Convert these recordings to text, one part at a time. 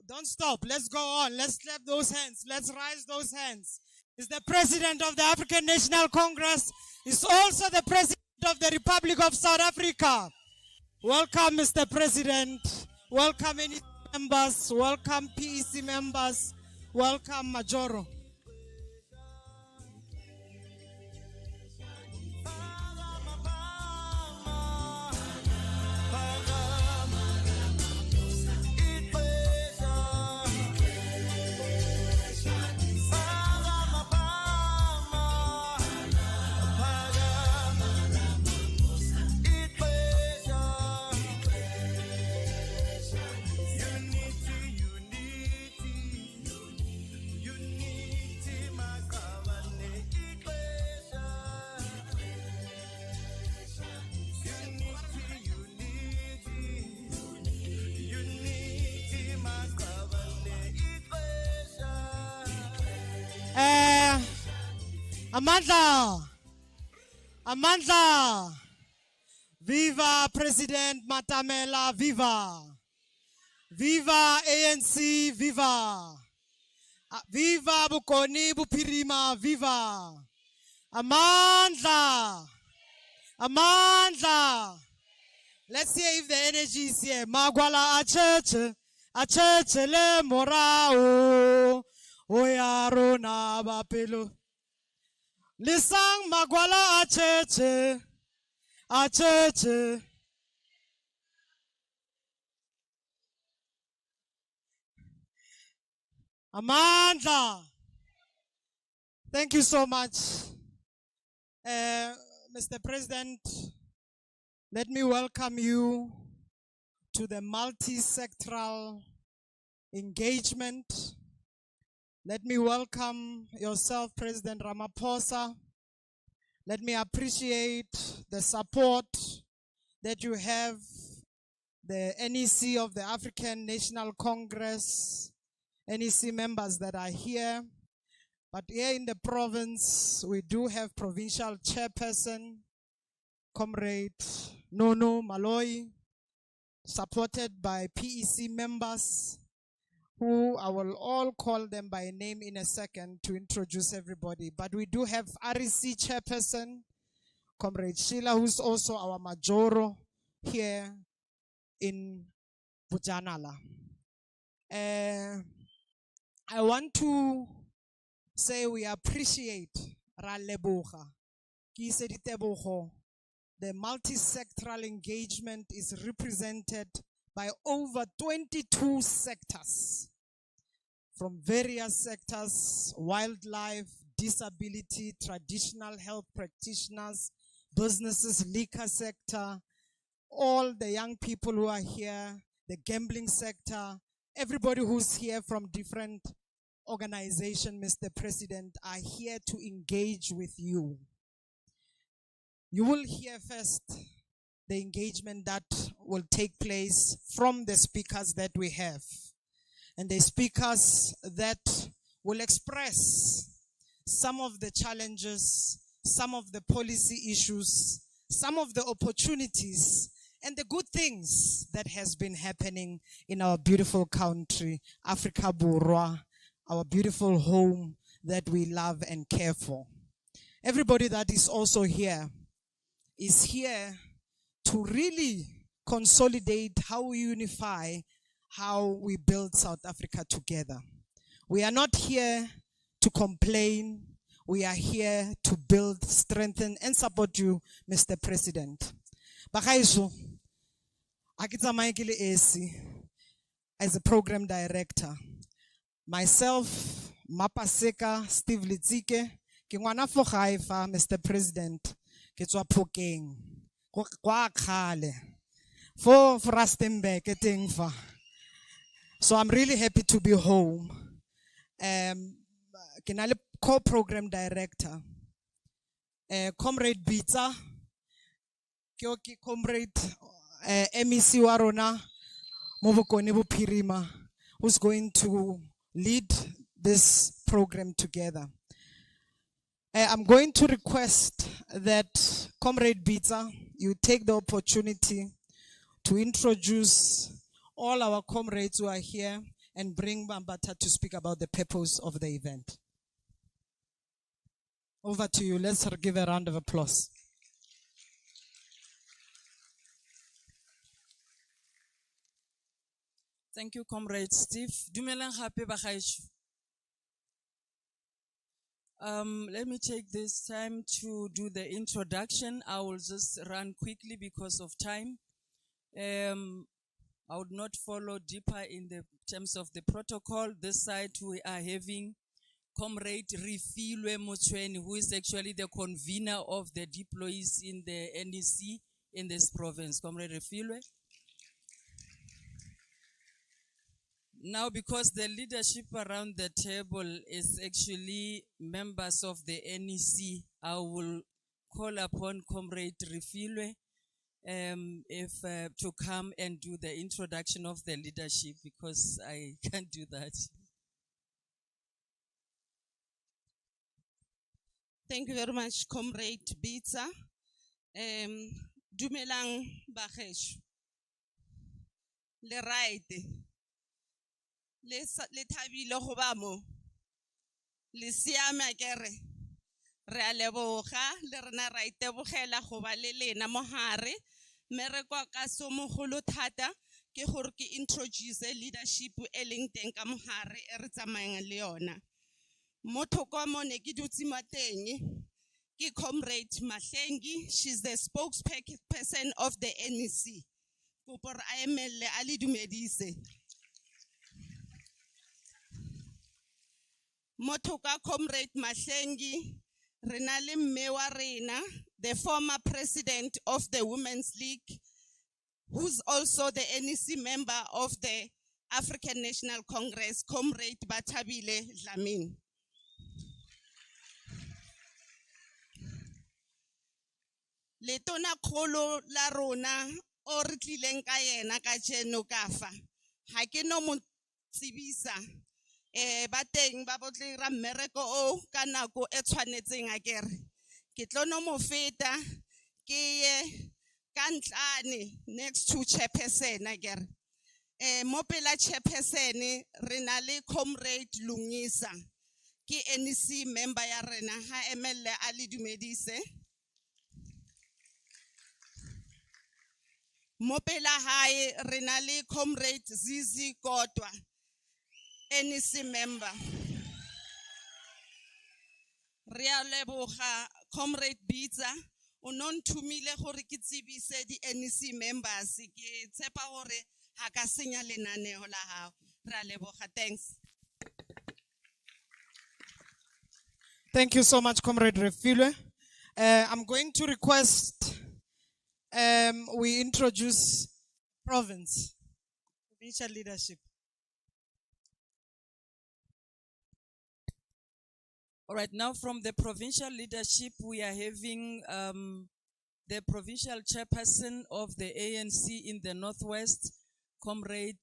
Don't stop. Let's go on. Let's clap those hands. Let's raise those hands. He's the president of the African National Congress. He's also the president of the Republic of South Africa. Welcome, Mr. President. Welcome, any members. Welcome, PEC members. Welcome, Majoro. Amandla. Viva President Matamela, viva. Viva ANC, viva. Viva Bukoni Bupirima, viva. Amandla. Amandla. Let's see if the energy is here. Magwala acheche le morao. Oyaro na bapelo. Lisang magwala acheche. Amandla. Thank you so much. Mr. President, let me welcome you to the multi-sectoral engagement. Let me welcome yourself, President Ramaphosa. Let me appreciate the support that you have, the NEC of the African National Congress, NEC members that are here. But here in the province, we do have provincial chairperson, Comrade Nono Malloy, supported by PEC members, who I will all call them by name in a second to introduce everybody. But we do have REC chairperson, Comrade Sheila, who's also our Majoro here in Bujanala. I want to say we appreciate Raleboga. The multi-sectoral engagement is represented by over 22 sectors from various sectors: wildlife, disability, traditional health practitioners, businesses, liquor sector, all the young people who are here, the gambling sector, everybody who's here from different organizations, Mr. President, are here to engage with you. You will hear first the engagement that will take place from the speakers that we have. And the speakers that will express some of the challenges, some of the policy issues, some of the opportunities, and the good things that has been happening in our beautiful country, Africa Burwa, our beautiful home that we love and care for. Everybody that is also here is here to really consolidate how we unify, how we build South Africa together. We are not here to complain. We are here to build, strengthen, and support you, Mr. President. Bakaiso, Akita Michael AC, as a program director. Myself, Mapaseka, Steve Litzike, Kingwana Fokhaifa, Mr. President, Kitswa Pokeng, Kwa Khale, for Rustenburg, Etingfa. So I'm really happy to be home. Kinale co-program director, Comrade Bita, Kyoki Comrade MEC Warona, Movukoni Bupirima, who's going to lead this program together. I'm going to request that Comrade Bita, you take the opportunity to introduce all our comrades who are here and bring Mambata to speak about the purpose of the event. Over to you. Let's give a round of applause. Thank you, Comrade Steve. Dumelang hape bagaetsho. Let me take this time to do the introduction. I will just run quickly because of time. I would not follow deeper in the terms of the protocol. This side we are having Comrade Refilwe Mochweni, who is actually the convener of the deployees in the NEC in this province. Comrade Refilwe. Now, because the leadership around the table is actually members of the NEC, I will call upon Comrade Refilwe to come and do the introduction of the leadership, because I can't do that. Thank you very much, Comrade Bitsa. Dumelang bagaetsho. Le right. Le thabile go ba mo. Le siame akere. Re a leboga le rena ra itebogela go ba le lena mo hare. Me re kwa ka somogolo thata ke gore ke introduce leadership e leng teng ka mo hare e re tsamayang le yona. Motho kwa mo ne ke dutse mateng ke Comrade Mahlengi. She's the spokesperson of the NEC. Kopor a emelle a le dumedise. Motho ka Comrade Mahlengi re na le mme wa rena, the former president of the Women's League, who's also the NEC member of the African National Congress, Comrade Bathabile Dlamini. Letona kgolo la rona o re tlileng ka yena ka jeno ka fa ha ke no mo tsebisa ba teng ba botle ra mmereko o ka nako e tshwanetseng akere ke tlono mo feta ke ye ka ntlane next to chairperson akere mo pela chairperson re na le Comrade Lungisa ke NEC member ya rena ha emelle a le dumedise. Mopela hae re na le Comrade Zizi Kotwa, NEC member. Re a leboga Comrade Bitsa o no nthumile gore ke tsebise di NEC members ke tshepa gore ha ka senya lenaneo la gago. Re a leboga, thanks. Thank you so much, Comrade Refilwe. I'm going to request we introduce provincial leadership. All right, now from the provincial leadership, we are having the provincial chairperson of the ANC in the Northwest, Comrade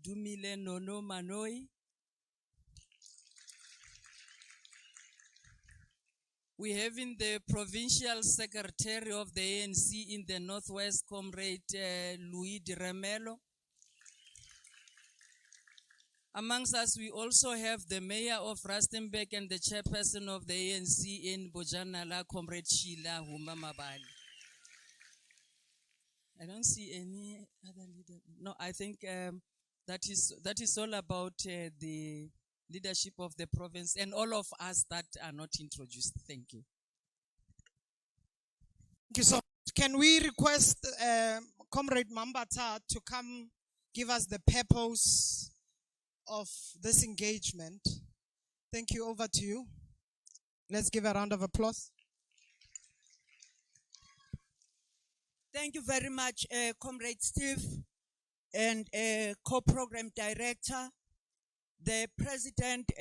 Dumile Nono Manoi. We have in the provincial secretary of the ANC in the Northwest, Comrade Louis Diremelo. Amongst us, we also have the mayor of Rustenburg and the chairperson of the ANC in Bojanala, Comrade Sheila Huma Mabali. I don't see any other leader. No, I think that is all about the leadership of the province and all of us that are not introduced. Thank you. Thank you so much. Can we request Comrade Mambata to come give us the purpose of this engagement? Thank you. Over to you. Let's give a round of applause. Thank you very much, Comrade Steve, and co-program director, the president,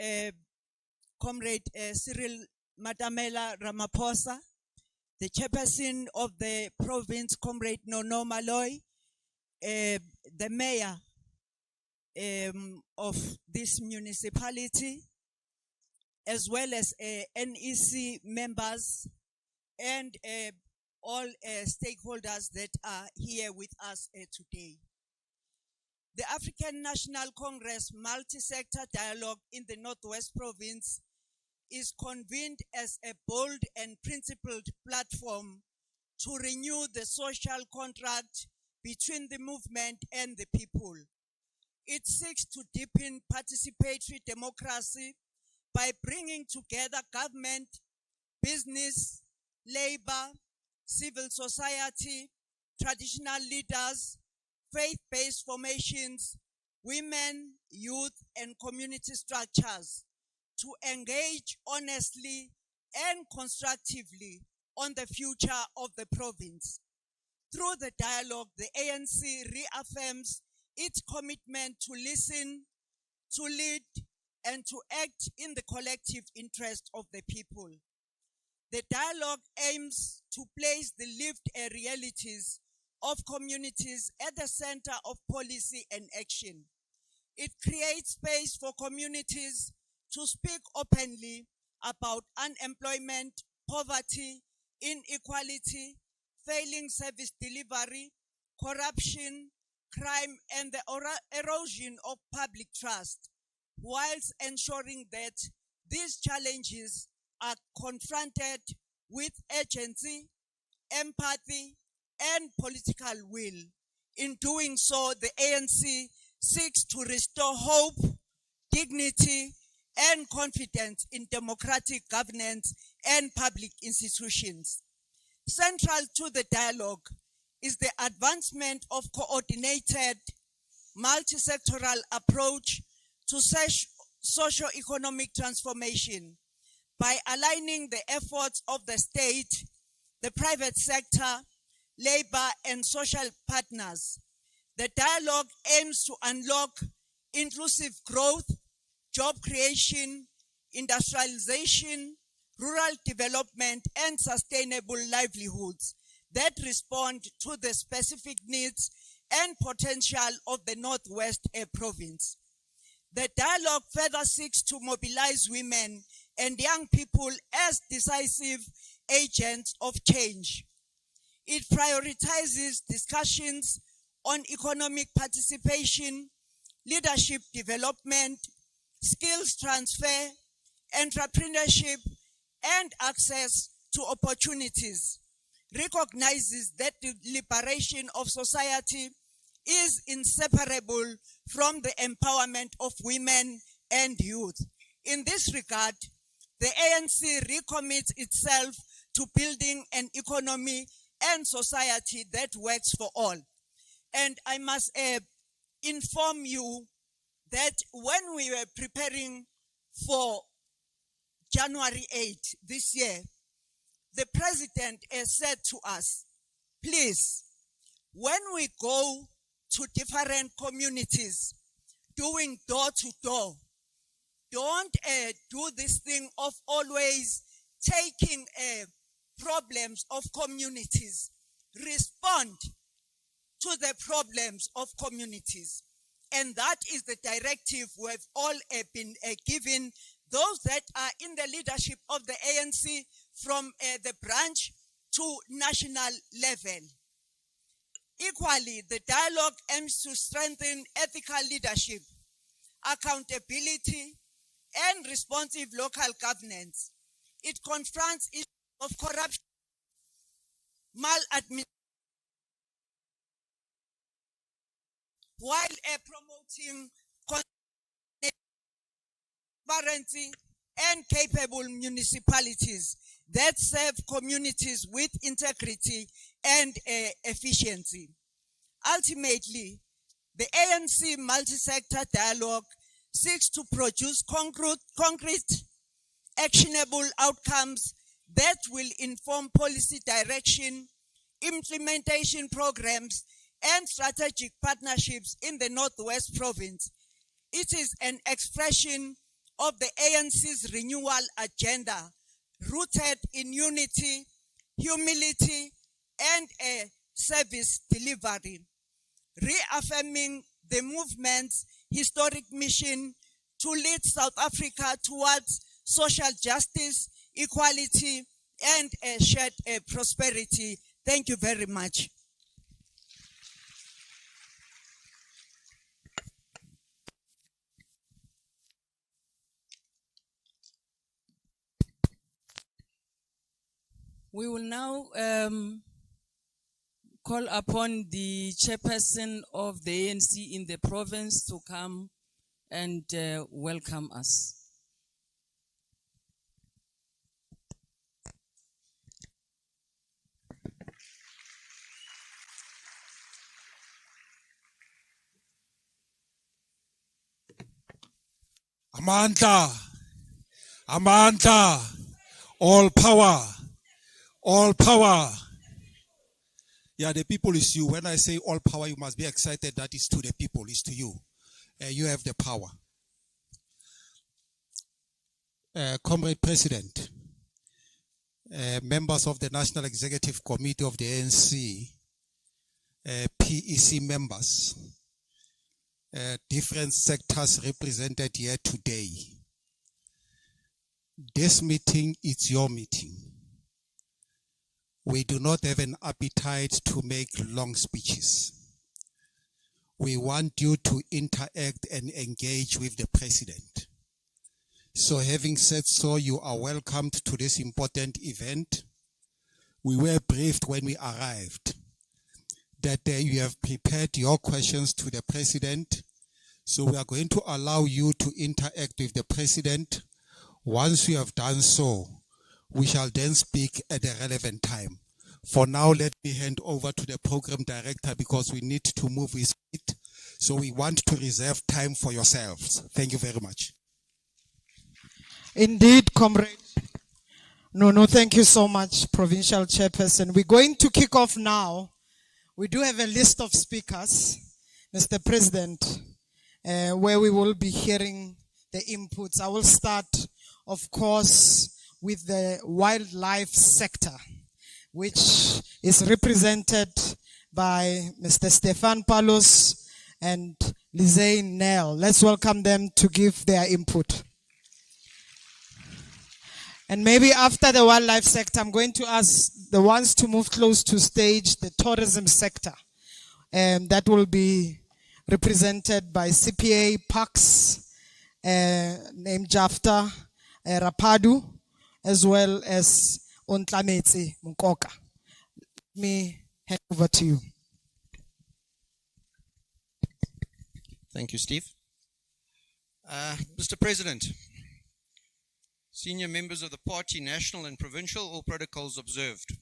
Comrade Cyril Matamela Ramaphosa, the chairperson of the province, Comrade Nono Maloi, the mayor of this municipality, as well as NEC members and all stakeholders that are here with us today. The African National Congress Multi-Sector Dialogue in the Northwest Province is convened as a bold and principled platform to renew the social contract between the movement and the people. It seeks to deepen participatory democracy by bringing together government, business, labor, civil society, traditional leaders, faith-based formations, women, youth, and community structures to engage honestly and constructively on the future of the province. Through the dialogue, the ANC reaffirms its commitment to listen, to lead, and to act in the collective interest of the people. The dialogue aims to place the lived realities of communities at the center of policy and action. It creates space for communities to speak openly about unemployment, poverty, inequality, failing service delivery, corruption, crime, and the erosion of public trust, whilst ensuring that these challenges are confronted with urgency, empathy, and political will. In doing so, the ANC seeks to restore hope, dignity, and confidence in democratic governance and public institutions. Central to the dialogue is the advancement of coordinated, multi-sectoral approach to socio-economic transformation by aligning the efforts of the state, the private sector, labor, and social partners. The dialogue aims to unlock inclusive growth, job creation, industrialization, rural development, and sustainable livelihoods that respond to the specific needs and potential of the Northwest province. The dialogue further seeks to mobilize women and young people as decisive agents of change. It prioritizes discussions on economic participation, leadership development, skills transfer, entrepreneurship, and access to opportunities, recognizes that the liberation of society is inseparable from the empowerment of women and youth. In this regard, the ANC recommits itself to building an economy and society that works for all. And I must inform you that when we were preparing for January 8 this year, the president said to us, please, when we go to different communities doing door to door, don't do this thing of always taking problems of communities. Respond to the problems of communities. And that is the directive we've all been given, those that are in the leadership of the ANC from the branch to national level. Equally, the dialogue aims to strengthen ethical leadership, accountability, and responsive local governance. It confronts issues of corruption, maladministration, while promoting transparency and capable municipalities that serve communities with integrity and efficiency. Ultimately, the ANC multi-sector dialogue seeks to produce concrete, actionable outcomes that will inform policy direction, implementation programs, and strategic partnerships in the Northwest Province. It is an expression of the ANC's renewal agenda, rooted in unity, humility, and a service delivery, reaffirming the movement's historic mission to lead South Africa towards social justice, equality, and shared prosperity. Thank you very much. We will now call upon the chairperson of the ANC in the province to come and welcome us. Amandla, Amandla, all power, all power. Yeah, the people is you. When I say all power, you must be excited. That is to the people, it's to you. You have the power. Comrade President, members of the National Executive Committee of the ANC, PEC members, different sectors represented here today. This meeting is your meeting. We do not have an appetite to make long speeches. We want you to interact and engage with the president. So having said so, you are welcomed to this important event. We were briefed when we arrived that you have prepared your questions to the president. So we are going to allow you to interact with the president. Once you have done so, we shall then speak at the relevant time. For now, let me hand over to the program director because we need to move with it. So we want to reserve time for yourselves. Thank you very much. Indeed, comrade. No, thank you so much, Provincial Chairperson. We're going to kick off now. We do have a list of speakers, Mr. President, where we will be hearing the inputs. I will start, of course, with the wildlife sector, which is represented by Mr. Stefan Palos and Lizaine Nell. Let's welcome them to give their input. And maybe after the wildlife sector, I'm going to ask the ones to move close to stage, the tourism sector. That will be represented by CPA Parks, named Jafta Rapadu, as well as Ontlametsi Munkoka. Let me hand over to you. Thank you, Steve. Mr. President, senior members of the party, national and provincial, all protocols observed.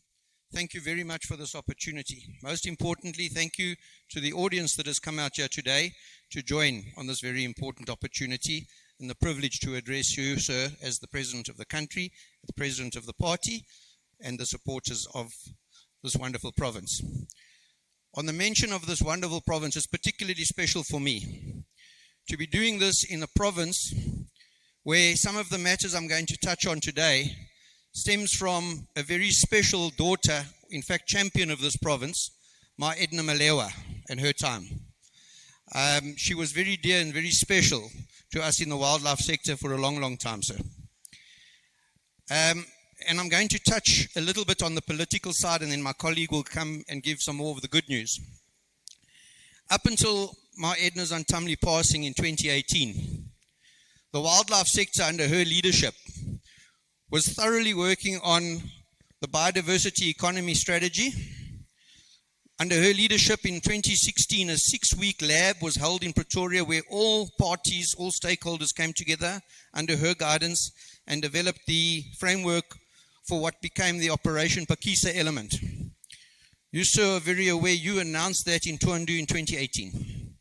Thank you very much for this opportunity. Most importantly, thank you to the audience that has come out here today to join on this very important opportunity and the privilege to address you, sir, as the President of the country, the President of the party, and the supporters of this wonderful province. On the mention of this wonderful province, it's particularly special for me to be doing this in a province where some of the matters I'm going to touch on today stems from a very special daughter, in fact, champion of this province, Ma Edna Malewa, and her time. She was very dear and very special to us in the wildlife sector for a long, long time, sir. And I'm going to touch a little bit on the political side, and then my colleague will come and give some more of the good news. Up until Ma Edna's untimely passing in 2018, the wildlife sector under her leadership was thoroughly working on the biodiversity economy strategy. Under her leadership in 2016, a 6-week lab was held in Pretoria where all parties, all stakeholders came together under her guidance and developed the framework for what became the Operation Pakisa element. You, sir, are very aware you announced that in Tuandu in 2018.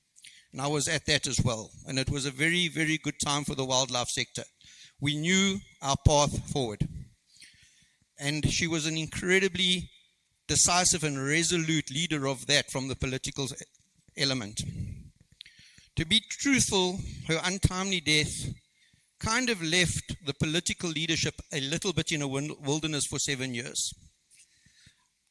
And I was at that as well. And it was a very, very good time for the wildlife sector. We knew our path forward. And she was an incredibly decisive and resolute leader of that from the political element. To be truthful, her untimely death kind of left the political leadership a little bit in a wilderness for 7 years.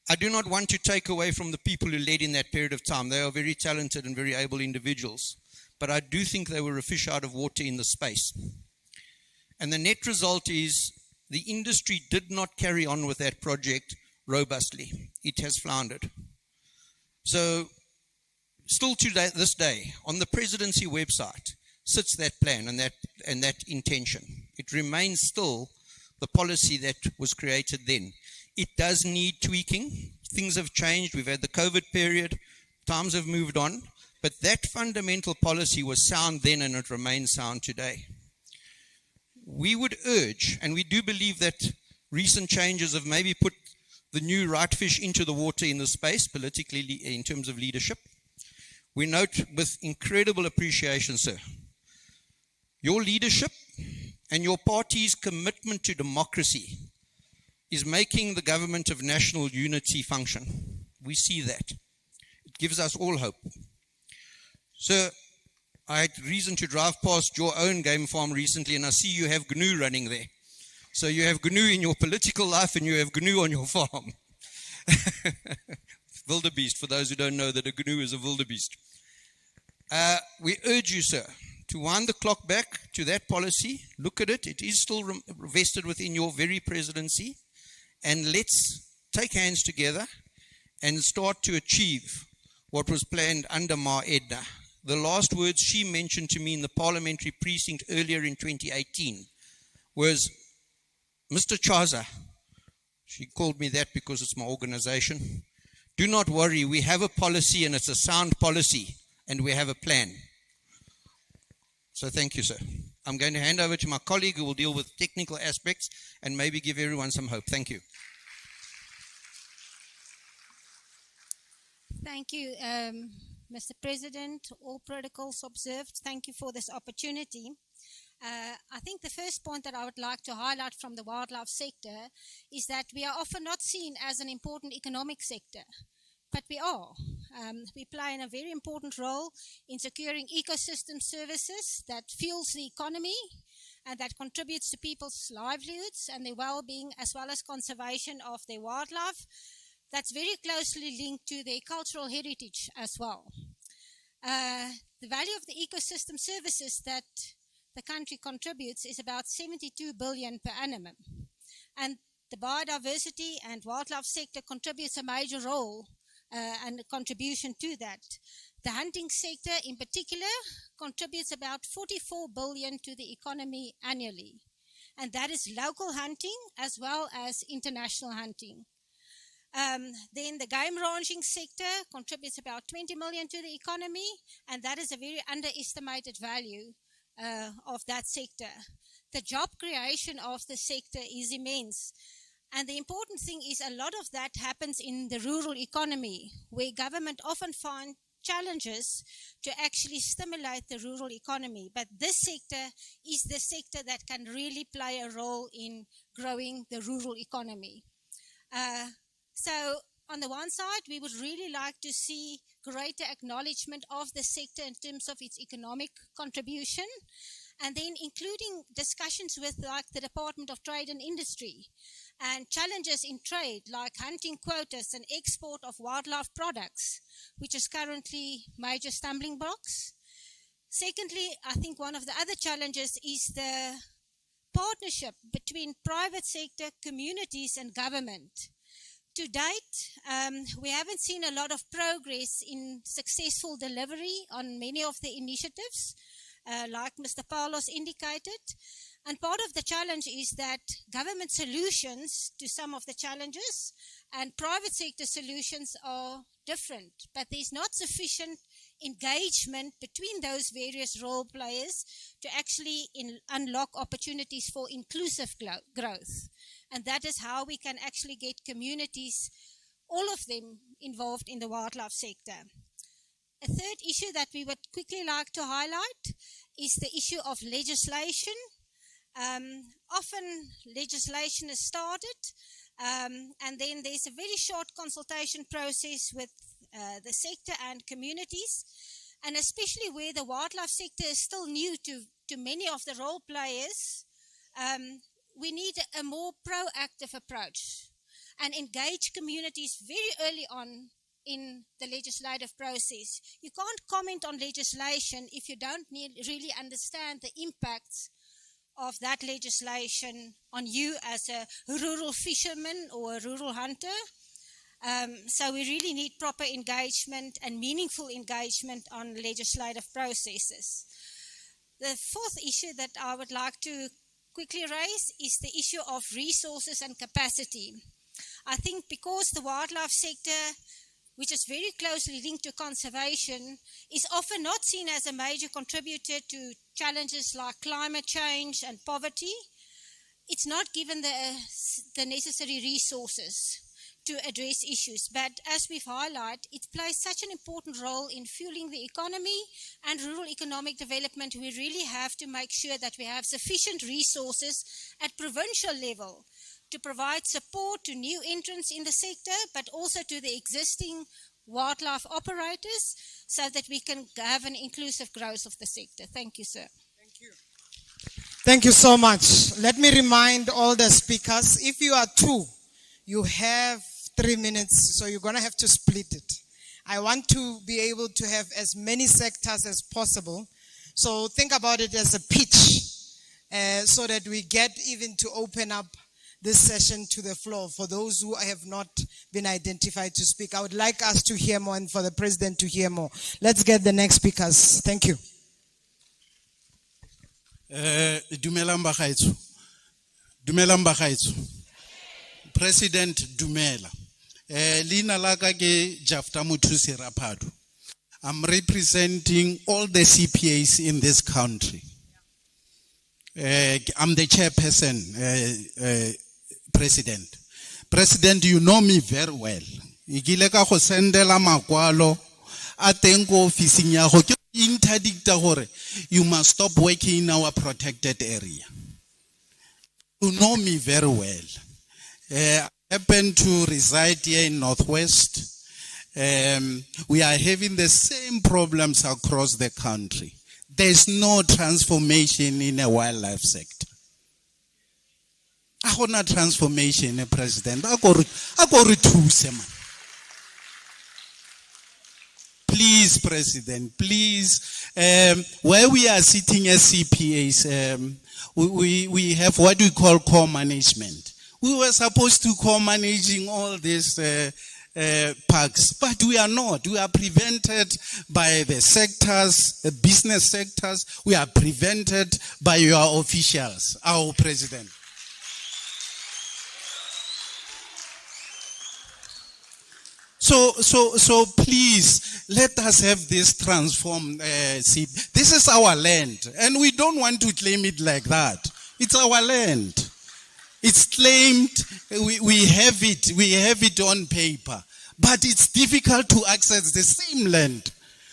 I do not want to take away from the people who led in that period of time. They are very talented and very able individuals. But I do think they were a fish out of water in the space. And the net result is the industry did not carry on with that project robustly. It has floundered. So still to this day, on the presidency website, sits that plan and that intention. It remains still the policy that was created then. It does need tweaking. Things have changed. We've had the COVID period. Times have moved on. But that fundamental policy was sound then and it remains sound today. We would urge, and we do believe that recent changes have maybe put the new right fish into the water in the space, politically, in terms of leadership. We note with incredible appreciation, sir, your leadership and your party's commitment to democracy is making the government of national unity function. We see that. It gives us all hope. Sir, I had reason to drive past your own game farm recently, and I see you have GNU running there. So you have GNU in your political life, and you have GNU on your farm. Wildebeest, for those who don't know that a GNU is a wildebeest. We urge you, sir, to wind the clock back to that policy. Look at it. It is still vested within your very presidency. And let's take hands together and start to achieve what was planned under Ma Edna. The last words she mentioned to me in the parliamentary precinct earlier in 2018 was, Mr. Chaza, she called me that because it's my organization, do not worry, we have a policy and it's a sound policy and we have a plan. So thank you, sir. I'm going to hand over to my colleague who will deal with technical aspects and maybe give everyone some hope. Thank you. Thank you, Mr. President. All protocols observed. Thank you for this opportunity. I think the first point that I would like to highlight from the wildlife sector is that we are often not seen as an important economic sector, but we are. We play a very important role in securing ecosystem services that fuels the economy and that contributes to people's livelihoods and their well-being, as well as conservation of their wildlife. That's very closely linked to their cultural heritage as well. The value of the ecosystem services that the country contributes is about 72 billion per annum. And the biodiversity and wildlife sector contributes a major role and a contribution to that. The hunting sector in particular contributes about 44 billion to the economy annually. And that is local hunting as well as international hunting. Then the game ranching sector contributes about 20 million to the economy, and that is a very underestimated value of that sector. The job creation of the sector is immense. And the important thing is a lot of that happens in the rural economy, where government often find challenges to actually stimulate the rural economy. But this sector is the sector that can really play a role in growing the rural economy. So on the one side, we would really like to see greater acknowledgement of the sector in terms of its economic contribution, and then including discussions with like the Department of Trade and Industry and challenges in trade like hunting quotas and export of wildlife products, which is currently major stumbling blocks. Secondly, I think one of the other challenges is the partnership between private sector, communities and government. To date, we haven't seen a lot of progress in successful delivery on many of the initiatives, like Mr. Paulos indicated. And part of the challenge is that government solutions to some of the challenges and private sector solutions are different, but there's not sufficient engagement between those various role players to actually unlock opportunities for inclusive growth. And that is how we can actually get communities, all of them, involved in the wildlife sector. A third issue that we would quickly like to highlight is the issue of legislation. Often legislation is started and then there's a very short consultation process with the sector and communities, and especially where the wildlife sector is still new to many of the role players, we need a more proactive approach and engage communities very early on in the legislative process. You can't comment on legislation if you don't really understand the impacts of that legislation on you as a rural fisherman or a rural hunter. So we really need proper engagement and meaningful engagement on legislative processes. The fourth issue that I would like to quickly raise is the issue of resources and capacity. I think because the wildlife sector, which is very closely linked to conservation, is often not seen as a major contributor to challenges like climate change and poverty, it's not given the necessary resources to address issues. But as we've highlighted, it plays such an important role in fueling the economy and rural economic development. We really have to make sure that we have sufficient resources at provincial level to provide support to new entrants in the sector, but also to the existing wildlife operators so that we can have an inclusive growth of the sector. Thank you, sir. Thank you so much. Let me remind all the speakers, if you are two, you have 3 minutes, so you're going to have to split it. I want to be able to have as many sectors as possible. So think about it as a pitch so that we get even to open up this session to the floor. For those who have not been identified to speak, I would like us to hear more and for the president to hear more. Let's get the next speakers. Thank you. Dumelang bagaetsho. Dumelang bagaetsho. President Dumela. Lina laka ke Jafta Muthusi Rapadu. I'm representing all the CPAs in this country. I'm the chairperson, President. President, you know me very well. Igile ka go sendela makwalo a teng ko officing ya go ke interdicta gore you must stop working in our protected area. You know me very well. I happen to reside here in Northwest. We are having the same problems across the country. There's no transformation in a wildlife sector. I want a transformation, President. I go to Please, President, please. Where we are sitting as CPAs, we have what we call co-management. We were supposed to co-managing all these parks, but we are not. We are prevented by the sectors, the business sectors. We are prevented by your officials, our president. So please let us have this transformed seat. This is our land, and we don't want to claim it like that. It's our land. It's claimed. We have it on paper, but it's difficult to access the same land.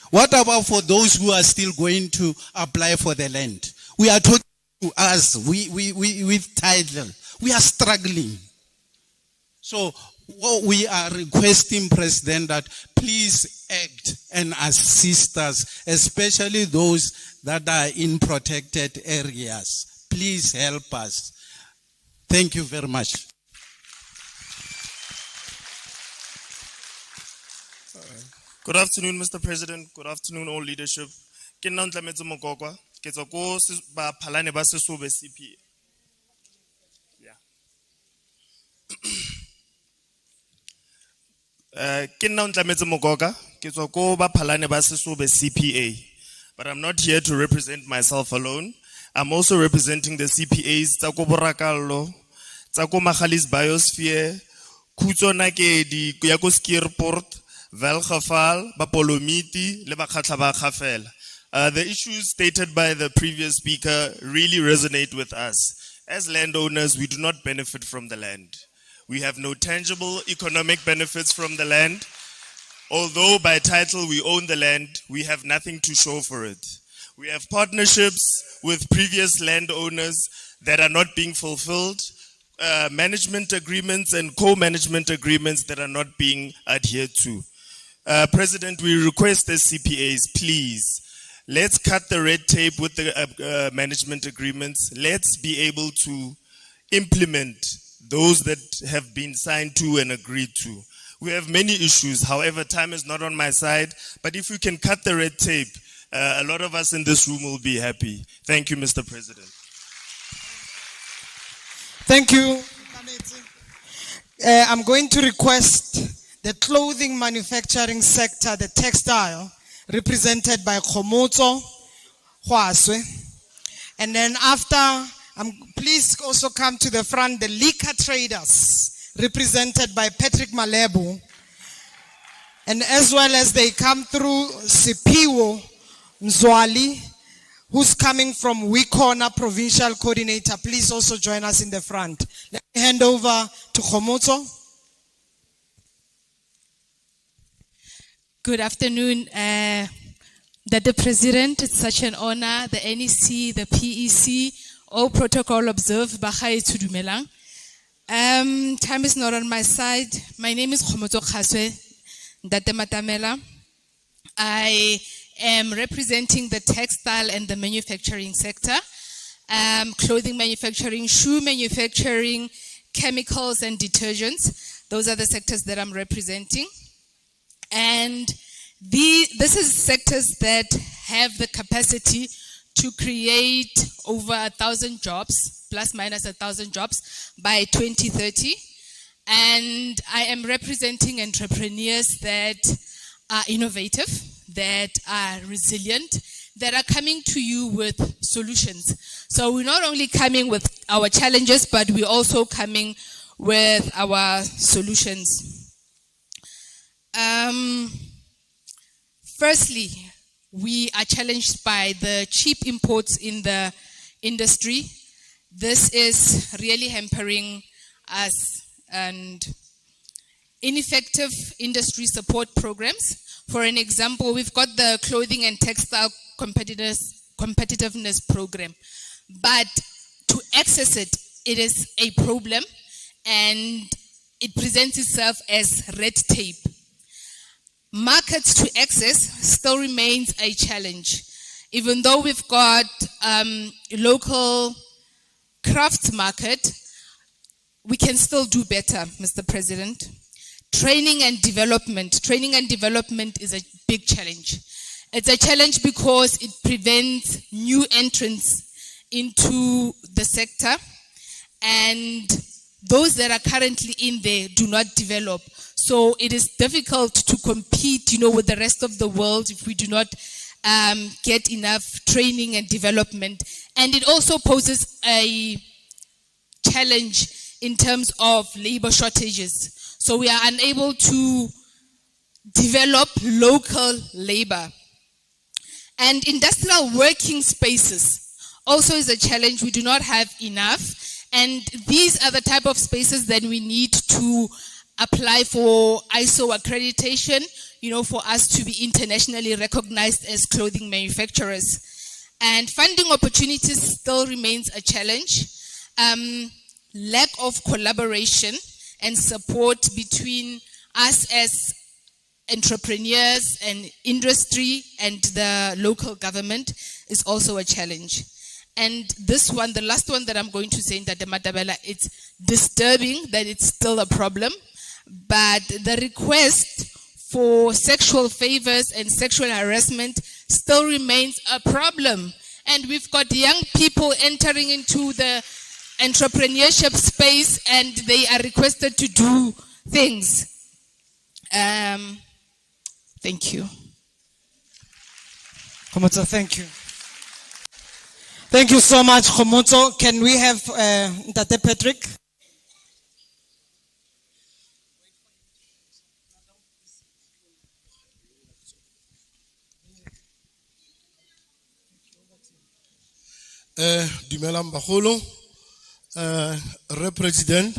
What about for those who are still going to apply for the land? We are talking to us. We with title. We are struggling. So what we are requesting, President, that please act and assist us, especially those that are in protected areas. Please help us. Thank you very much. Good afternoon, Mr. President. Good afternoon, all leadership. Ke nna Ntlametse Mokokwa, ke tswa ko ba phalane ba Sesobe CPA. Ke nna Ntlametse Mokokwa, ke tswa ko ba phalane ba Sesobe CPA. But I'm not here to represent myself alone. I'm also representing the CPAs tsa ko Borakallo, tsa ko Magalies Biosphere, Khutso Nakedi ya ko Skierport, Velgeval, Bapolomiti, le Bakgatla ba Khafela. The issues stated by the previous speaker really resonate with us. As landowners, we do not benefit from the land. We have no tangible economic benefits from the land. Although by title we own the land, we have nothing to show for it. We have partnerships with previous landowners that are not being fulfilled, management agreements and co-management agreements that are not being adhered to. President, we request as CPAs, please, let's cut the red tape with the management agreements. Let's be able to implement those that have been signed to and agreed to. We have many issues. However, time is not on my side. But if we can cut the red tape, a lot of us in this room will be happy. Thank you, Mr. President. Thank you. I'm going to request the clothing manufacturing sector, the textile, represented by Khomotso Hwaswe. And then after, please also come to the front, the liquor traders, represented by Patrick Malebu. And as well as they come through Sipiwo Mzwali, who's coming from Wikona Provincial Coordinator. Please also join us in the front. Let me hand over to Khomotso. Good afternoon, the President. It's such an honor. The NEC, the PEC, all protocol observed. Time is not on my side. My name is Khomotso Khaswe Ndate Matamela. I am representing the textile and the manufacturing sector, clothing manufacturing, shoe manufacturing, chemicals and detergents. Those are the sectors that I'm representing. And this is sectors that have the capacity to create over 1,000 jobs, plus minus 1,000 jobs by 2030. And I am representing entrepreneurs that are innovative, that are resilient, that are coming to you with solutions. So we're not only coming with our challenges, but we're also coming with our solutions. Firstly, we are challenged by the cheap imports in the industry. This is really hampering us, and ineffective industry support programs. For an example, we've got the clothing and textile competitiveness program, but to access it, it is a problem and it presents itself as red tape. Markets to access still remains a challenge. Even though we've got local crafts market, we can still do better, Mr. President. Training and development. Training and development is a big challenge. It's a challenge because it prevents new entrants into the sector, and those that are currently in there do not develop. So it is difficult to compete, with the rest of the world if we do not get enough training and development. And it also poses a challenge in terms of labor shortages. So we are unable to develop local labor. And industrial working spaces also is a challenge. We do not have enough. And these are the type of spaces that we need to apply for ISO accreditation, for us to be internationally recognized as clothing manufacturers. And funding opportunities still remains a challenge. Lack of collaboration and support between us as entrepreneurs and industry and the local government is also a challenge. And this one, the last one that I'm going to say in Ndate Matamela, it's disturbing that it's still a problem, but the request for sexual favors and sexual harassment still remains a problem. And we've got young people entering into the entrepreneurship space and they are requested to do things. Thank you. Khomotso, thank you. Thank you so much, Khomotso. Can we have Ntate Patrick? Dumelang bagolo, President,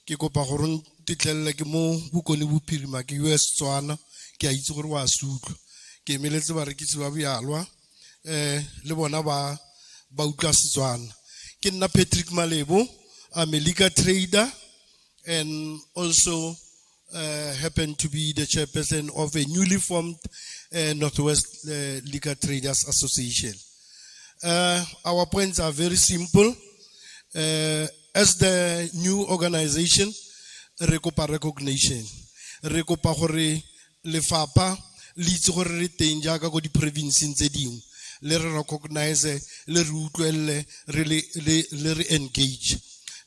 ke kopa gore titlelle ke mo bokone bophirima ke US Tswana ke a itse gore wa sutlwa ke emeletse barekisi ba bjalwa le bona ba utlwa Setswana ke nna Patrick Malebo. I'm a legal trader and also happen to be the chairperson of a newly formed Northwest Legal Traders Association. Our points are very simple. As the new organization, re kopa recognition. Re kopa gore lefapha le itse gore re teng jaaka go di provinces tse dingwe. Le re recognize, le re utlwelle, le re engage.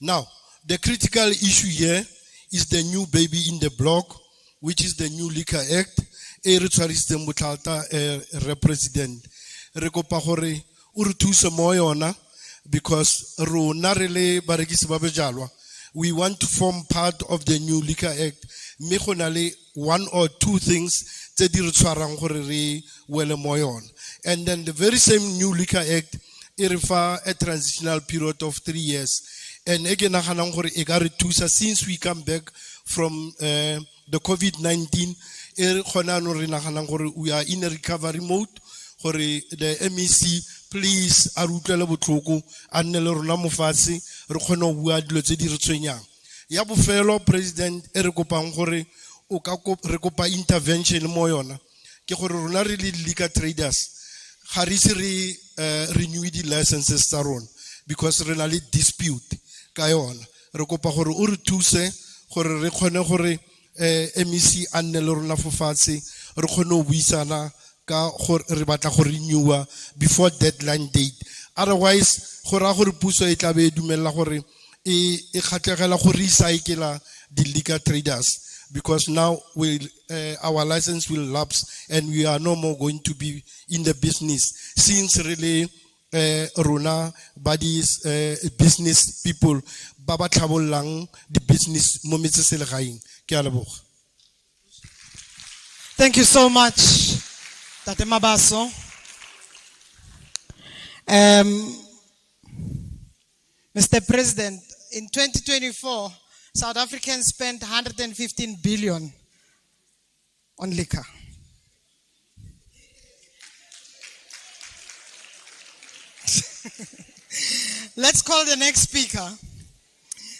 Now, the critical issue here is the new baby in the block, which is the new Liquor Act. E re tshwarisitseng motlhalata President. Re kopa gore o re thuse mo yona, because rona re le barekisi ba bojalwa we want to form part of the new Liquor Act. Mme go na le one or two things tse di re tshwarang gore re wele mo yona. And then the very same new Liquor Act, it refer a transitional period of 3 years. And again, since we come back from the COVID-19, we are in a recovery mode. The MEC, please, arutlele botlhoko a nne le rona mofatshe re kgone go bua dilo tse di re tshwenyang. Ya bofelo president e re kopang gore o ka re kopa intervention mo yona ke gore rona re le liquor traders ga re se re renew di licenses tsa rona because re na le dispute ka yona. Re kopa gore o re thuse gore re kgone gore MEC a nne le rona fofatshe re kgone go buisana ka gore re batla go renewa before deadline date. Otherwise gore a gore puso e tla be dumela gore e khatlegela go recycle the liquor traders because now our license will lapse and we are no more going to be in the business since really rona bodies business people ba ba tlhabollang the business mo metseselegaeng. Ke a leboga. Thank you so much, Tate Mabaso. Mr. President, in 2024, South Africans spent 115 billion on liquor. Let's call the next speaker.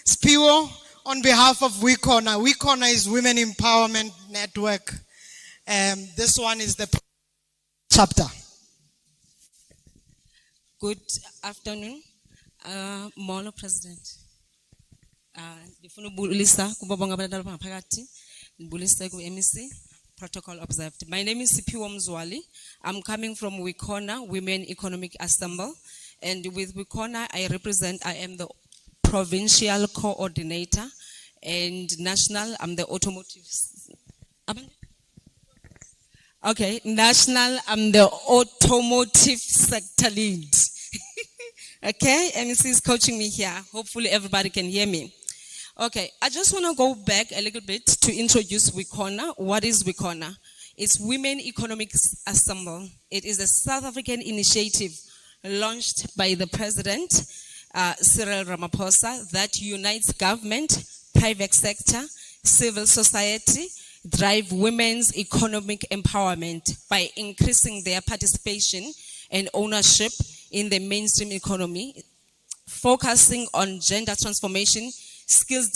Spiwo, on behalf of WeCorner. WeCorner is Women Empowerment Network. This one is the chapter. Good afternoon, Molo President. MEC, protocol observed. My name is Sipiwo Mzwali. I'm coming from WeCorner, Women Economic Assembly. And with WeCorner, I am the provincial coordinator and national, I'm the automotive. Okay, national, I'm the automotive sector lead. Okay, MEC is coaching me here. Hopefully everybody can hear me. Okay, I just want to go back a little bit to introduce WeCorner. What is WeCorner? It's Women Economic Assembly. It is a South African initiative launched by the President, Cyril Ramaphosa, that unites government, private sector, civil society, drive women's economic empowerment by increasing their participation and ownership in the mainstream economy, focusing on gender transformation, skills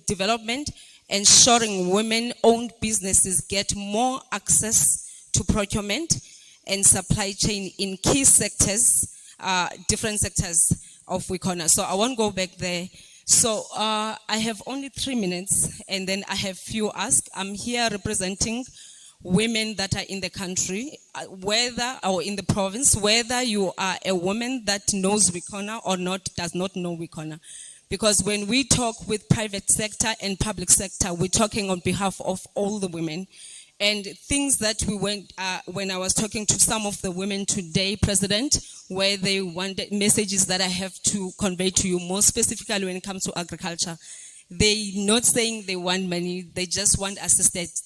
development, ensuring women-owned businesses get more access to procurement and supply chain in key sectors, different sectors of WeCorner. So I won't go back there. So I have only 3 minutes and then I have few asks. I'm here representing women that are in the country, whether, or in the province, whether you are a woman that knows WeCorner or not, does not know WeCorner. Because when we talk with private sector and public sector, we're talking on behalf of all the women. And things that we went, when I was talking to some of the women today, President, where they wanted messages that I have to convey to you, more specifically when it comes to agriculture. They're not saying they want money, they just want assistance.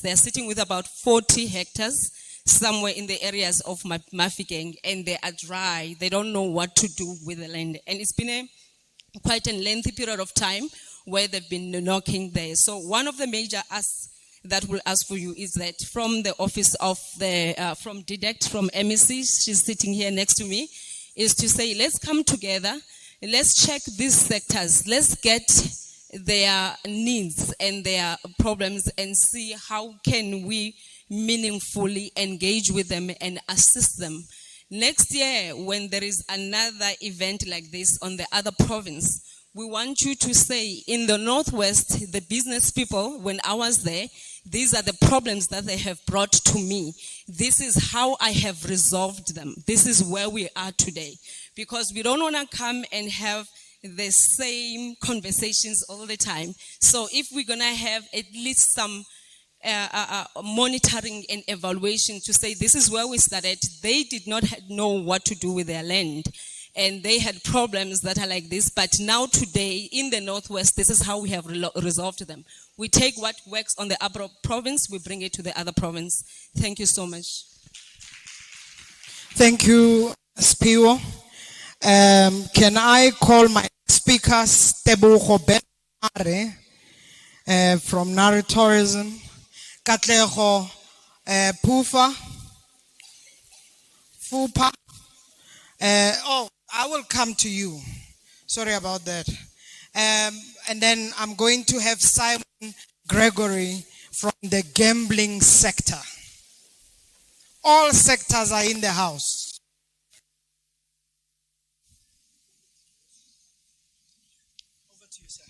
They're sitting with about 40 hectares somewhere in the areas of Mafikeng, and they are dry. They don't know what to do with the land. And it's been quite a lengthy period of time where they've been knocking there. So one of the major asks that we'll ask for you is that from the office of the, from DDECT, from MEC, she's sitting here next to me, is to say, let's come together, let's check these sectors, let's get their needs and their problems and see how can we meaningfully engage with them and assist them. Next year, when there is another event like this on the other province, we want you to say, in the Northwest, the business people, when I was there, these are the problems that they have brought to me. This is how I have resolved them. This is where we are today. Because we don't want to come and have the same conversations all the time. So if we're going to have at least some monitoring and evaluation to say this is where we started, they did not know what to do with their land. and they had problems that are like this. But now today in the Northwest, this is how we have resolved them. We take what works on the upper province, we bring it to the other province. Thank you so much. Thank you, Spiwo. Can I call my speaker, Tebogo Benare, from Nari Tourism, Katlego Pufa, Fupa. I will come to you. Sorry about that. And then I'm going to have Simon Gregory from the gambling sector. All sectors are in the house. Over to you, sir.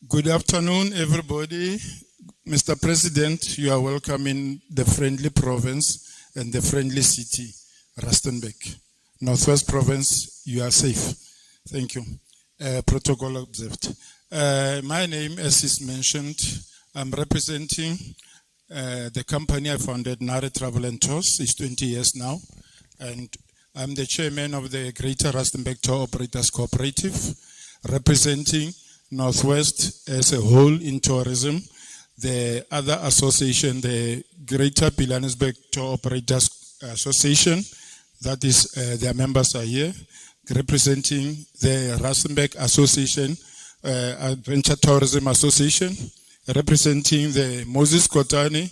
Good afternoon, everybody. Mr. President, you are welcome in the friendly province and the friendly city, Rustenburg. Northwest Province, you are safe. Thank you. Protocol observed. My name, as is mentioned, I'm representing the company I founded, Nare Travel and Tours. It's 20 years now. And I'm the chairman of the Greater Rustenburg Tour Operators Cooperative, representing Northwest as a whole in tourism. The other association, the Greater Pilanesberg Tour Operators Association, that is, their members are here, representing the Rustenburg Association, Adventure Tourism Association, representing the Moses Kotane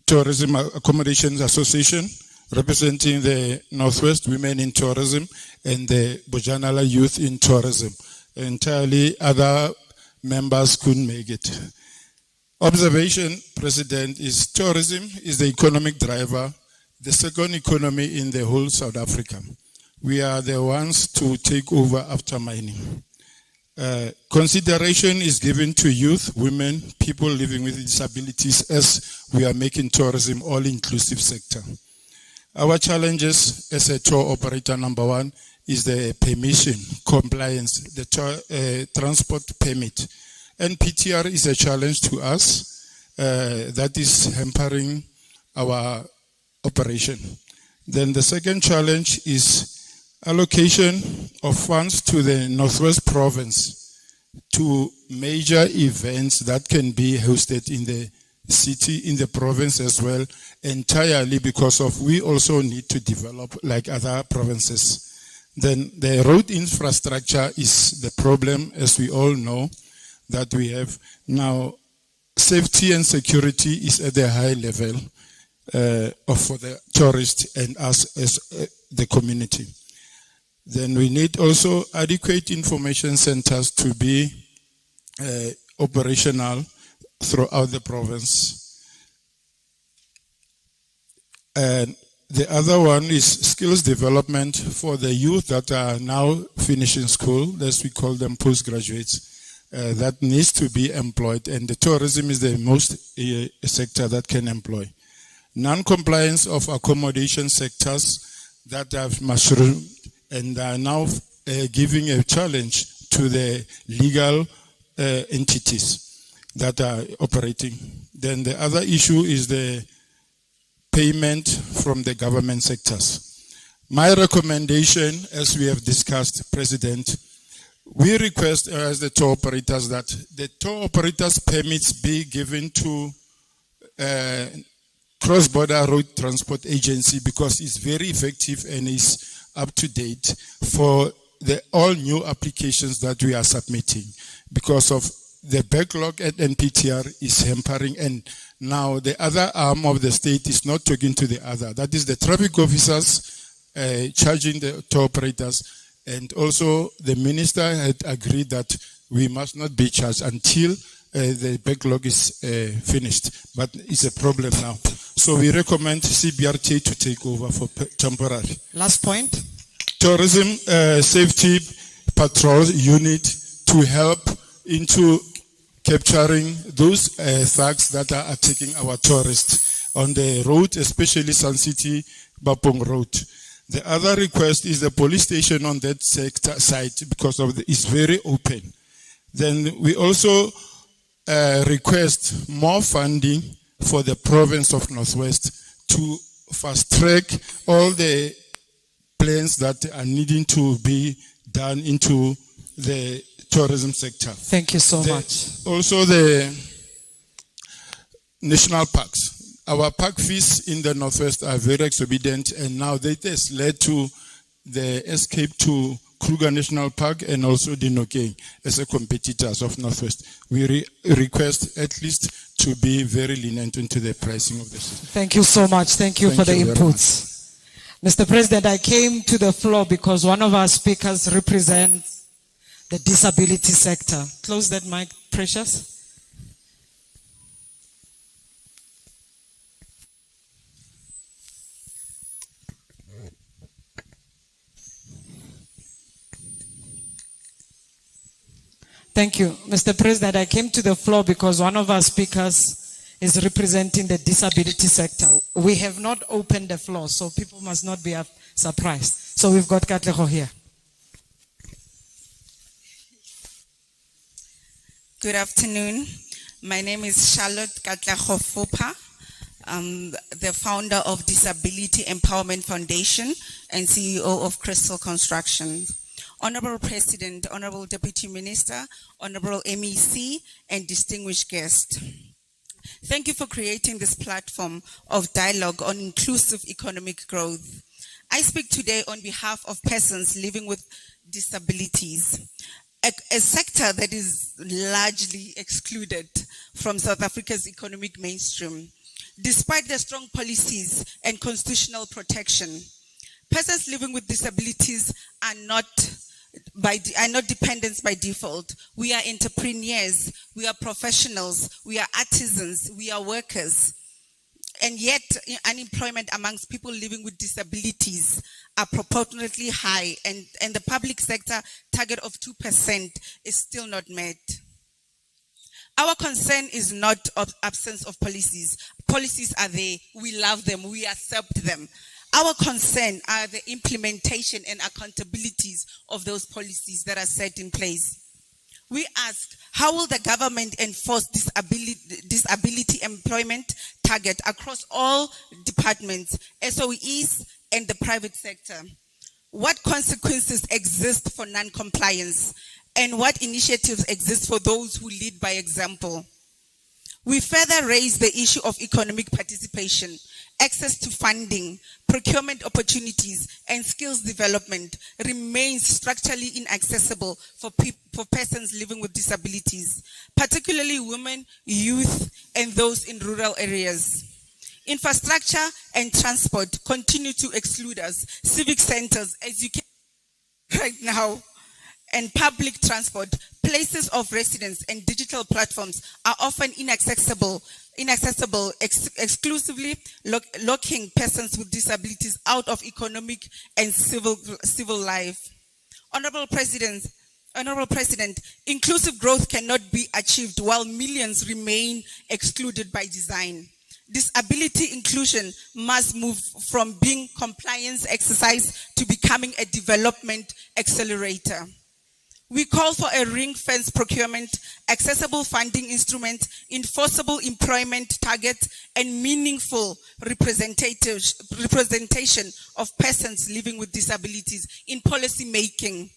Tourism Accommodations Association, representing the Northwest Women in Tourism and the Bojanala Youth in Tourism. Entirely other members couldn't make it. Observation, President, is tourism is the economic driver, the second economy in the whole South Africa. We are the ones to take over after mining. Consideration is given to youth, women, people living with disabilities as we are making tourism all-inclusive sector. Our challenges as a tour operator, number one, is the permission, compliance, the transport permit. And PTR is a challenge to us that is hampering our operation. Then the second challenge is allocation of funds to the Northwest Province to major events that can be hosted in the city, in the province as well, entirely because of we also need to develop like other provinces. Then the road infrastructure is the problem, as we all know, that we have. Now, safety and security is at a high level for the tourists and us as the community. Then we need also adequate information centers to be operational throughout the province. And the other one is skills development for the youth that are now finishing school, as we call them postgraduates, that needs to be employed, and the tourism is the most sector that can employ. Non-compliance of accommodation sectors that have mushroomed and are now giving a challenge to the legal entities that are operating. Then the other issue is the payment from the government sectors. My recommendation, as we have discussed, President, we request as the tour operators that the tour operators permits be given to cross-border road transport agency because it's very effective and is up to date for the all new applications that we are submitting because of the backlog at NPTR is hampering, and now the other arm of the state is not talking to the other. That is the traffic officers charging the tour operators, and also the minister had agreed that we must not be charged until the backlog is finished. But it's a problem now. So we recommend CBRT to take over for temporary. Last point. Tourism Safety Patrol Unit to help into capturing those thugs that are attacking our tourists on the road, especially Sun City, Bapong Road. The other request is the police station on that sector site because of it's very open. Then we also request more funding for the province of Northwest to fast track all the plans that are needing to be done into the tourism sector. Thank you so much. Also the national parks. Our park fees in the Northwest are very exorbitant, and now that has led to the escape to Kruger National Park and also Dinokeng as a competitors of Northwest. We request at least to be very lenient into the pricing of the system. Thank you so much. Thank you for the inputs. Mr. President, I came to the floor because one of our speakers represents the disability sector. Close that mic, Precious. Thank you. Mr. President, I came to the floor because one of our speakers is representing the disability sector. We have not opened the floor, so people must not be surprised. So we've got Katlego here. Good afternoon. My name is Charlotte Katlego Fupa. I'm the founder of Disability Empowerment Foundation and CEO of Crystal Construction. Honorable President, Honorable Deputy Minister, Honorable MEC, and distinguished guests. Thank you for creating this platform of dialogue on inclusive economic growth. I speak today on behalf of persons living with disabilities, a sector that is largely excluded from South Africa's economic mainstream. Despite the strong policies and constitutional protection, persons living with disabilities are not dependents by default. We are entrepreneurs, we are professionals, we are artisans, we are workers. And yet, unemployment amongst people living with disabilities are proportionately high, and the public sector target of 2% is still not met. Our concern is not of absence of policies. Policies are there, we love them, we accept them. Our concern are the implementation and accountabilities of those policies that are set in place. We ask, how will the government enforce disability employment target across all departments, SOEs, and the private sector? What consequences exist for non-compliance? And what initiatives exist for those who lead by example? We further raise the issue of economic participation, access to funding, procurement opportunities, and skills development remains structurally inaccessible for persons living with disabilities, particularly women, youth, and those in rural areas. Infrastructure and transport continue to exclude us. Civic centers, as you can right now, and public transport, places of residence, and digital platforms are often inaccessible, exclusively locking persons with disabilities out of economic and civil life. Honorable President, inclusive growth cannot be achieved while millions remain excluded by design. Disability inclusion must move from being compliance exercise to becoming a development accelerator. We call for a ring-fence procurement, accessible funding instruments, enforceable employment targets, and meaningful representation of persons living with disabilities in policy making.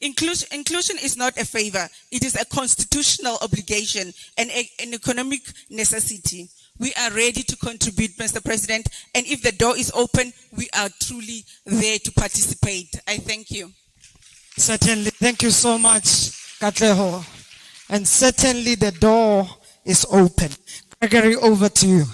Inclusion is not a favor, it is a constitutional obligation and an economic necessity. We are ready to contribute, Mr. President, and if the door is open, we are truly there to participate. I thank you. Certainly. Thank you so much, Katleho. And certainly the door is open. Gregory, over to you.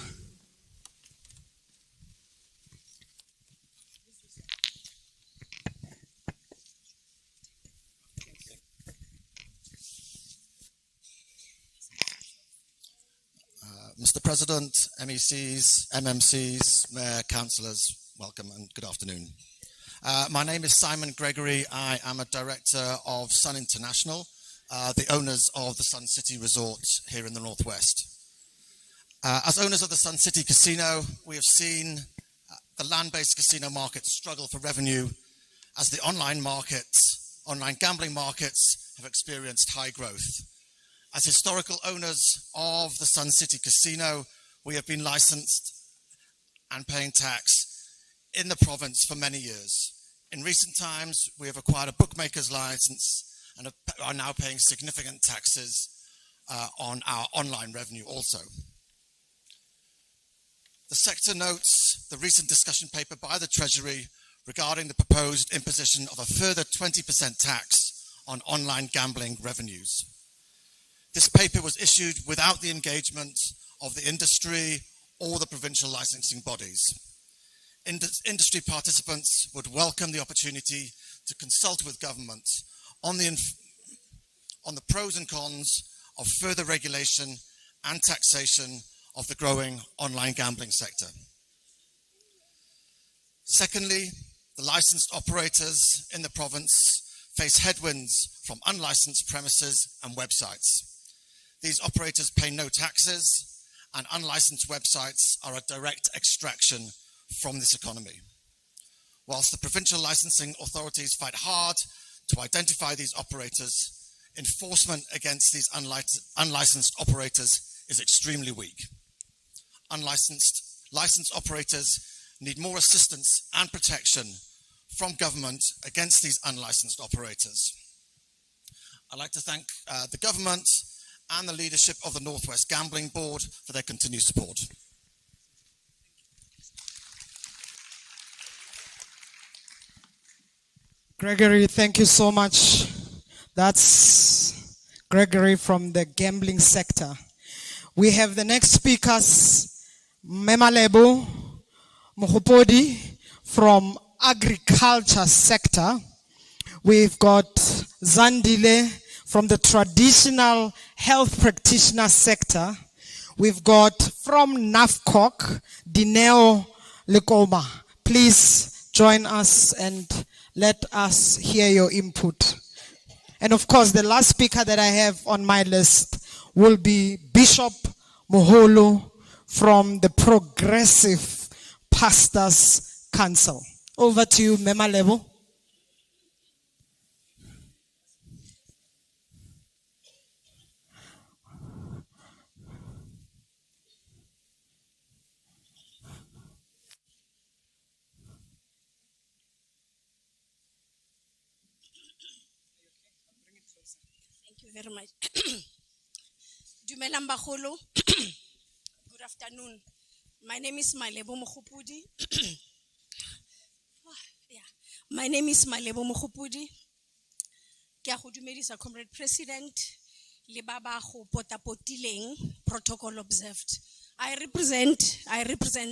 Mr. President, MECs, MMCs, Mayor, Councillors, welcome and good afternoon. My name is Simon Gregory. I am a director of Sun International, the owners of the Sun City Resort here in the Northwest. As owners of the Sun City Casino, we have seen the land-based casino market struggle for revenue as the online gambling markets have experienced high growth. As historical owners of the Sun City Casino, we have been licensed and paying tax in the province for many years. In recent times, we have acquired a bookmaker's license and are now paying significant taxes on our online revenue also. The sector notes the recent discussion paper by the Treasury regarding the proposed imposition of a further 20% tax on online gambling revenues. This paper was issued without the engagement of the industry or the provincial licensing bodies. Industry participants would welcome the opportunity to consult with government on the pros and cons of further regulation and taxation of the growing online gambling sector. Secondly, the licensed operators in the province face headwinds from unlicensed premises and websites. These operators pay no taxes, and unlicensed websites are a direct extraction from this economy. Whilst the provincial licensing authorities fight hard to identify these operators, enforcement against these unlicensed operators is extremely weak. Licensed operators need more assistance and protection from government against these unlicensed operators. I'd like to thank the government and the leadership of the Northwest Gambling Board for their continued support. Gregory, thank you so much. That's Gregory from the gambling sector. We have the next speakers, Memalebo Mohopodi from agriculture sector. We've got Zandile from the traditional health practitioner sector. We've got from NAFCOC, Dineo Lekoma. Please join us and let us hear your input. And of course, the last speaker that I have on my list will be Bishop Moholo from the Progressive Pastors Council. Over to you, Memalebo. Thank you very much. Dumelang bagolo. Good afternoon. My name is Malebo Mohopodi. My name is Malebo Mohopodi. Ke a go dumedisa Comrade President le ba ba go potapotileng protocol observed. I represent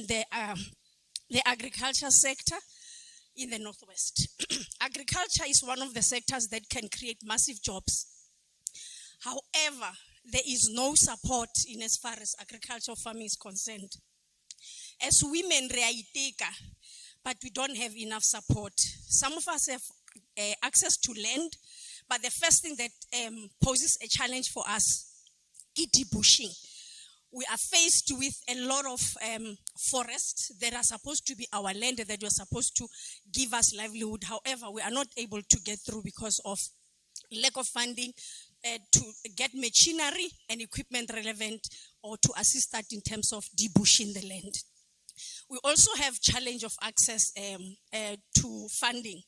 the agriculture sector in the Northwest. Agriculture is one of the sectors that can create massive jobs. However, there is no support in as far as agricultural farming is concerned. As women, but we don't have enough support. Some of us have access to land, but the first thing that poses a challenge for us is debushing. We are faced with a lot of forests that are supposed to be our land, that were supposed to give us livelihood. However, we are not able to get through because of lack of funding to get machinery and equipment relevant or to assist that in terms of debushing the land. We also have challenge of access to funding,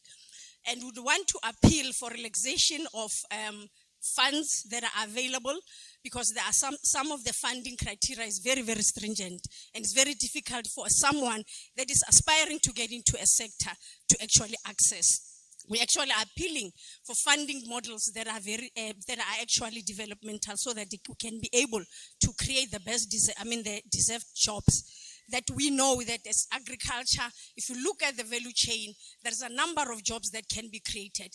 and would want to appeal for relaxation of funds that are available, because there are some of the funding criteria is very, very stringent, and it's very difficult for someone that is aspiring to get into a sector to actually access. We actually are appealing for funding models that are that are actually developmental, so that we can be able to create the best, the deserved jobs. That we know that as agriculture, if you look at the value chain, there's a number of jobs that can be created.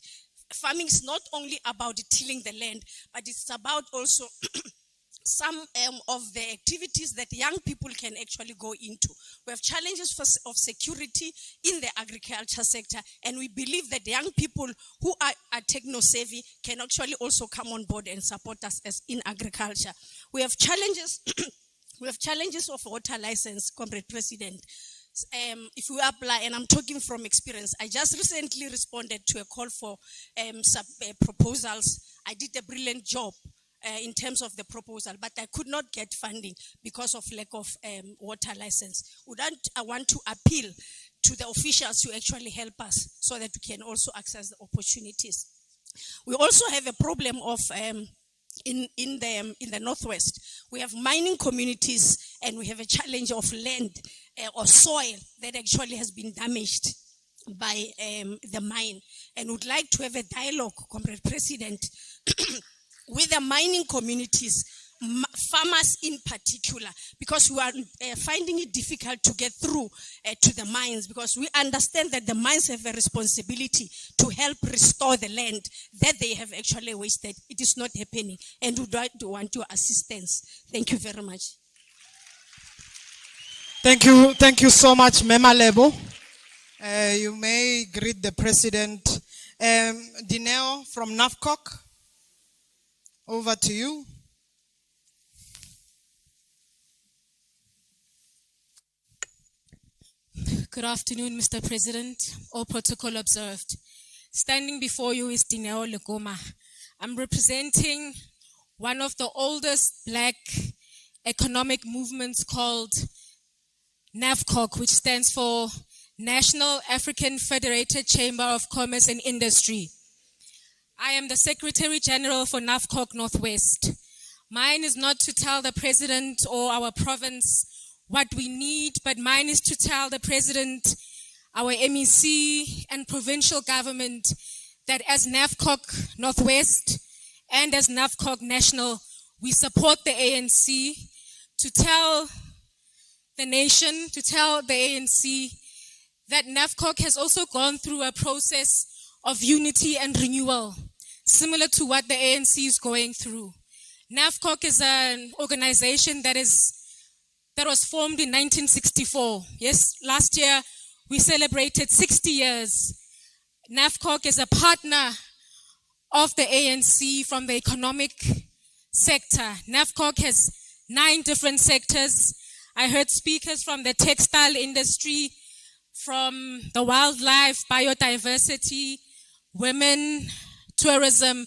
Farming is not only about tilling the land, but it's about also some of the activities that young people can actually go into. We have challenges of security in the agriculture sector, and we believe that young people who are techno-savvy can actually also come on board and support us as in agriculture. We have challenges. We have challenges of water license, Comrade President. If we apply, and I'm talking from experience, I just recently responded to a call for proposals I did a brilliant job in terms of the proposal, but I could not get funding because of lack of water license. I want to appeal to the officials to actually help us so that we can also access the opportunities. We also have a problem of in the Northwest. We have mining communities and we have a challenge of land or soil that actually has been damaged by the mine. And would like to have a dialogue, Comrade President, with the mining communities, farmers in particular, because we are finding it difficult to get through to the mines, because we understand that the mines have a responsibility to help restore the land that they have actually wasted. It is not happening, and we want your assistance. Thank you very much. Thank you so much, Mema Lebo. You may greet the president. Dineo from NAFCOC, over to you. Good afternoon, Mr. President. All protocol observed. Standing before you is Dineo Legoma. I'm representing one of the oldest black economic movements called NAFCOC, which stands for National African Federated Chamber of Commerce and Industry. I am the Secretary General for NAFCOC Northwest. Mine is not to tell the President or our province what we need, but mine is to tell the President, our MEC and provincial government that as NAFCOC Northwest and as NAFCOC National, we support the ANC, to tell the nation, to tell the ANC that NAFCOC has also gone through a process of unity and renewal, similar to what the ANC is going through. NAFCOC is an organization that was formed in 1964. Yes, last year we celebrated 60 years. NAFCOC is a partner of the ANC from the economic sector. NAFCOC has 9 different sectors. I heard speakers from the textile industry, from the wildlife, biodiversity, women, tourism.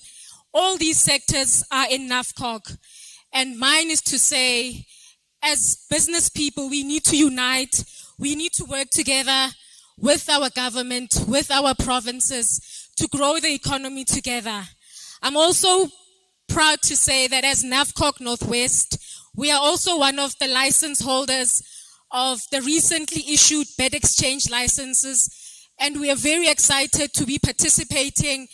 All these sectors are in NAFCOC. And mine is to say, as business people, we need to unite. We need to work together with our government, with our provinces, to grow the economy together. I'm also proud to say that as NAFCOC Northwest, we are also one of the license holders of the recently issued bed exchange licenses, and we are very excited to be participating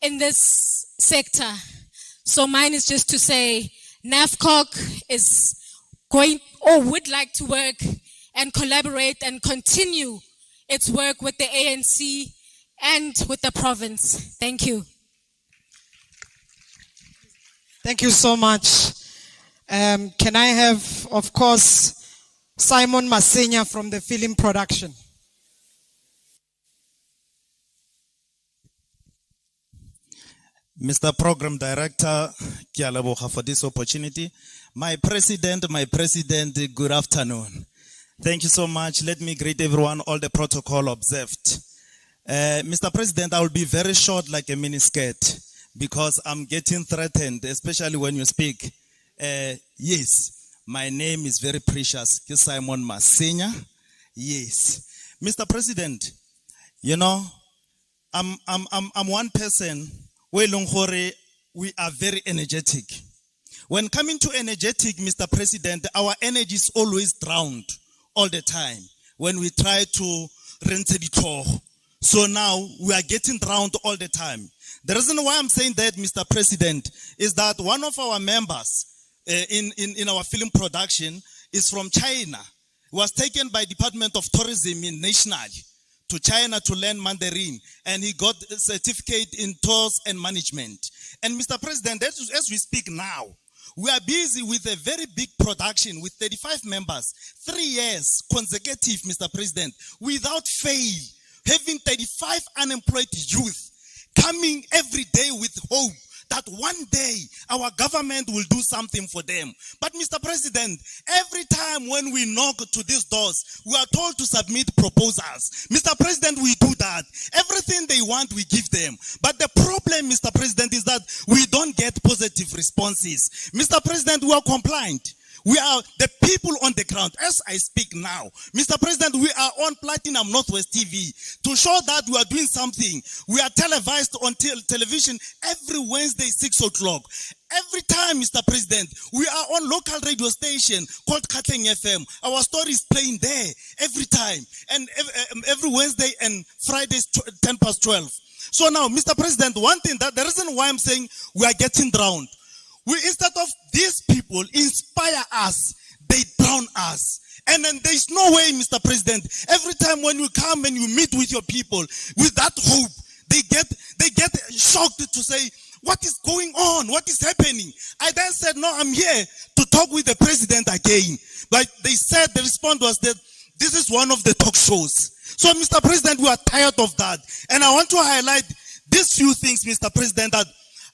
in this sector. So mine is just to say, NAFCOC is going or would like to work and collaborate and continue its work with the ANC and with the province. Thank you. Thank you so much. Can I have, of course, Simon Masenya from the film production? Mr. Program Director, ke a leboga for this opportunity. My President, good afternoon. Thank you so much. Let me greet everyone, all the protocol observed. Mr. President, I will be very short like a miniskirt because I'm getting threatened, especially when you speak. Yes, my name is very precious. Simon Masenya. Yes. Mr. President, you know, I'm one person where we are very energetic. When coming to energetic, Mr. President, our energy is always drowned all the time when we try to rent the car. So now we are getting drowned all the time. The reason why I'm saying that, Mr. President, is that one of our members in our film production is from China. He was taken by Department of Tourism in National to China to learn Mandarin, and he got a certificate in tours and management. And Mr. President, as we speak now, we are busy with a very big production with 35 members, 3 years consecutive, Mr. President, without fail, having 35 unemployed youth coming every day with hope that one day our government will do something for them. But Mr. President, every time when we knock to these doors, we are told to submit proposals. Mr. President, we do that. Everything they want, we give them. But the problem, Mr. President, is that positive responses. Mr. President, we are compliant. We are the people on the ground. As I speak now, Mr. President, we are on Platinum Northwest TV to show that we are doing something. We are televised on television every Wednesday, 6 o'clock. Every time, Mr. President, we are on local radio station called Katleng FM. Our story is playing there every time. And every Wednesday and Fridays, 10 past 12. So now, Mr. President, one thing, that the reason why I'm saying we are getting drowned, instead of these people inspire us, they drown us. And then there's no way, Mr. President, every time when you come and you meet with your people with that hope, they get shocked to say, what is going on? What is happening? I then said, no, I'm here to talk with the president again. But they said, the response was that this is one of the talk shows. So, Mr. President, we are tired of that. And I want to highlight these few things, Mr. President, that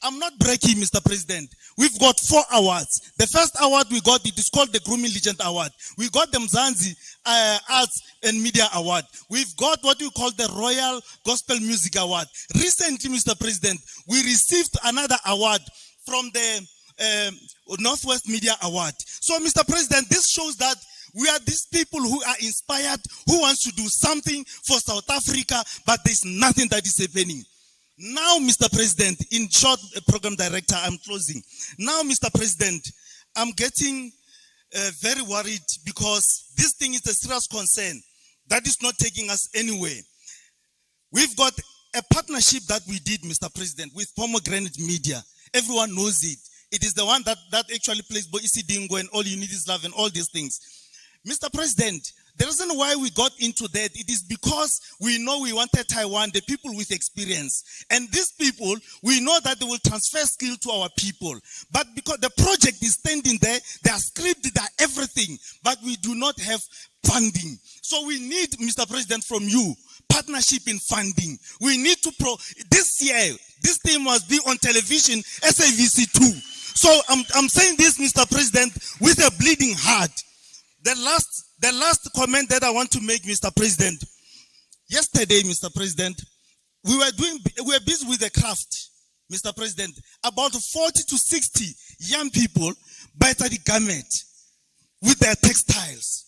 I'm not breaking, Mr. President. We've got 4 awards. The first award we got, it is called the Grooming Legend Award. We got the Mzansi Arts and Media Award. We've got what we call the Royal Gospel Music Award. Recently, Mr. President, we received another award from the Northwest Media Award. So, Mr. President, this shows that we are these people who are inspired, who wants to do something for South Africa, but there's nothing that is happening. Now, Mr. President, in short, Program Director, I'm closing. Now, Mr. President, I'm getting very worried because this thing is a serious concern that is not taking us anywhere. We've got a partnership that we did, Mr. President, with Pomegranate Media. Everyone knows it. It is the one that actually plays Boisi Dingo and All You Need Is Love and all these things. Mr. President, the reason why we got into that, it is because we know we wanted Taiwan, the people with experience. And these people, we know that they will transfer skill to our people. But because the project is standing there, they are scripted, they are everything, but we do not have funding. So we need, Mr. President, from you, partnership in funding. We need to, this year, this thing must be on television, SAVC2. So I'm saying this, Mr. President, with a bleeding heart. The last comment that I want to make, Mr. President. Yesterday, Mr. President, we were busy with the craft, Mr. President. About 40 to 60 young people buy the garment with their textiles.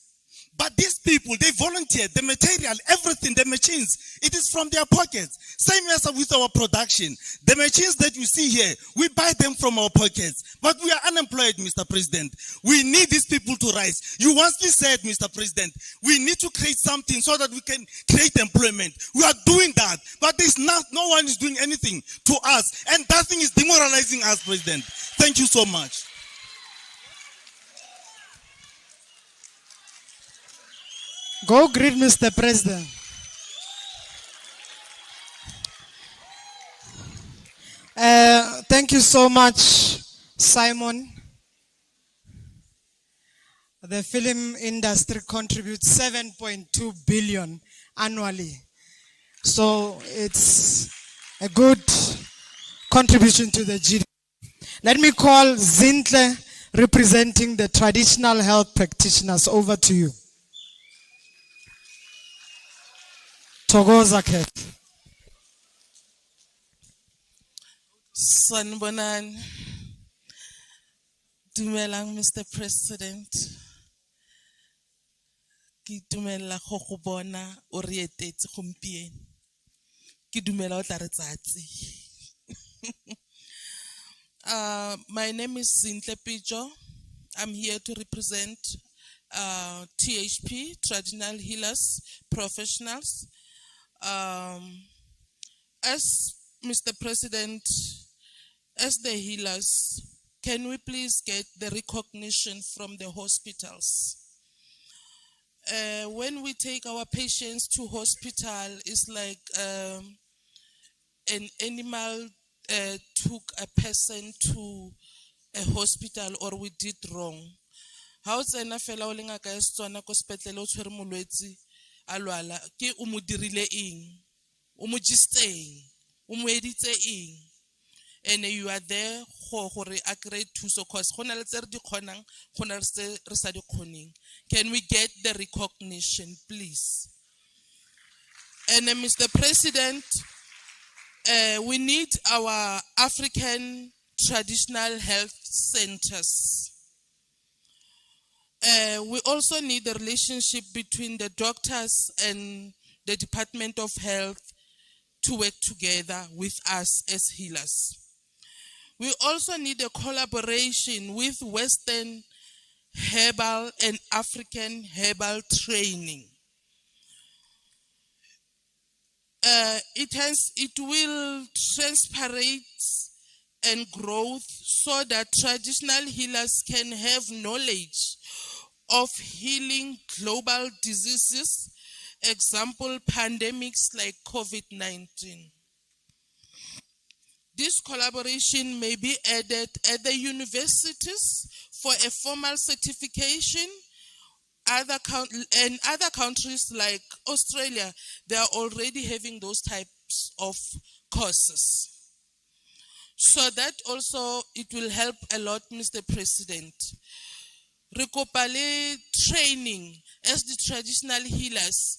But these people, they volunteered, the material, everything, the machines, it is from their pockets. Same as with our production. The machines that you see here, we buy them from our pockets. But we are unemployed, Mr. President. We need these people to rise. You once said, Mr. President, we need to create something so that we can create employment. We are doing that. But there's no one is doing anything to us. And that thing is demoralizing us, President. Thank you so much. Go greet Mr. President. Thank you so much, Simon. The film industry contributes 7.2 billion annually. So it's a good contribution to the GDP. Let me call Zintle, representing the traditional health practitioners. Over to you. Togoza Ket. Sanbonan, dumelang Mr. President. Ki dumela go go bona o re etetse gompieno. Ki dumela o tla re tsatsi. My name is Zintle Pijo. I'm here to represent THP, Traditional Healers Professionals. As Mr. President, as the healers, can we please get the recognition from the hospitals? When we take our patients to hospital, it's like an animal took a person to a hospital or we did wrong. How is ena fela o lenga ka Setswana ko sepetlele o tshwere molwetsi a lwala ke o mo dirile eng o mo jisteng o mo editse eng and you are there gore a create thuso cause gona le tse re di kgonang gona re sa di kgoneng. Can we get the recognition, please? And Mr. President, we need our African traditional health centers. We also need a relationship between the doctors and the Department of Health to work together with us as healers. We also need a collaboration with Western herbal and African herbal training. It will transparent and growth so that traditional healers can have knowledge of healing global diseases, example pandemics like COVID-19. This collaboration may be added at the universities for a formal certification. Other countries like Australia, they are already having those types of courses. So that also, it will help a lot, Mr. President. Rekopale training as the traditional healers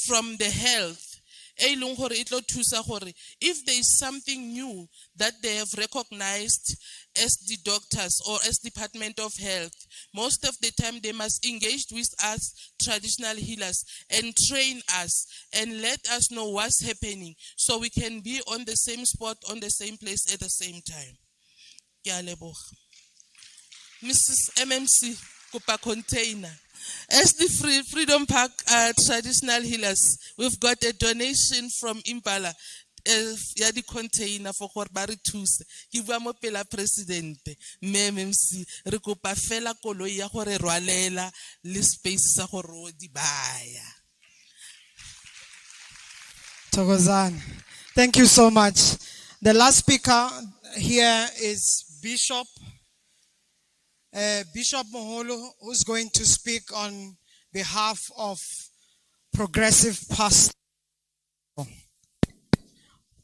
from the health. If there is something new that they have recognized as the doctors or as Department of Health, most of the time they must engage with us traditional healers and train us and let us know what's happening so we can be on the same spot, on the same place at the same time. Mrs. MMC, Kupa Container. As the Freedom Park traditional healers, we've got a donation from Impala. Yadi container for Korbari Tuesday. Kivamo pela presidente. MMC. Rikupa fela kolo ya hore rwalela. Li space sa horo di baya. Thokozani. Thank you so much. The last speaker here is Bishop. Bishop Moholo, who's going to speak on behalf of Progressive Pastor.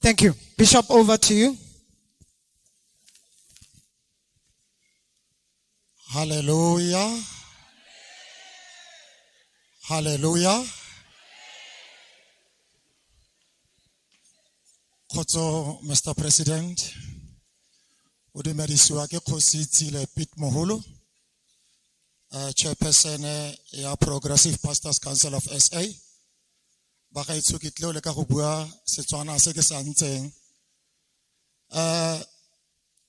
Thank you. Bishop, over to you. Hallelujah. Hallelujah. Khotso, Mr. President. Udimedisiwa ke Khositsi le Pete Moholo, Chairperson ya Progressive Pastors Council of SA. Baka itsukitlo le ka go bua Setswana se ke sa ntseng.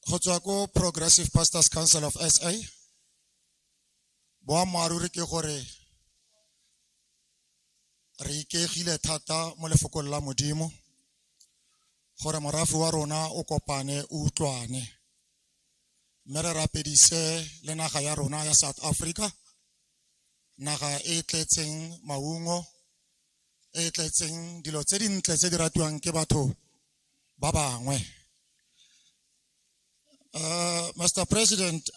Go tswa ko Progressive Pastors Council of SA. Boammaruri ke gore re ikegile thata mo lefokong la Modimo gore morafe wa rona o kopane o utlwane. Mere rapedise le naga ya rona ya South Africa, naga e tletseng maungo, e tletseng dilo tse dintle tse di ratiwang ke batho ba bangwe. Mr. President,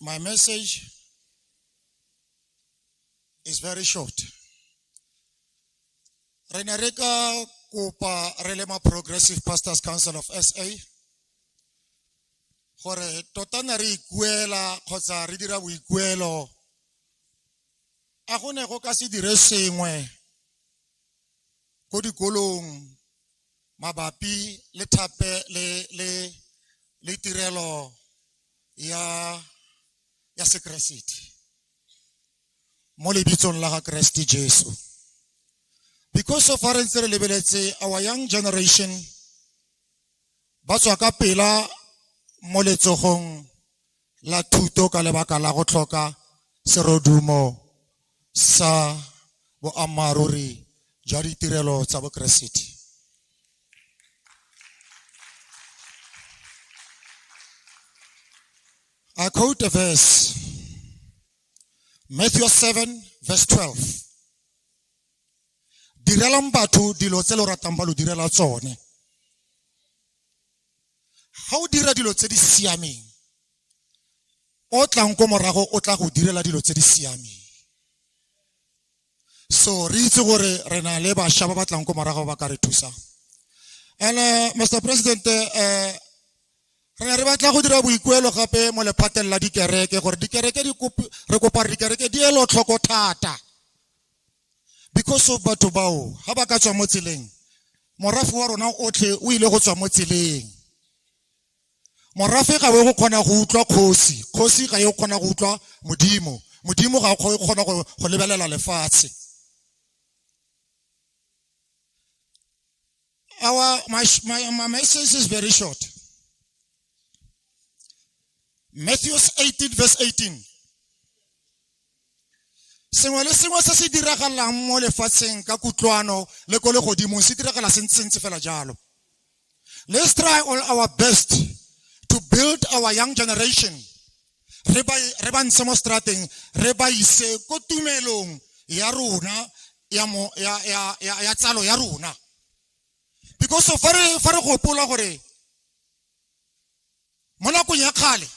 my message is very short. Re ne re ka kopa re le ma Progressive Pastors Council of SA gore totana re ikuela kgotsa re dira boikuelo a gone go ka se dire sengwe ko dikolong mabapi le thape le tirelo ya sekresiti mo lebitsong la ga Kriste Jesu. Because so far as our young generation ba tswa ka pela mo letsogong la thuto ka lebaka la go tlhoka serodumo sa boammaruri jwa ditirelo tsa bokeresete. I quote a verse, Matthew 7 verse 12. Direlang batho dilo tse lo ratang ba lo direla tsone. Ha o dira dilo tse di siameng, o tlang ko morago o tla go direla dilo tse di siameng. So re itse gore re na le bašwa ba ba tlang ko morago ba ka re thusa. And Mr. President, re ne re batla go dira boikuelo gape mo lephateng la dikereke gore dikereke re kopa dikereke di elo tlhoko thata. Because of batho bao ha ba ka tswa mo tseleng morafe wa rona o tle o ile go tswa mo tseleng Morafe ga we go kgona go utlwa kgosi, kgosi ga yo kgona go utlwa modimo, modimo ga go kgona go lebelela lefatshe. My message is very short. Matthew 18 verse 18. Sengwe le sengwe se se diragalang mo lefatsheng ka kutlwano le go le godimo se diragala sentse fela jalo. Let's try all our best to build our young generation. Re ba ntshe mo strateng, re ba ise ko tumelong ya rona ya tsalo ya rona. Because so fa re gopola gore mo nakong ya kgale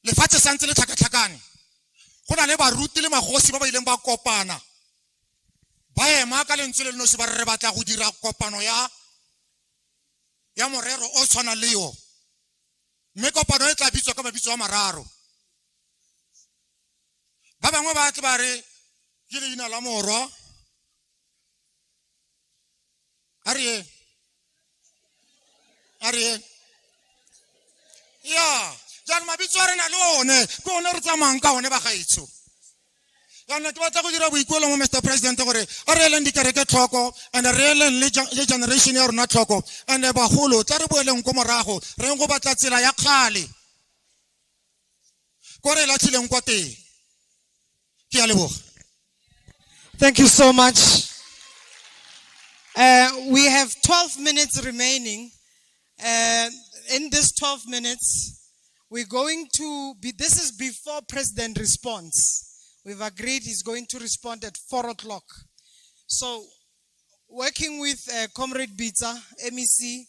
lefatshe santse le tlhakatlhakane, go na le baruti le magosi ba ba ileng ba kopana ba ema ka lentswe le le nosi ba re batla go dira kopano ya morero o tshwana le yo, mme kopano e tla bitswa ka mabitso a mararo. Ba bangwe ba tle ba re ke leina la morwa Ariye ya jang mabitso a rena le one ke one re tsamayang ka one ba gaetsho. Yana ke batla go dira boikuelo mo Mr. President gore a re eleng dikereke tlhoko and re eleng le generation ya rona tlhoko and bagolo tla re boeleng ko morago re go batla tsela ya kgale ko re latlhileng kwa teng. Ke a leboga. Thank you so much. We have 12 minutes remaining. In this 12 minutes, we're going to be, this is before President responds. We've agreed he's going to respond at 4 o'clock. So, working with Comrade Bitsa, MEC,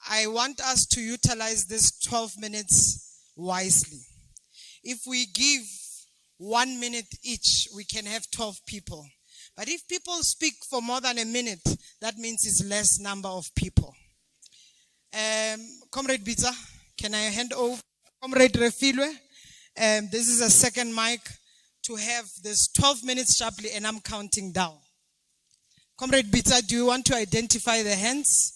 I want us to utilize this 12 minutes wisely. If we give 1 minute each, we can have 12 people. But if people speak for more than a minute, that means it's less number of people. Comrade Bitsa, can I hand over? Comrade Refilwe, this is a second mic to have this 12 minutes sharply, and I'm counting down. Comrade Bitsa, do you want to identify the hands?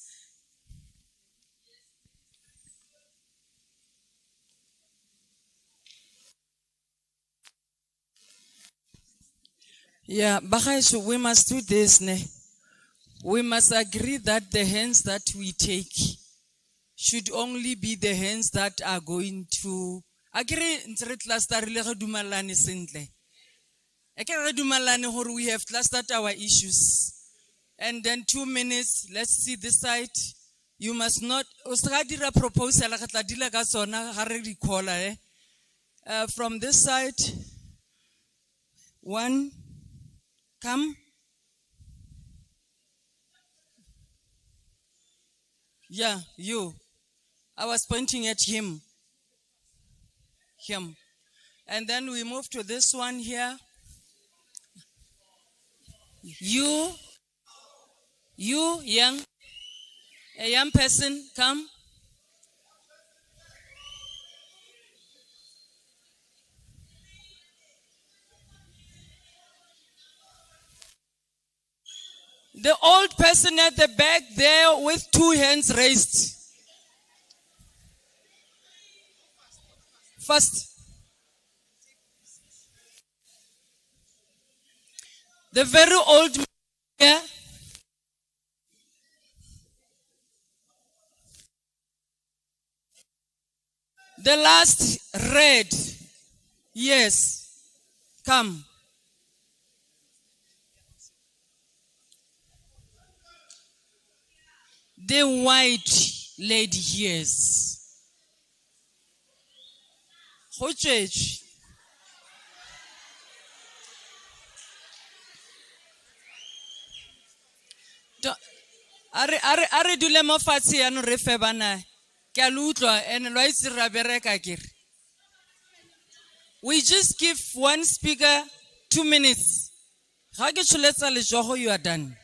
Yeah, Bakaishu, we must do this. We must agree that the hands that we take should only be the hands that are going to agree. We have clustered our issues. And then 2 minutes, let's see this side. You must not proposal from this side. One, come. Yeah, you. I was pointing at him. Him. And then we move to this one here. You, young, a young person, come. The old person at the back there with 2 hands raised. First. The very old man here. The last red. Yes. Come. The white lady, yes. Church. Are dule mo fatshe ya no re fe bana ke a lutlwa ene lo itse ra bereka kere. We just give one speaker 2 minutes. Ga ke tsholetsa letsogo, you are done.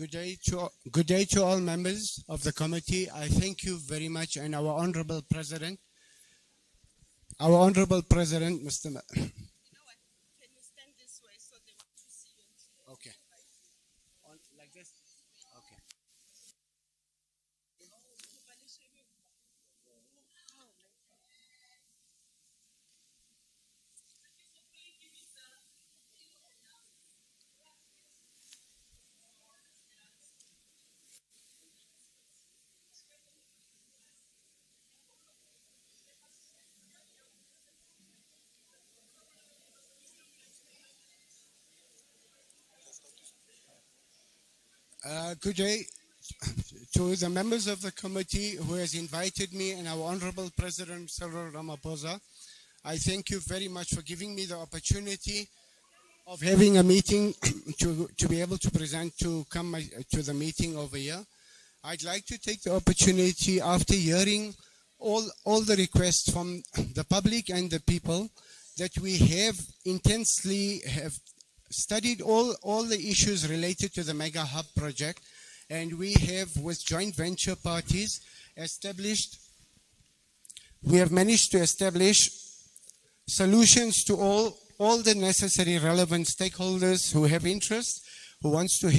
Good day to all members of the committee. I thank you very much, and our honorable president, Mr. Okay. Like this. Okay. Good day to the members of the committee who has invited me and our Honorable President Cyril Ramaphosa. I thank you very much for giving me the opportunity of having a meeting to be able to present to come to the meeting over here. I'd like to take the opportunity after hearing all the requests from the public and the people that we have intensely studied all the issues related to the Mega Hub project, and we have with joint venture parties we have managed to establish solutions to all the necessary relevant stakeholders who have interest, who wants to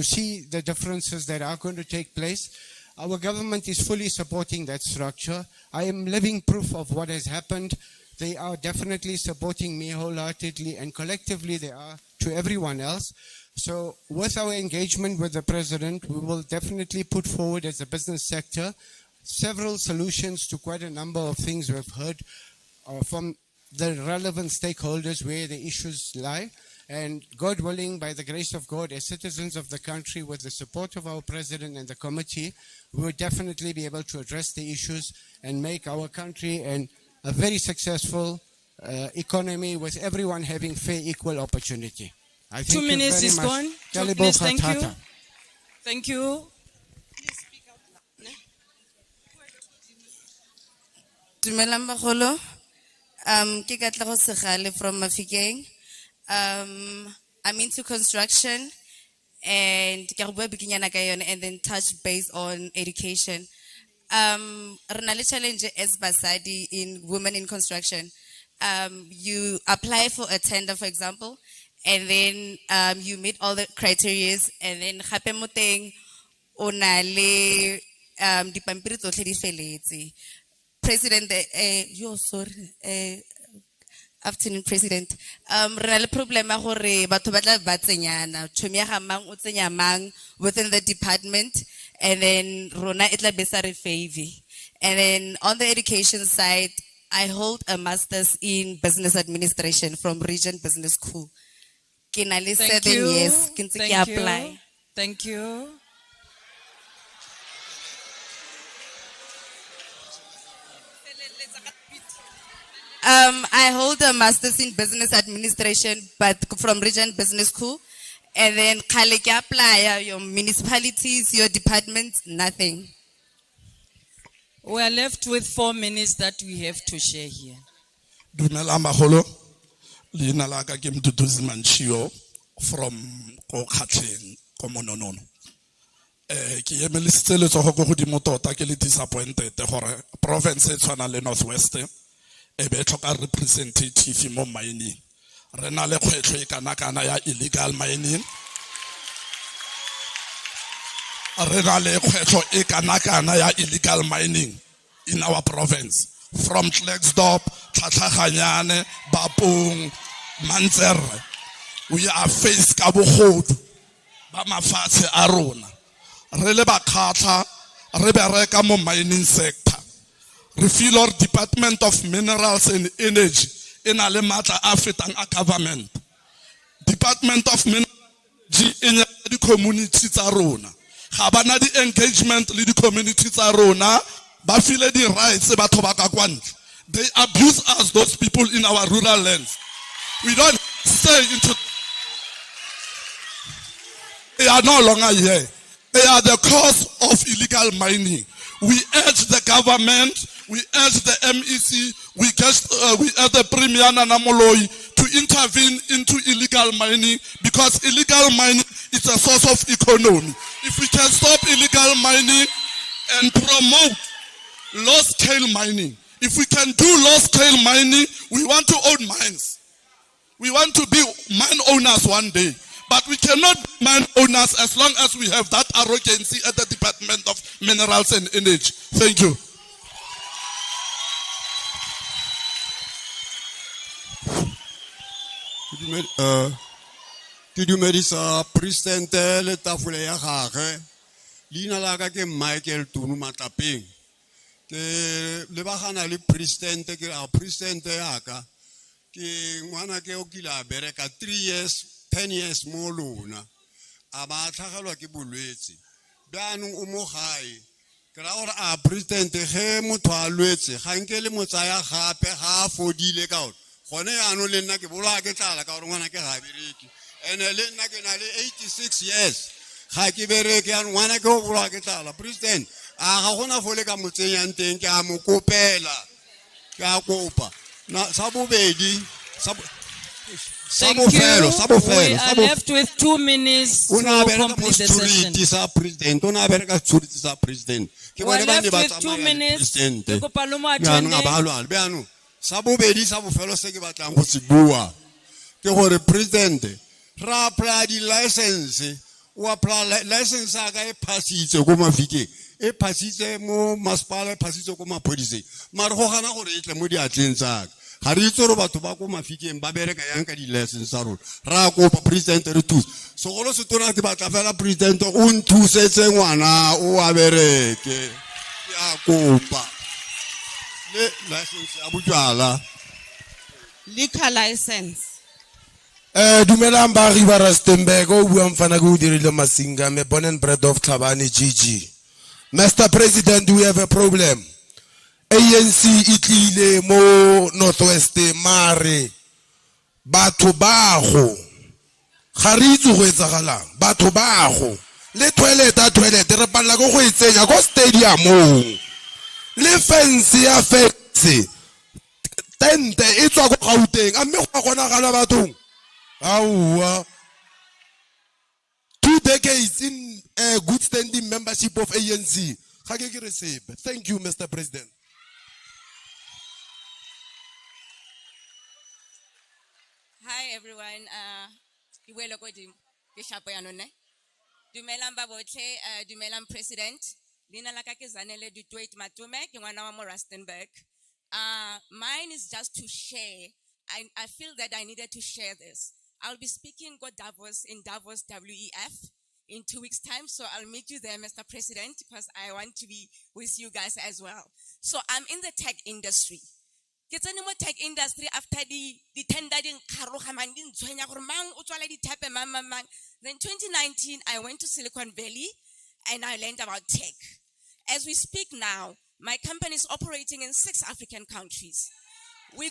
see the differences that are going to take place. Our government is fully supporting that structure. I am living proof of what has happened. They are definitely supporting me wholeheartedly, and collectively they are to everyone else. So with our engagement with the president, we will definitely put forward as a business sector several solutions to quite a number of things we've heard from the relevant stakeholders where the issues lie. And God willing, by the grace of God, as citizens of the country, with the support of our president and the committee, we will definitely be able to address the issues and make our country a very successful economy with everyone having fair, equal opportunity. I thank 2 minutes you is very gone. much. 2 minutes, thank you. Tata. Thank you. Dumelang bagolo. Ke Katlego Segale from Mafikeng. I'm into construction and ke go bua bikinyana ka yone and then touch base on education. Re na le challenge as basadi in women in construction. You apply for a tender, for example, and then you meet all the criteria, and then gape mo teng o na le dipampiri tsotlhe di feletse. President, afternoon, President. Re na le problema gore batho ba tla ba tsenyana. Tšhomi ya ga mang o tsenya mang within the department, and then rona e tla be sa re favor. And then on the education side, I hold a master's in business administration from Region Business School. Ke na le 7 years ke ntse ke apply. Thank you. I hold a master's in business administration, but from Region Business School. And then khale ke apply your municipalities, your departments, nothing. We are left with 4 minutes that we have to share here. Dumelang bagolo. Leina la ka ke Mduduzi Manchio from ko Khatleng ko Mononono. Ke emelisitse le tsogo go godimo tota ke le disappointed gore province e tshwana le Northwest e be tlhoka representative mo mining. Re na le kgwetlho e kana ya illegal mining. Re na le kgwetlho e kana ya illegal mining in our province. From Klerksdorp, Tlhatlhaganyane, Bapong, Manzerre. We are faced ka bogodu ba mafatshe a rona. Re le ba khatla re bereka mo mining sector. Re feel our Department of Minerals and Energy in a le matla a fetang a government. Department of Minerals in the community tsa rona. Ga bana di engagement le di community tsa rona. Ba feel the rights batho ba ka kwantle. They abuse us, those people in our rural lands. We don't stay into. They are no longer here. They are the cause of illegal mining. We urge the government, we urge the MEC, we urge the Premier Nana Moloi to intervene into illegal mining, because illegal mining is a source of economy. If we can stop illegal mining and promote low-scale mining, if we can do low-scale mining, we want to own mines. We want to be mine owners one day. But we cannot be mine owners as long as we have that arrogancy at the Department of Minerals and Energy. Thank you. Ke dumedisa presidente le tafole ya gagwe. Leina la ka ke Michael Tunu Matlapeng. Ke lebagana le presidente ke a presidente ya ka. Ke ngwana ke o kila bereka 3 years 10 years mo lona. A ba tlhagelwa ke bolwetse. Beanong o mo gae. Ke ra gore a presidente ge motho a lwetse ga nke le motsaya gape ga a fodile ka gore gone yaanong le nna ke bolwa ke tlala ka gore ngwana ke ga bereke. Ene le nna ke na le 86 years ga ke bereke yaanong ngwana ke o bolwa ke tlala. President a ga gona fole ka motsenyang teng ke a mo kopela ke a kopa na sa bobedi Thank you. We are left with 2 minutes to complete the session. President una bereka security sa president ke We're bone ba left with 2 minutes. president Ke kopa lo mo yaanong a attende. balwa beanong sa bobedi sa bofelo se ke batlang go se bua ke gore president ra apply di license o apply license ya ka e phasitse go Mafikeng e phasitse mo masepala e phasitse go maphodiseng mara go gana gore e tle mo diatleng tsa ka ga re itse gore batho ba go Mafikeng ba bereka yang ka di license tsa rona ra kopa president re thuse segolo se tona ke batla fela president o nthusetse ngwana o a bereke ke a kopa le license ya bojwala Liquor license. Dumelang baagi ba Rustenburg o buang fana ke o dirile Masinga, me born and bred of Tlhabane GG. Mr. President, we have a problem. ANC itlile mo Northwest mare batho bago ga re itse go etsagalang batho bago le toilet re palla go go etsenya go stadium le fence ya fence tente e tswa go Gauteng a mme go gona gala bathong aowa 2 decades in a good standing membership of ANC ga ke re sepe. Thank you, Mr. President. Hi everyone. Iwelo ko di ke shapo ya none. Dumelang ba botlhe, dumelang president. Lina la ka ke Zanele Dutoit Matume ke ngwana wa mo Rustenburg. Mine is just to share. I feel that I needed to share this. I'll be speaking at Davos in Davos WEF in 2 weeks' time. So I'll meet you there, Mr. President, because I want to be with you guys as well. So I'm in the tech industry. Ke tsene mo tech industry after the tender ding kharoga man di ntshwenya gore mang o tswala di tape mang. Then 2019 I went to Silicon Valley and I learned about tech. As we speak now, my company is operating in 6 African countries. We're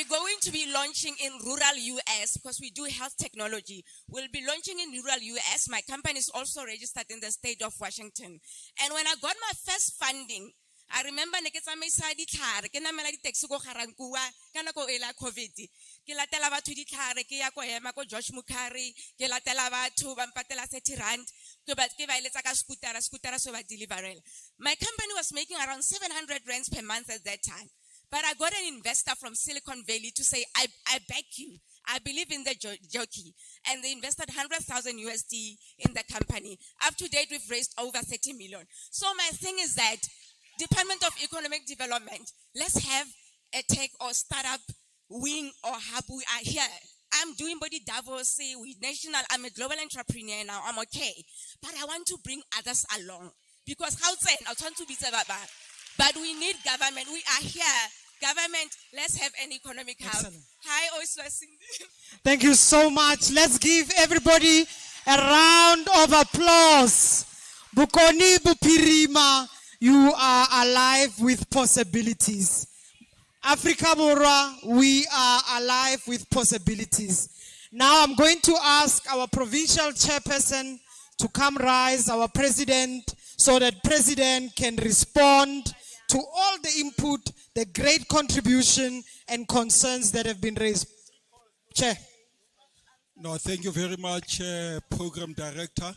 going to be launching in rural US because we do health technology. We'll be launching in rural US. My company is also registered in the state of Washington. And when I got my first funding, I remember ke tsamaisa ditlhare ke namela di taxi go Garankuwa ka nako e la COVID ke latela batho ditlhare ke ya go hema go George Mukhari ke latela batho ba mpatela 30 rand ke ba eletsa ka scooter so ba deliverela. My company was making around 700 rands per month at that time, but I got an investor from Silicon Valley to say I back you, I believe in the jockey, and they invested 100,000 USD in the company. Up to date we've raised over 30 million. So my thing is that Department of Economic Development, let's have a tech or startup wing or hub. We are here. I'm doing body Davos, we national, I'm a global entrepreneur now, I'm okay. But I want to bring others along. Because how say I want to be but we need government. We are here. Government, let's have an economic hub. Excellent. Hi, Oswa Cindy. Thank you so much. Let's give everybody a round of applause. Bukoni Bupirima, you are alive with possibilities. Africa Bora, we are alive with possibilities. Now I'm going to ask our provincial chairperson to come rise, our president, so that president can respond to all the input, the great contribution and concerns that have been raised. Chair. No, thank you very much, Program Director.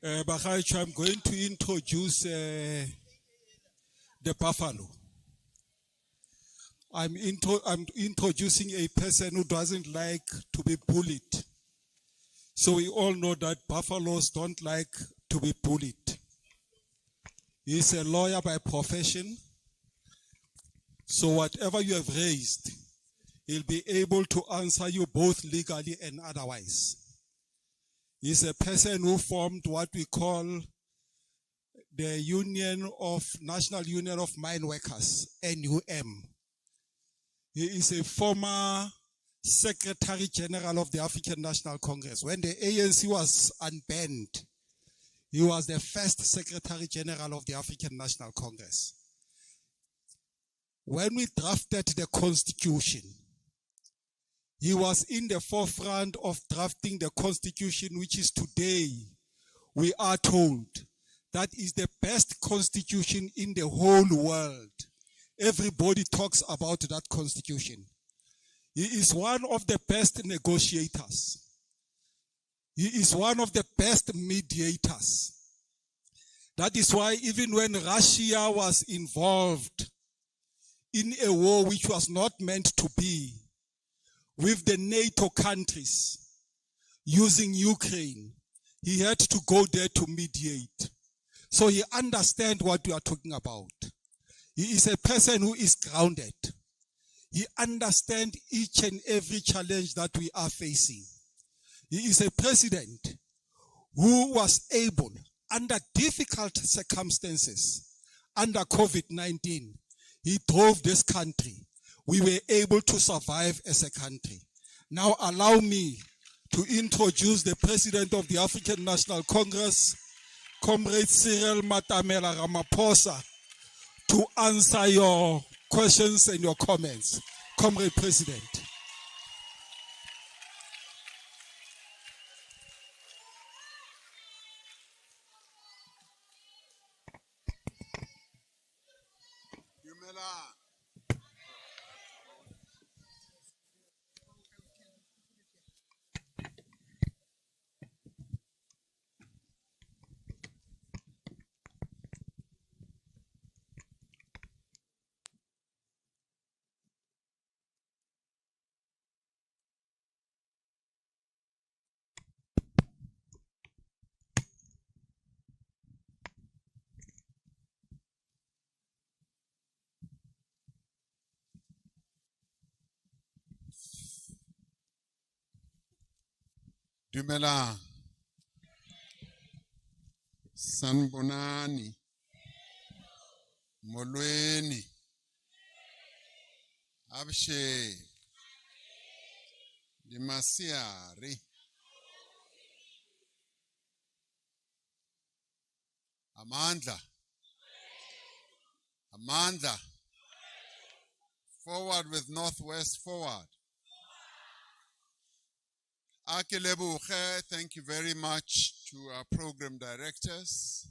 Bagaitsho, I'm going to introduce the buffalo. I'm introducing a person who doesn't like to be bullied. So we all know that buffaloes don't like to be bullied. He's a lawyer by profession. So whatever you have raised, he'll be able to answer you both legally and otherwise. He's a person who formed what we call the National Union of Mine Workers, NUM. He is a former Secretary General of the African National Congress. When the ANC was unbanned, he was the first Secretary General of the African National Congress. When we drafted the Constitution, he was in the forefront of drafting the Constitution, which is today, we are told, that is the best Constitution in the whole world. Everybody talks about that Constitution. He is one of the best negotiators. He is one of the best mediators. That is why even when Russia was involved in a war which was not meant to be, with the NATO countries using Ukraine, he had to go there to mediate. So he understands what we are talking about. He is a person who is grounded. He understands each and every challenge that we are facing. He is a president who was able, under difficult circumstances, under COVID-19, he drove this country. We were able to survive as a country. Now allow me to introduce the President of the African National Congress, Comrade Cyril Matamela Ramaphosa, to answer your questions and your comments. Comrade President. Dumela. Sanbonani. Molweni. Abshe. Dimasiari. Amandla. Amandla. Forward with Northwest, forward. Akelebuche, thank you very much to our program directors.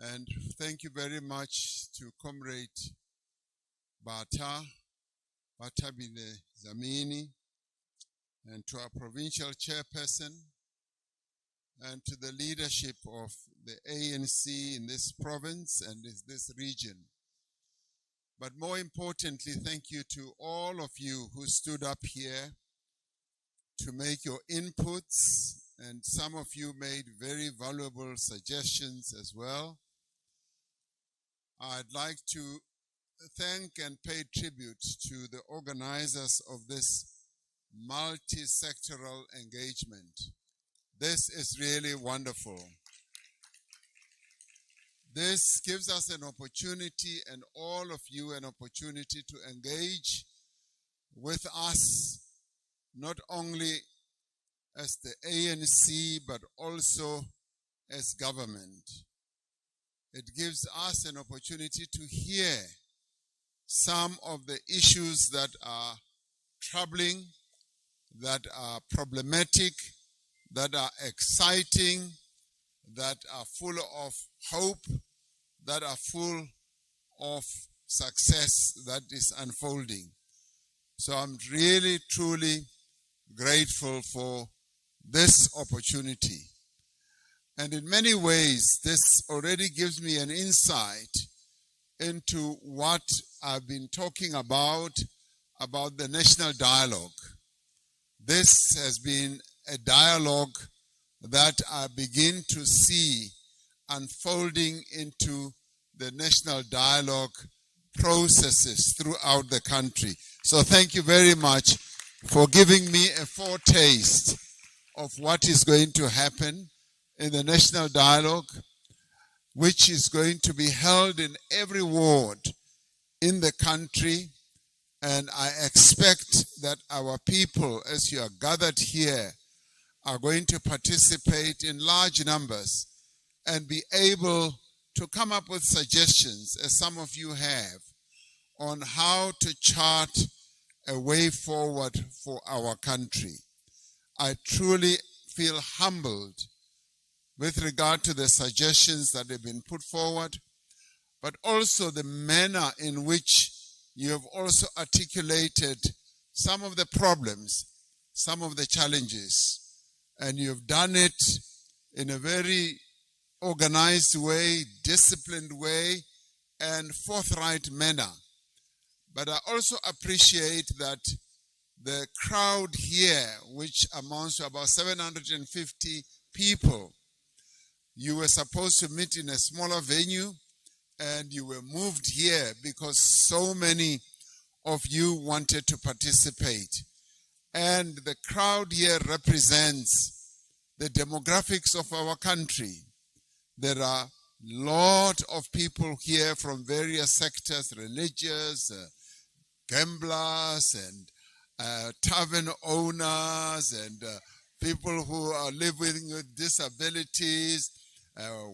And thank you very much to Comrade Batabile Zamini, and to our provincial chairperson, and to the leadership of the ANC in this province and this region. But more importantly, thank you to all of you who stood up here to make your inputs, and some of you made very valuable suggestions as well. I'd like to thank and pay tribute to the organizers of this multi-sectoral engagement. This is really wonderful. This gives us an opportunity, and all of you an opportunity, to engage with us, not only as the ANC, but also as government. It gives us an opportunity to hear some of the issues that are troubling, that are problematic, that are exciting, that are full of hope, that are full of success that is unfolding. So I'm really, truly grateful for this opportunity. And in many ways, this already gives me an insight into what I've been talking about the national dialogue. This has been a dialogue that I begin to see unfolding into the national dialogue processes throughout the country. So thank you very much for giving me a foretaste of what is going to happen in the national dialogue, which is going to be held in every ward in the country. And I expect that our people, as you are gathered here, are going to participate in large numbers and be able to come up with suggestions, as some of you have, on how to chart a way forward for our country. I truly feel humbled with regard to the suggestions that have been put forward, but also the manner in which you have also articulated some of the problems, some of the challenges, and you have done it in a very organized way, disciplined way, and forthright manner. But I also appreciate that the crowd here, which amounts to about 750 people, you were supposed to meet in a smaller venue, and you were moved here because so many of you wanted to participate. And the crowd here represents the demographics of our country. There are a lot of people here from various sectors, religious, gamblers, and tavern owners, and people who are living with disabilities,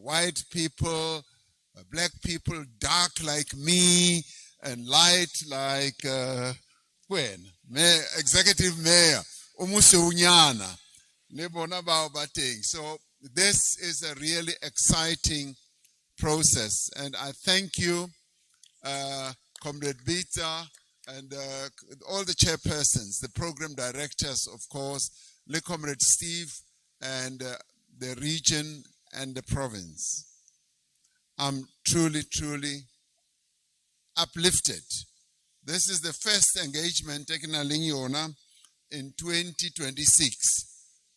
white people, black people, dark like me, and light like Executive Mayor Umuseunyana. So this is a really exciting process, and I thank you, Comrade Bita, and all the chairpersons, the program directors, of course, Comrade Steve, and the region and the province. I'm truly, truly uplifted. This is the first engagement taken in 2026.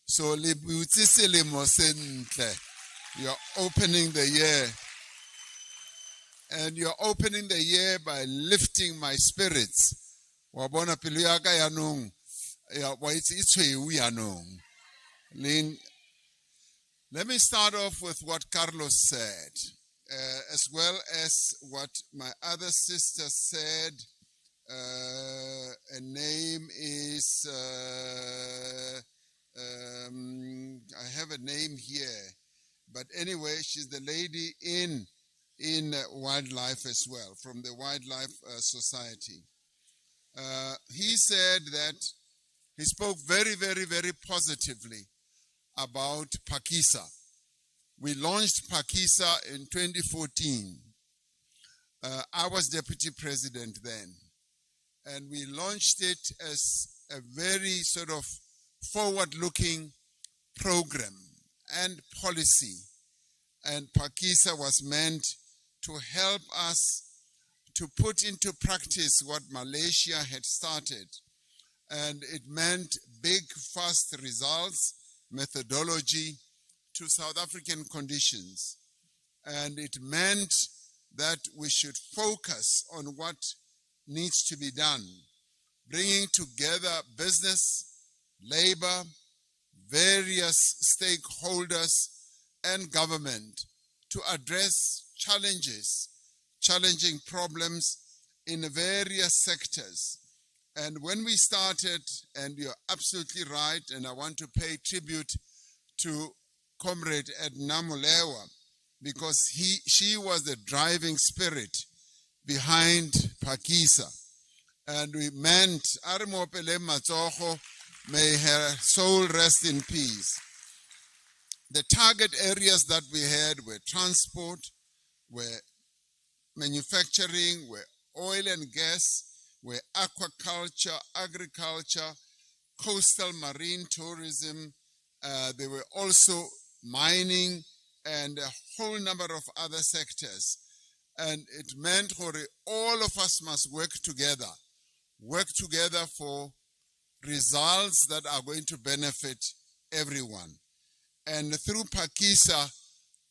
So you're opening the year. And you're opening the year by lifting my spirits. Let me start off with what Carlos said, as well as what my other sister said. Her name is, I have a name here, but anyway, she's the lady in wildlife as well, from the Wildlife Society. He said that he spoke very, very, very positively about Pakisa. We launched Pakisa in 2014. I was deputy president then, and we launched it as a very sort of forward-looking program and policy. And Pakisa was meant to help us to put into practice what Malaysia had started. And it meant big, fast results, methodology to South African conditions. And it meant that we should focus on what needs to be done, bringing together business, labor, various stakeholders, and government to address challenging problems in various sectors. And when we started, and you're absolutely right, and I want to pay tribute to Comrade Edna Molewa, because she was the driving spirit behind Pakisa. And we meant, Arimopele Matsoho, may her soul rest in peace. The target areas that we had were transport, were manufacturing, were oil and gas, were aquaculture, agriculture, coastal marine tourism. There were also mining and a whole number of other sectors. And it meant all of us must work together for results that are going to benefit everyone. And through Pakisa,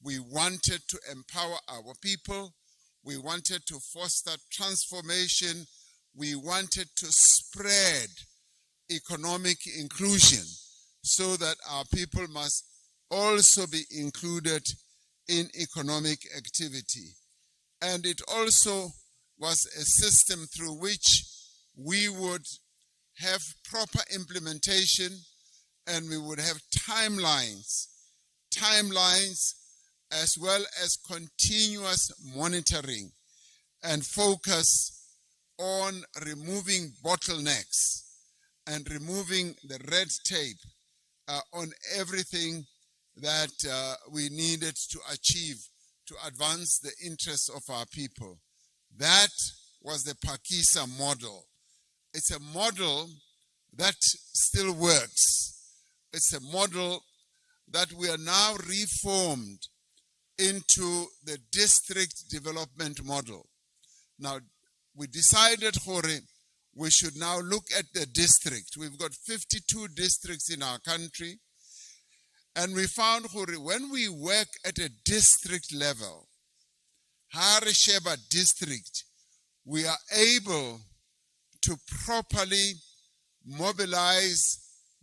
we wanted to empower our people. We wanted to foster transformation. We wanted to spread economic inclusion so that our people must also be included in economic activity. And it also was a system through which we would have proper implementation and we would have timelines as well as continuous monitoring and focus on removing bottlenecks and removing the red tape on everything that we needed to achieve to advance the interests of our people. That was the Pakisa model. It's a model that still works. It's a model that we are now reformed into the district development model. Now, we decided, we should now look at the district. We've got 52 districts in our country. And we found, when we work at a district level, Harisheba district, we are able to properly mobilize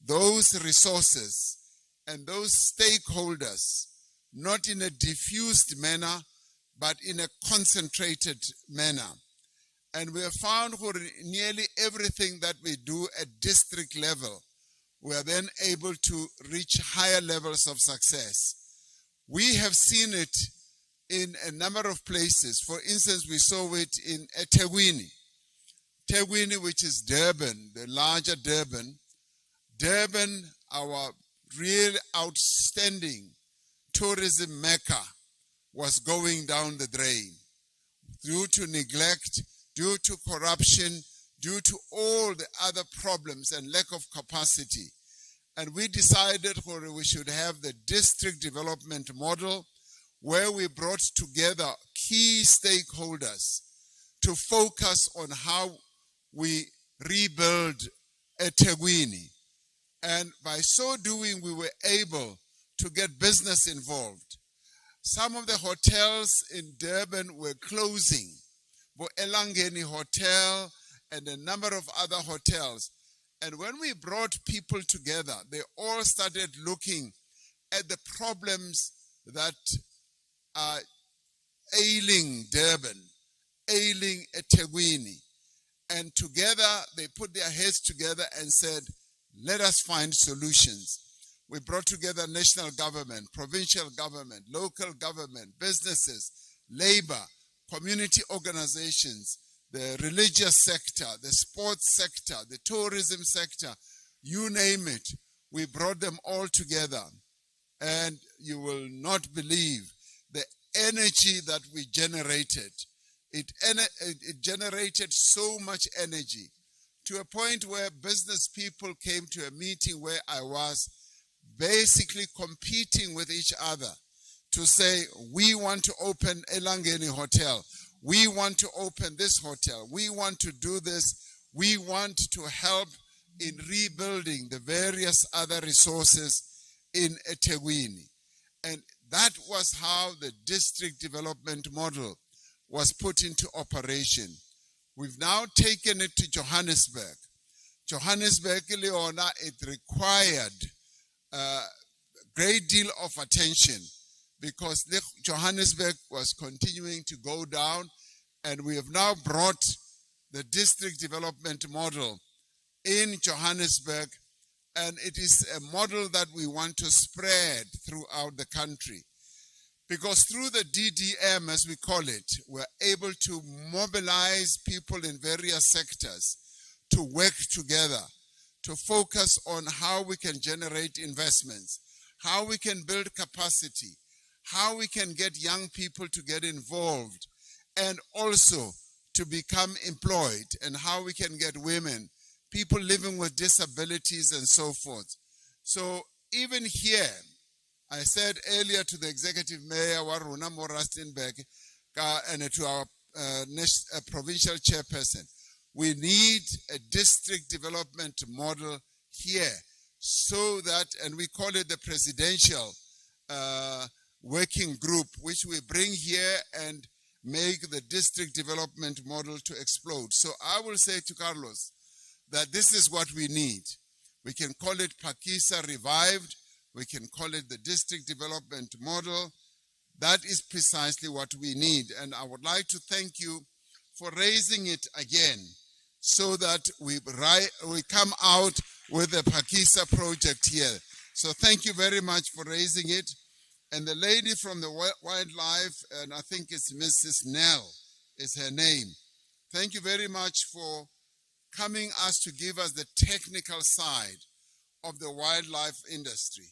those resources and those stakeholders, not in a diffused manner, but in a concentrated manner. And we have found nearly everything that we do at district level, we are then able to reach higher levels of success. We have seen it in a number of places. For instance, we saw it in eThekwini, which is Durban, the larger Durban. Durban, our real outstanding tourism mecca, was going down the drain due to neglect, due to corruption, due to all the other problems and lack of capacity. And we decided we should have the district development model where we brought together key stakeholders to focus on how we rebuild eThekwini. And by so doing, we were able to get business involved. Some of the hotels in Durban were closing. Elangeni Hotel and a number of other hotels. And when we brought people together, they all started looking at the problems that are ailing Durban, ailing eThekwini. And together, they put their heads together and said, let us find solutions. We brought together national government, provincial government, local government, businesses, labor, community organizations, the religious sector, the sports sector, the tourism sector, you name it. We brought them all together. And you will not believe the energy that we generated. It generated so much energy to a point where business people came to a meeting where I was basically competing with each other to say, we want to open Elangeni Hotel. We want to open this hotel. We want to do this. We want to help in rebuilding the various other resources in eThekwini. And that was how the district development model was put into operation. We've now taken it to Johannesburg. Johannesburg, Leona, it required a great deal of attention because Johannesburg was continuing to go down, and we have now brought the district development model in Johannesburg, and it is a model that we want to spread throughout the country. Because through the DDM, as we call it, we're able to mobilize people in various sectors to work together, to focus on how we can generate investments, how we can build capacity, how we can get young people to get involved, and also to become employed, and how we can get women, people living with disabilities and so forth. So even here, I said earlier to the executive mayor, Waruna Morastenberg, and to our provincial chairperson, we need a district development model here so that, and we call it the presidential working group, which we bring here and make the district development model to explode. So I will say to Carlos that this is what we need. We can call it Pakisa Revived. We can call it the district development model. That is precisely what we need. And I would like to thank you for raising it again so that we come out with the Pakisa project here. So thank you very much for raising it. And the lady from the wildlife, and I think it's Mrs. Nell is her name. Thank you very much for coming to give us the technical side of the wildlife industry.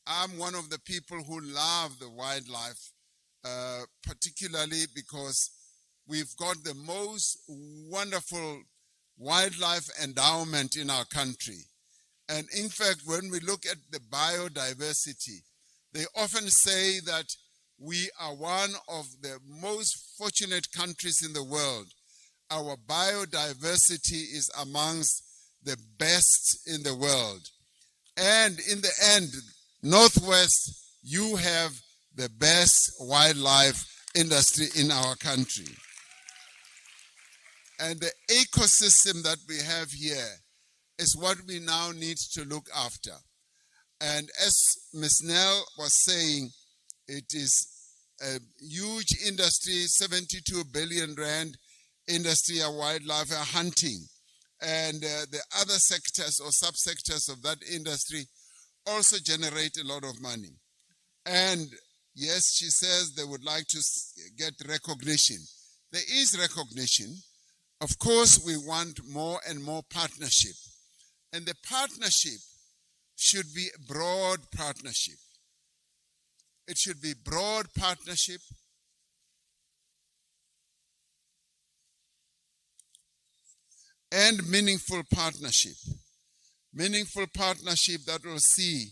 I'm one of the people who love the wildlife, particularly because we've got the most wonderful wildlife endowment in our country. And in fact, when we look at the biodiversity, they often say that we are one of the most fortunate countries in the world. Our biodiversity is amongst the best in the world. And in the end, Northwest, you have the best wildlife industry in our country. And the ecosystem that we have here is what we now need to look after. And as Ms. Nell was saying, it is a huge industry, 72 billion rand industry of wildlife hunting. And the other sectors or subsectors of that industry also generate a lot of money. And yes, she says they would like to get recognition. There is recognition. Of course, we want more and more partnership. And the partnership should be a broad partnership. It should be broad partnership. And meaningful partnership. Meaningful partnership that will see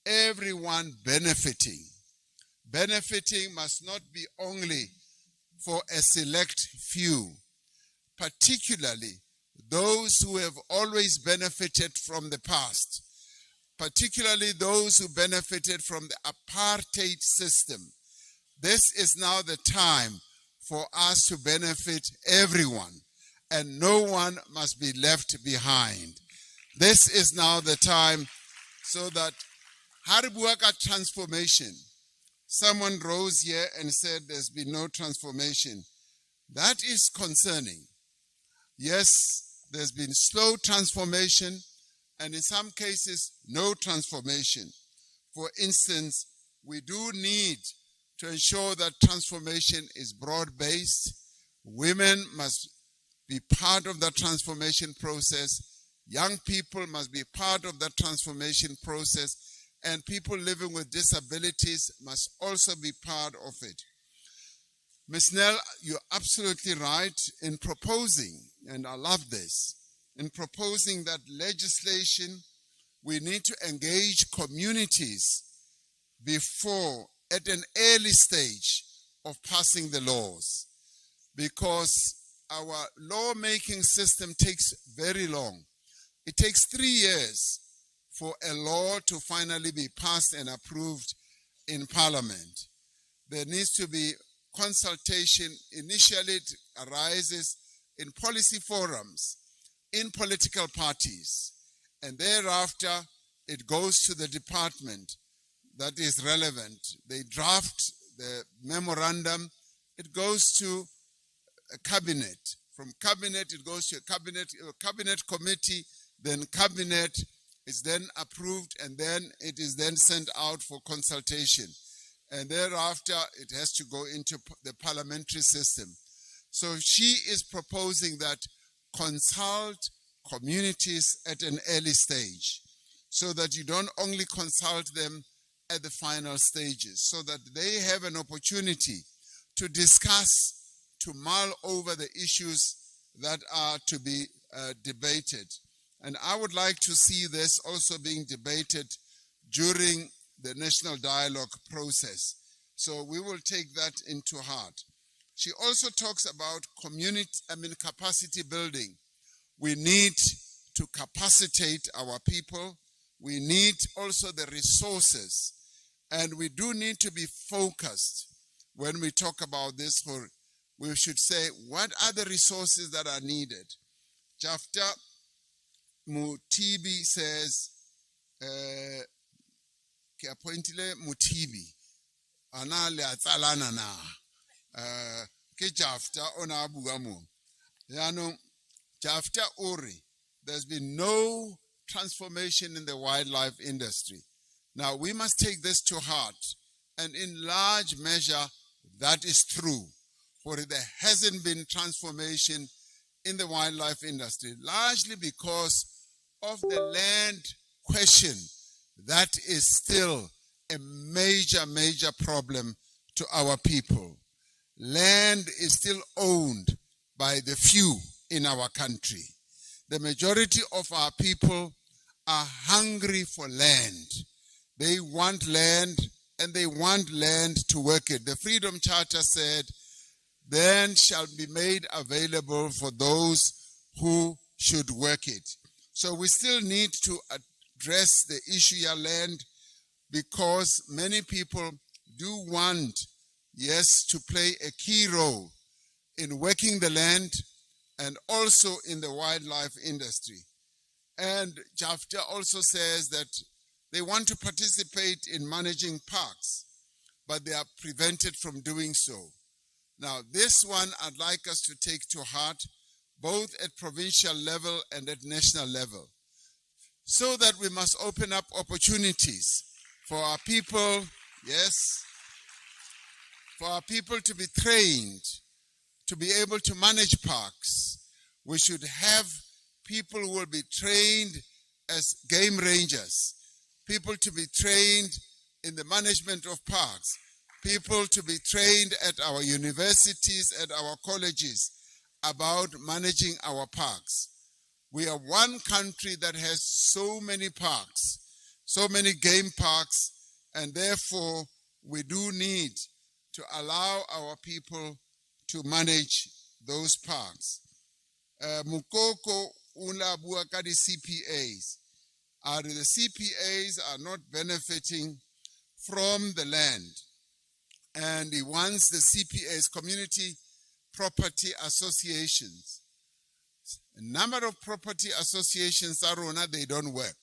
everyone benefiting. Benefiting must not be only for a select few, particularly those who have always benefited from the past, particularly those who benefited from the apartheid system. This is now the time for us to benefit everyone, and no one must be left behind. This is now the time so that Haribuaka transformation. Someone rose here and said there's been no transformation. That is concerning. Yes, there's been slow transformation, and in some cases, no transformation. For instance, we do need to ensure that transformation is broad-based. Women must be part of the transformation process. Young people must be part of the transformation process, and people living with disabilities must also be part of it. Ms. Nell, you're absolutely right in proposing, and I love this, in proposing that legislation, we need to engage communities before, at an early stage of passing the laws, because our lawmaking system takes very long. It takes 3 years for a law to finally be passed and approved in Parliament. There needs to be consultation. Initially, it arises in policy forums, in political parties, and thereafter it goes to the department that is relevant. They draft the memorandum. It goes to a cabinet. From cabinet, it goes to a cabinet committee. Then cabinet is then approved, and then it is then sent out for consultation. And thereafter, it has to go into the parliamentary system. So she is proposing that consult communities at an early stage, so that you don't only consult them at the final stages, so that they have an opportunity to discuss, to mull over the issues that are to be debated. And I would like to see this also being debated during the national dialogue process. So we will take that into heart. She also talks about capacity building. We need to capacitate our people. We need also the resources. And we do need to be focused when we talk about this. We should say, what are the resources that are needed? Jafta Mutibi says, ke appointile Mutibi, ana le atsalana na, ke Jafta ona abugamu. Yano, Jafta Ori, there's been no transformation in the wildlife industry. Now, we must take this to heart, and in large measure, that is true. For there hasn't been transformation in the wildlife industry, largely because of the land question that is still a major, major problem to our people. Land is still owned by the few in our country. The majority of our people are hungry for land. They want land, and they want land to work it. The Freedom Charter said, land shall be made available for those who should work it. So we still need to address the issue of land, because many people do want, yes, to play a key role in working the land and also in the wildlife industry. And Jafta also says that they want to participate in managing parks, but they are prevented from doing so. Now, this one I'd like us to take to heart, both at provincial level and at national level, so that we must open up opportunities for our people, yes, for our people to be trained, to be able to manage parks. We should have people who will be trained as game rangers, people to be trained in the management of parks, people to be trained at our universities, at our colleges about managing our parks. We are one country that has so many parks, so many game parks, and therefore we do need to allow our people to manage those parks. Mukoko una bua ka di CPAs. The CPAs are not benefiting from the land. And he wants the CPAs, community property associations. A number of property associations are on, they don't work.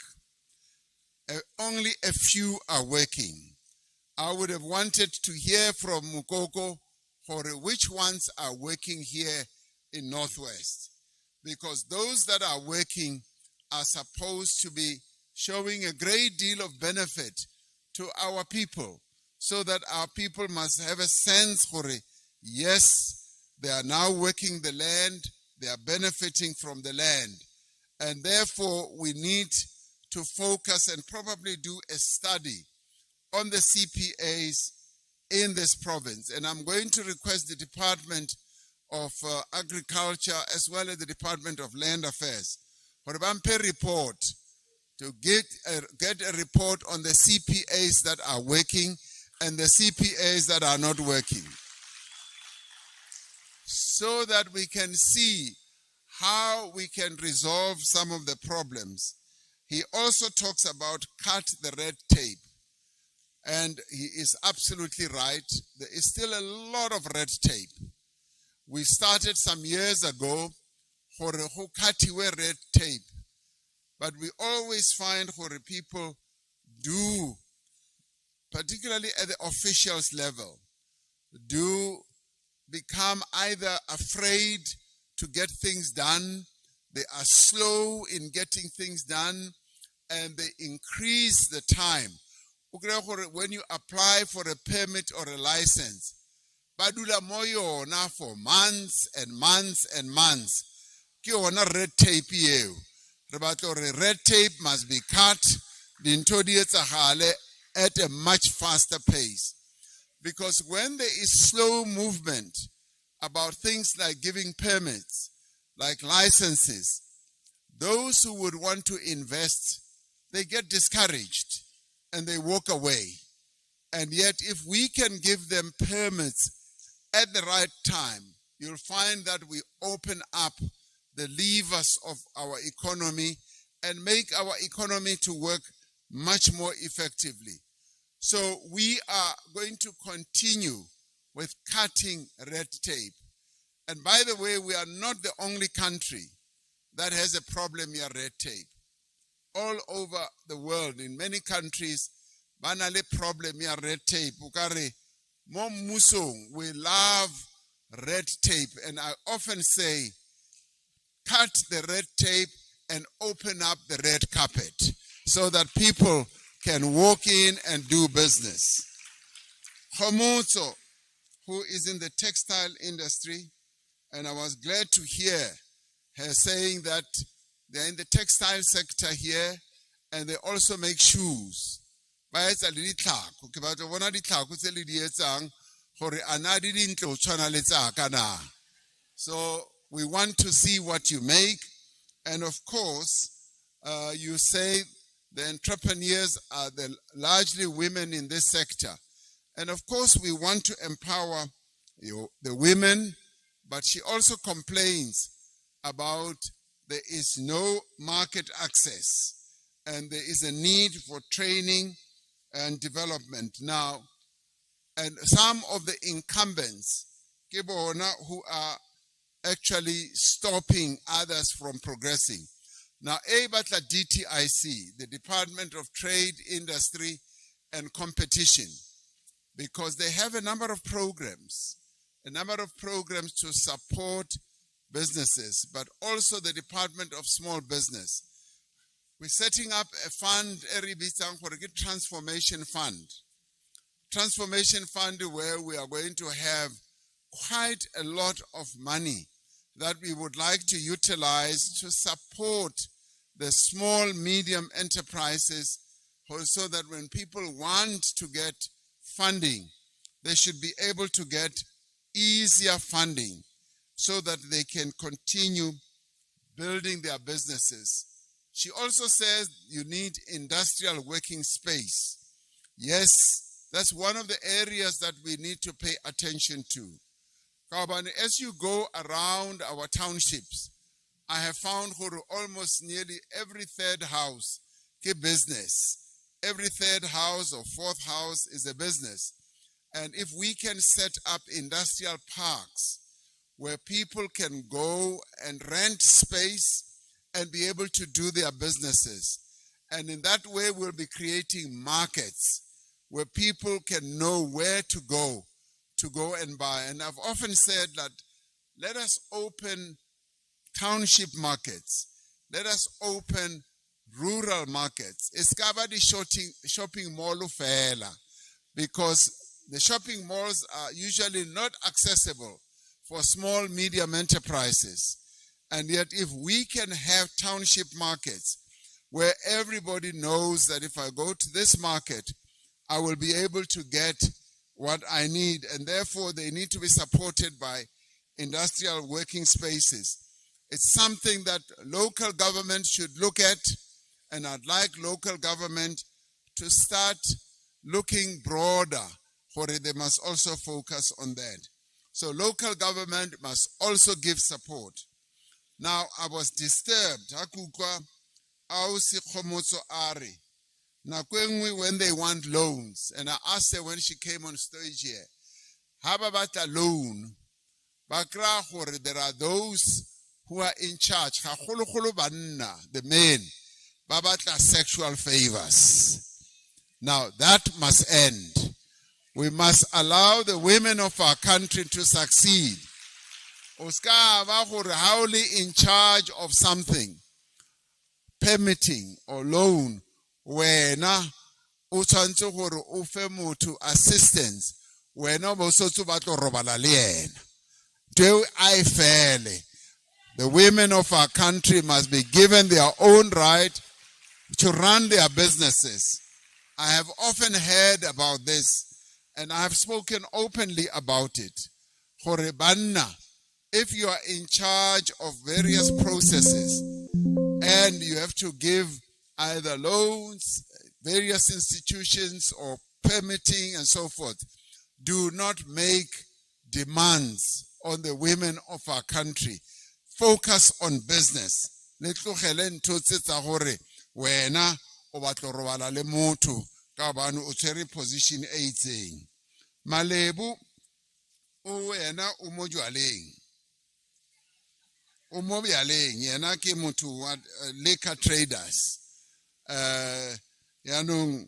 Only a few are working. I would have wanted to hear from Mukoko for which ones are working here in Northwest. Because those that are working are supposed to be showing a great deal of benefit to our people, so that our people must have a sense for it. Yes, they are now working the land, they are benefiting from the land. And therefore, we need to focus and probably do a study on the CPAs in this province. And I'm going to request the Department of Agriculture as well as the Department of Land Affairs for a report to get a report on the CPAs that are working and the CPAs that are not working, so that we can see how we can resolve some of the problems. He also talks about cut the red tape. And he is absolutely right. There is still a lot of red tape. We started some years ago for a hukatiwe red tape. But we always find for people do, particularly at the officials level, do become either afraid to get things done, they are slow in getting things done, and they increase the time. When you apply for a permit or a license, badula moyo na for months and months and months. Ki ona red tape eo. Red tape must be cut at a much faster pace. Because when there is slow movement about things like giving permits, like licenses, those who would want to invest, they get discouraged and they walk away. And yet, if we can give them permits at the right time, you'll find that we open up the levers of our economy and make our economy to work much more effectively. So we are going to continue with cutting red tape. And by the way, we are not the only country that has a problem with red tape. All over the world, in many countries, banale problem with red tape. Mo mmusong, we love red tape. And I often say, cut the red tape and open up the red carpet so that people can walk in and do business. Khomotso, who is in the textile industry, and I was glad to hear her saying that they're in the textile sector here and they also make shoes. So we want to see what you make. And of course, you say the entrepreneurs are largely women in this sector. And of course, we want to empower the women, but she also complains about there is no market access and there is a need for training and development now. And some of the incumbents, who are actually stopping others from progressing. Now, Batla DTIC, the Department of Trade, Industry, and Competition, because they have a number of programs to support businesses, but also the Department of Small Business. We're setting up a fund, a transformation fund. Transformation fund where we are going to have quite a lot of money that we would like to utilize to support the small, medium enterprises so that when people want to get funding, they should be able to get easier funding so that they can continue building their businesses. She also says you need industrial working space. Yes, that's one of the areas that we need to pay attention to. As you go around our townships, I have found almost nearly every third house is business. Every third house or fourth house is a business. And if we can set up industrial parks where people can go and rent space and be able to do their businesses, and in that way we'll be creating markets where people can know where to go and buy. And I've often said that let us open township markets. Let us open rural markets. It's covered the shopping mall fela, because the shopping malls are usually not accessible for small, medium enterprises. And yet if we can have township markets where everybody knows that if I go to this market, I will be able to get what I need, and therefore they need to be supported by industrial working spaces. It's something that local government should look at, and I'd like local government to start looking broader, for they must also focus on that. So local government must also give support. Now, I was disturbed. When they want loans, and I asked her when she came on stage here, how about a loan? There are those who are in charge, the men, babata sexual favors. Now that must end. We must allow the women of our country to succeed. Howly in charge of something, permitting or loan, wena utshwantse gore o fe motho assistance, wena bo sotse ba tlo robala le yena. Do I fairly? The women of our country must be given their own right to run their businesses. I have often heard about this, and I have spoken openly about it. Hore banna, if you are in charge of various processes and you have to give either loans, various institutions, or permitting and so forth, do not make demands on the women of our country. Focus on business. Le tlogele ntho tse tsa gore wena o batla go robala le motho ka bane o tshwere position e itseng. Malebu o wena o mo jwaleng. O mo byaleng yena ke motho wa liquor traders. Yanong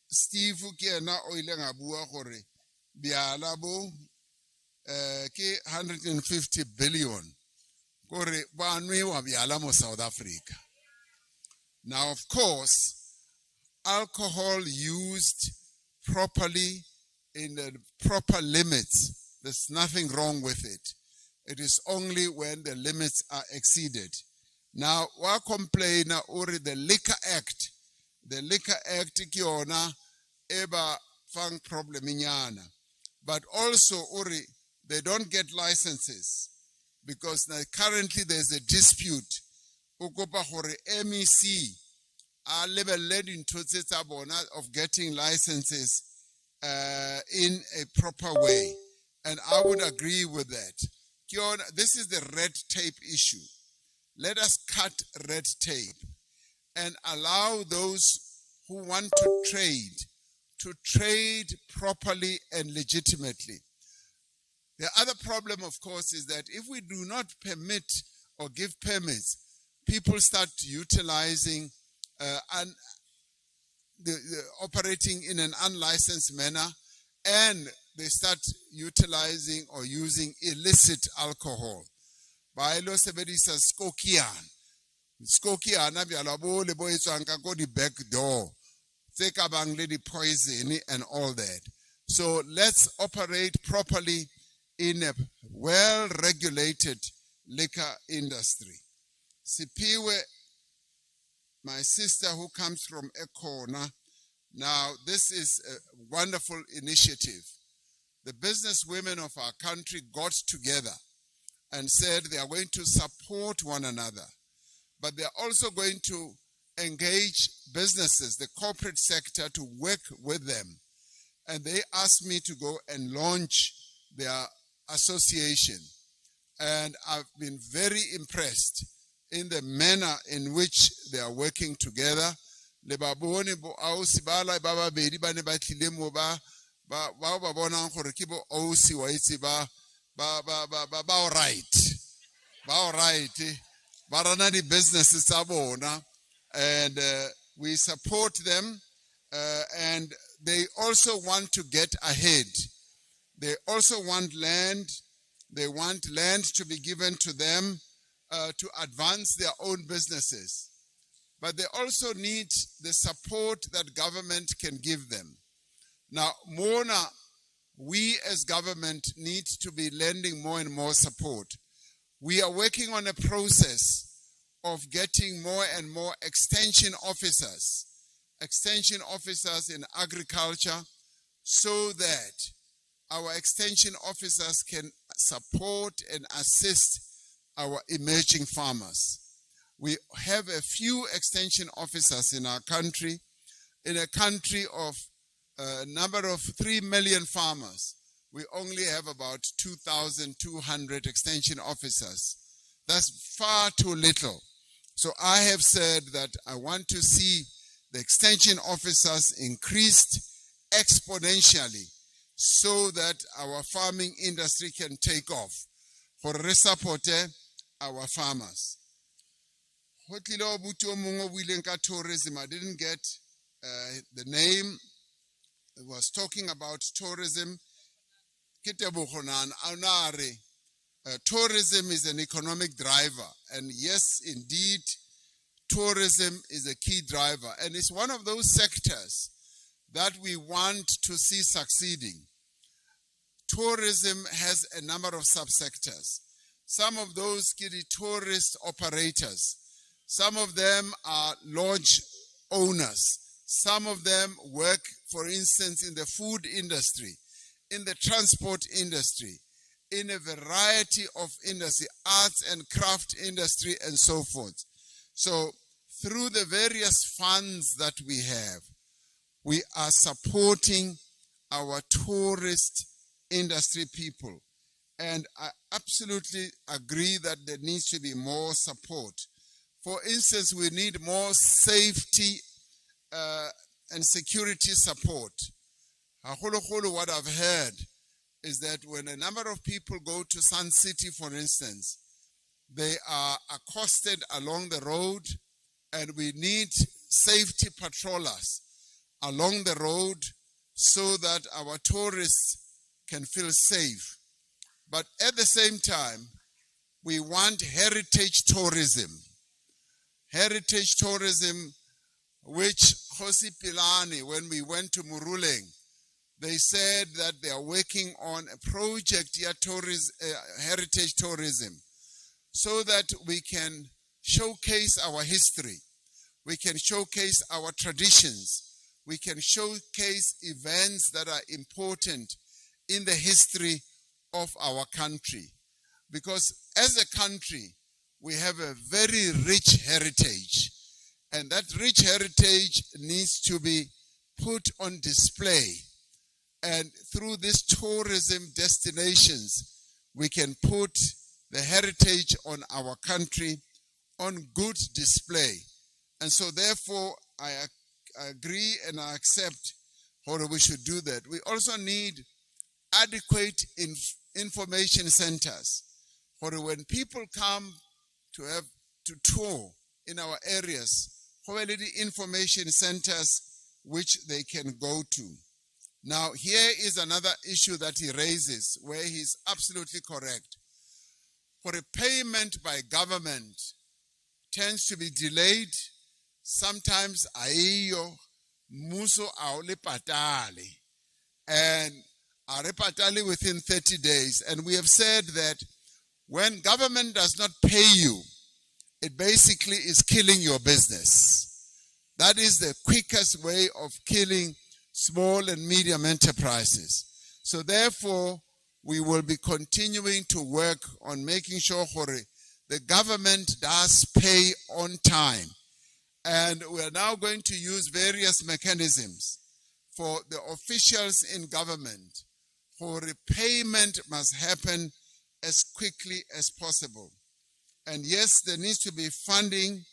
Steve ke yena o ile nga bua gore byala bo ke 150 billion gore banwe wa byala mo South Africa. Now, of course, alcohol used properly in the proper limits, there's nothing wrong with it. It is only when the limits are exceeded. Now, wa complain ori the Liquor Act. The Liquor Act ki yona eba fang problem inyana. But also ori they don't get licenses because now currently there's a dispute. Ukopa hore MEC are level-led into of getting licenses in a proper way. And I would agree with that. This is the red tape issue. Let us cut red tape and allow those who want to trade properly and legitimately. The other problem, of course, is that if we do not permit or give permits, people start utilizing operating in an unlicensed manner, and they start utilizing or using illicit alcohol. Bailo sebedisa skokian. Skokian abiala bo le bo etswanga go di back door. Tse ka bang le di poison and all that. So let's operate properly in a well-regulated liquor industry. Sipiwe, my sister who comes from Ekona, now this is a wonderful initiative. The business women of our country got together and said they are going to support one another, but they are also going to engage businesses, the corporate sector, to work with them. And they asked me to go and launch their association. And I've been very impressed in the manner in which they are working together. Le babone bo ausi bala baba bedi ba ne ba tlile mo ba bonang gore ke bo ausi wa itse ba all right. Ba all right. Ba rana di businesses tsa bona, and we support them, and they also want to get ahead. They also want land. They want land to be given to them to advance their own businesses. But they also need the support that government can give them. Now, Mona, we as government need to be lending more and more support. We are working on a process of getting more and more extension officers in agriculture, so that our extension officers can support and assist our emerging farmers. We have a few extension officers in our country, in a country of a number of 3 million farmers. We only have about 2,200 extension officers. That's far too little. So I have said that I want to see the extension officers increased exponentially so that our farming industry can take off for support our farmers. I didn't get the name. It was talking about tourism. Tourism is an economic driver, and yes, indeed, tourism is a key driver, and it's one of those sectors that we want to see succeeding. Tourism has a number of subsectors. Some of those are tourist operators. Some of them are lodge owners. Some of them work, for instance, in the food industry, in the transport industry, in a variety of industry, arts and craft industry, and so forth. So through the various funds that we have, we are supporting our tourist industry people. And I absolutely agree that there needs to be more support. For instance, we need more safety and security support. What I've heard is that when a number of people go to Sun City, for instance, they are accosted along the road, and we need safety patrollers along the road so that our tourists can feel safe. But at the same time, we want heritage tourism. Heritage tourism, which Khosi Pilani, when we went to Muruleng, they said that they are working on a project here, heritage tourism, so that we can showcase our history, we can showcase our traditions, we can showcase events that are important in the history of our country. Because as a country, we have a very rich heritage, and that rich heritage needs to be put on display. And through these tourism destinations, we can put the heritage on our country on good display. And so therefore, I agree and I accept how we should do that. We also need adequate information centers. For when people come to tour in our areas, already information centers which they can go to. Now, here is another issue that he raises where he's absolutely correct. For a payment by government tends to be delayed, sometimes aiyo muso aule patali, and are patali within 30 days. And we have said that when government does not pay you, it basically is killing your business. That is the quickest way of killing small and medium enterprises. So therefore, we will be continuing to work on making sure the government does pay on time. And we are now going to use various mechanisms for the officials in government. For repayment must happen as quickly as possible. And yes, there needs to be funding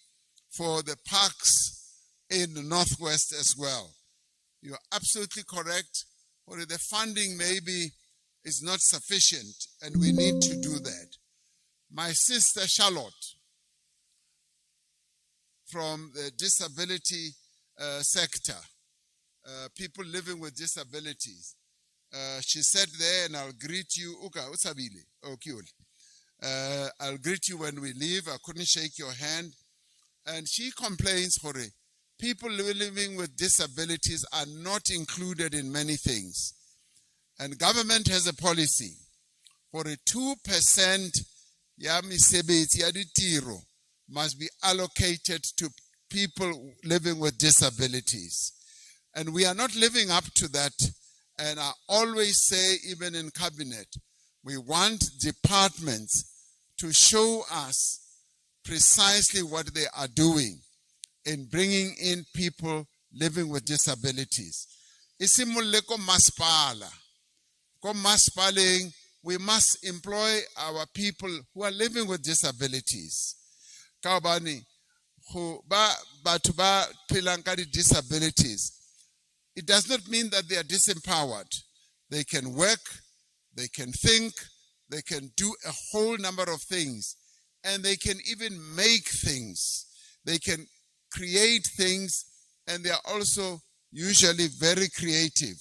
for the parks in the Northwest as well. You are absolutely correct. Or the funding maybe is not sufficient, and we need to do that. My sister Charlotte, from the disability sector, people living with disabilities, she said there, and I'll greet you. I'll greet you when we leave. I couldn't shake your hand. And she complains, people living with disabilities are not included in many things. And government has a policy for a 2% must be allocated to people living with disabilities. And we are not living up to that. And I always say, even in cabinet, we want departments to show us precisely what they are doing in bringing in people living with disabilities. We must employ our people who are living with disabilities. Disabilities. It does not mean that they are disempowered. They can work, they can think, they can do a whole number of things, and they can even make things. They can create things, and they are also usually very creative.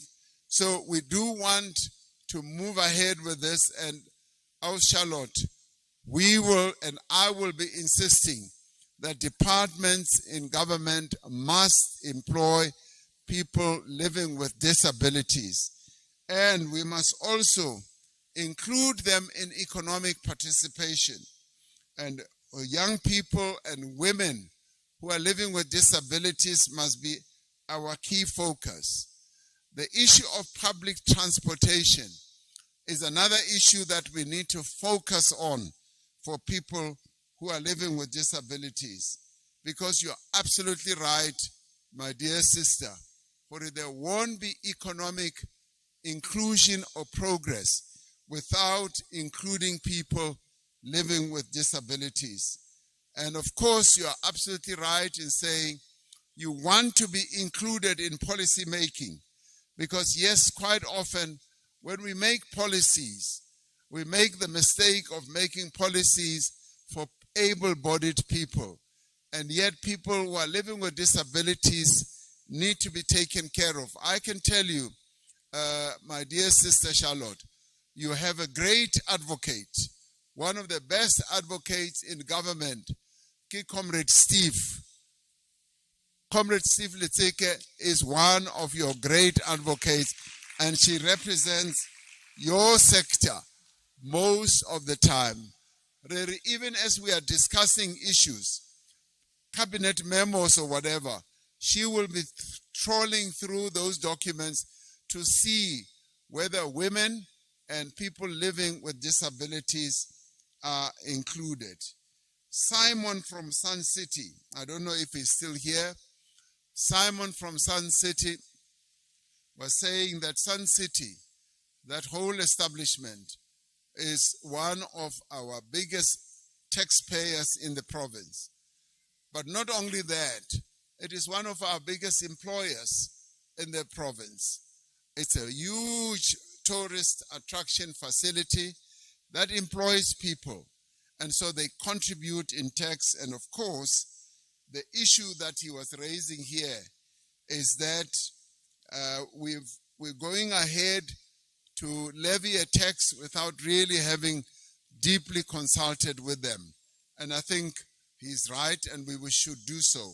So we do want to move ahead with this, and our Charlotte, we will, and I will be insisting that departments in government must employ people living with disabilities. And we must also include them in economic participation. And young people and women who are living with disabilities must be our key focus. The issue of public transportation is another issue that we need to focus on for people who are living with disabilities. Because you're absolutely right, my dear sister, for there won't be economic inclusion or progress without including people living with disabilities. And of course, you are absolutely right in saying you want to be included in policy making. Because yes, quite often when we make policies, we make the mistake of making policies for able-bodied people. And yet people who are living with disabilities need to be taken care of. I can tell you, my dear sister Charlotte, you have a great advocate. One of the best advocates in government, Comrade Steve. Comrade Steve Letseke is one of your great advocates, and she represents your sector most of the time. Even as we are discussing issues, cabinet memos or whatever, she will be trawling through those documents to see whether women and people living with disabilities are included. Simon from Sun City, I don't know if he's still here. Simon from Sun City was saying that Sun City, that whole establishment, is one of our biggest taxpayers in the province. But not only that, it is one of our biggest employers in the province. It's a huge tourist attraction facility that employs people. And so they contribute in tax. And of course, the issue that he was raising here is that we're going ahead to levy a tax without really having deeply consulted with them. And I think he's right, and we should do so.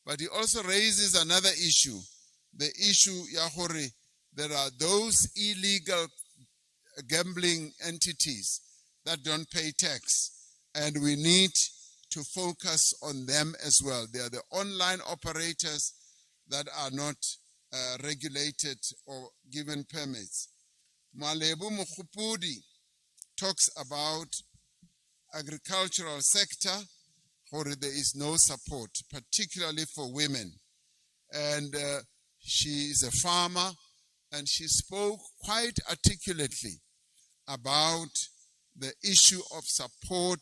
But he also raises another issue, the issue, Yahori, there are those illegal gambling entities that don't pay tax, and we need to focus on them as well. They are the online operators that are not regulated or given permits. Malebu Mukhupudi talks about agricultural sector where there is no support, particularly for women. And she is a farmer, and she spoke quite articulately about the issue of support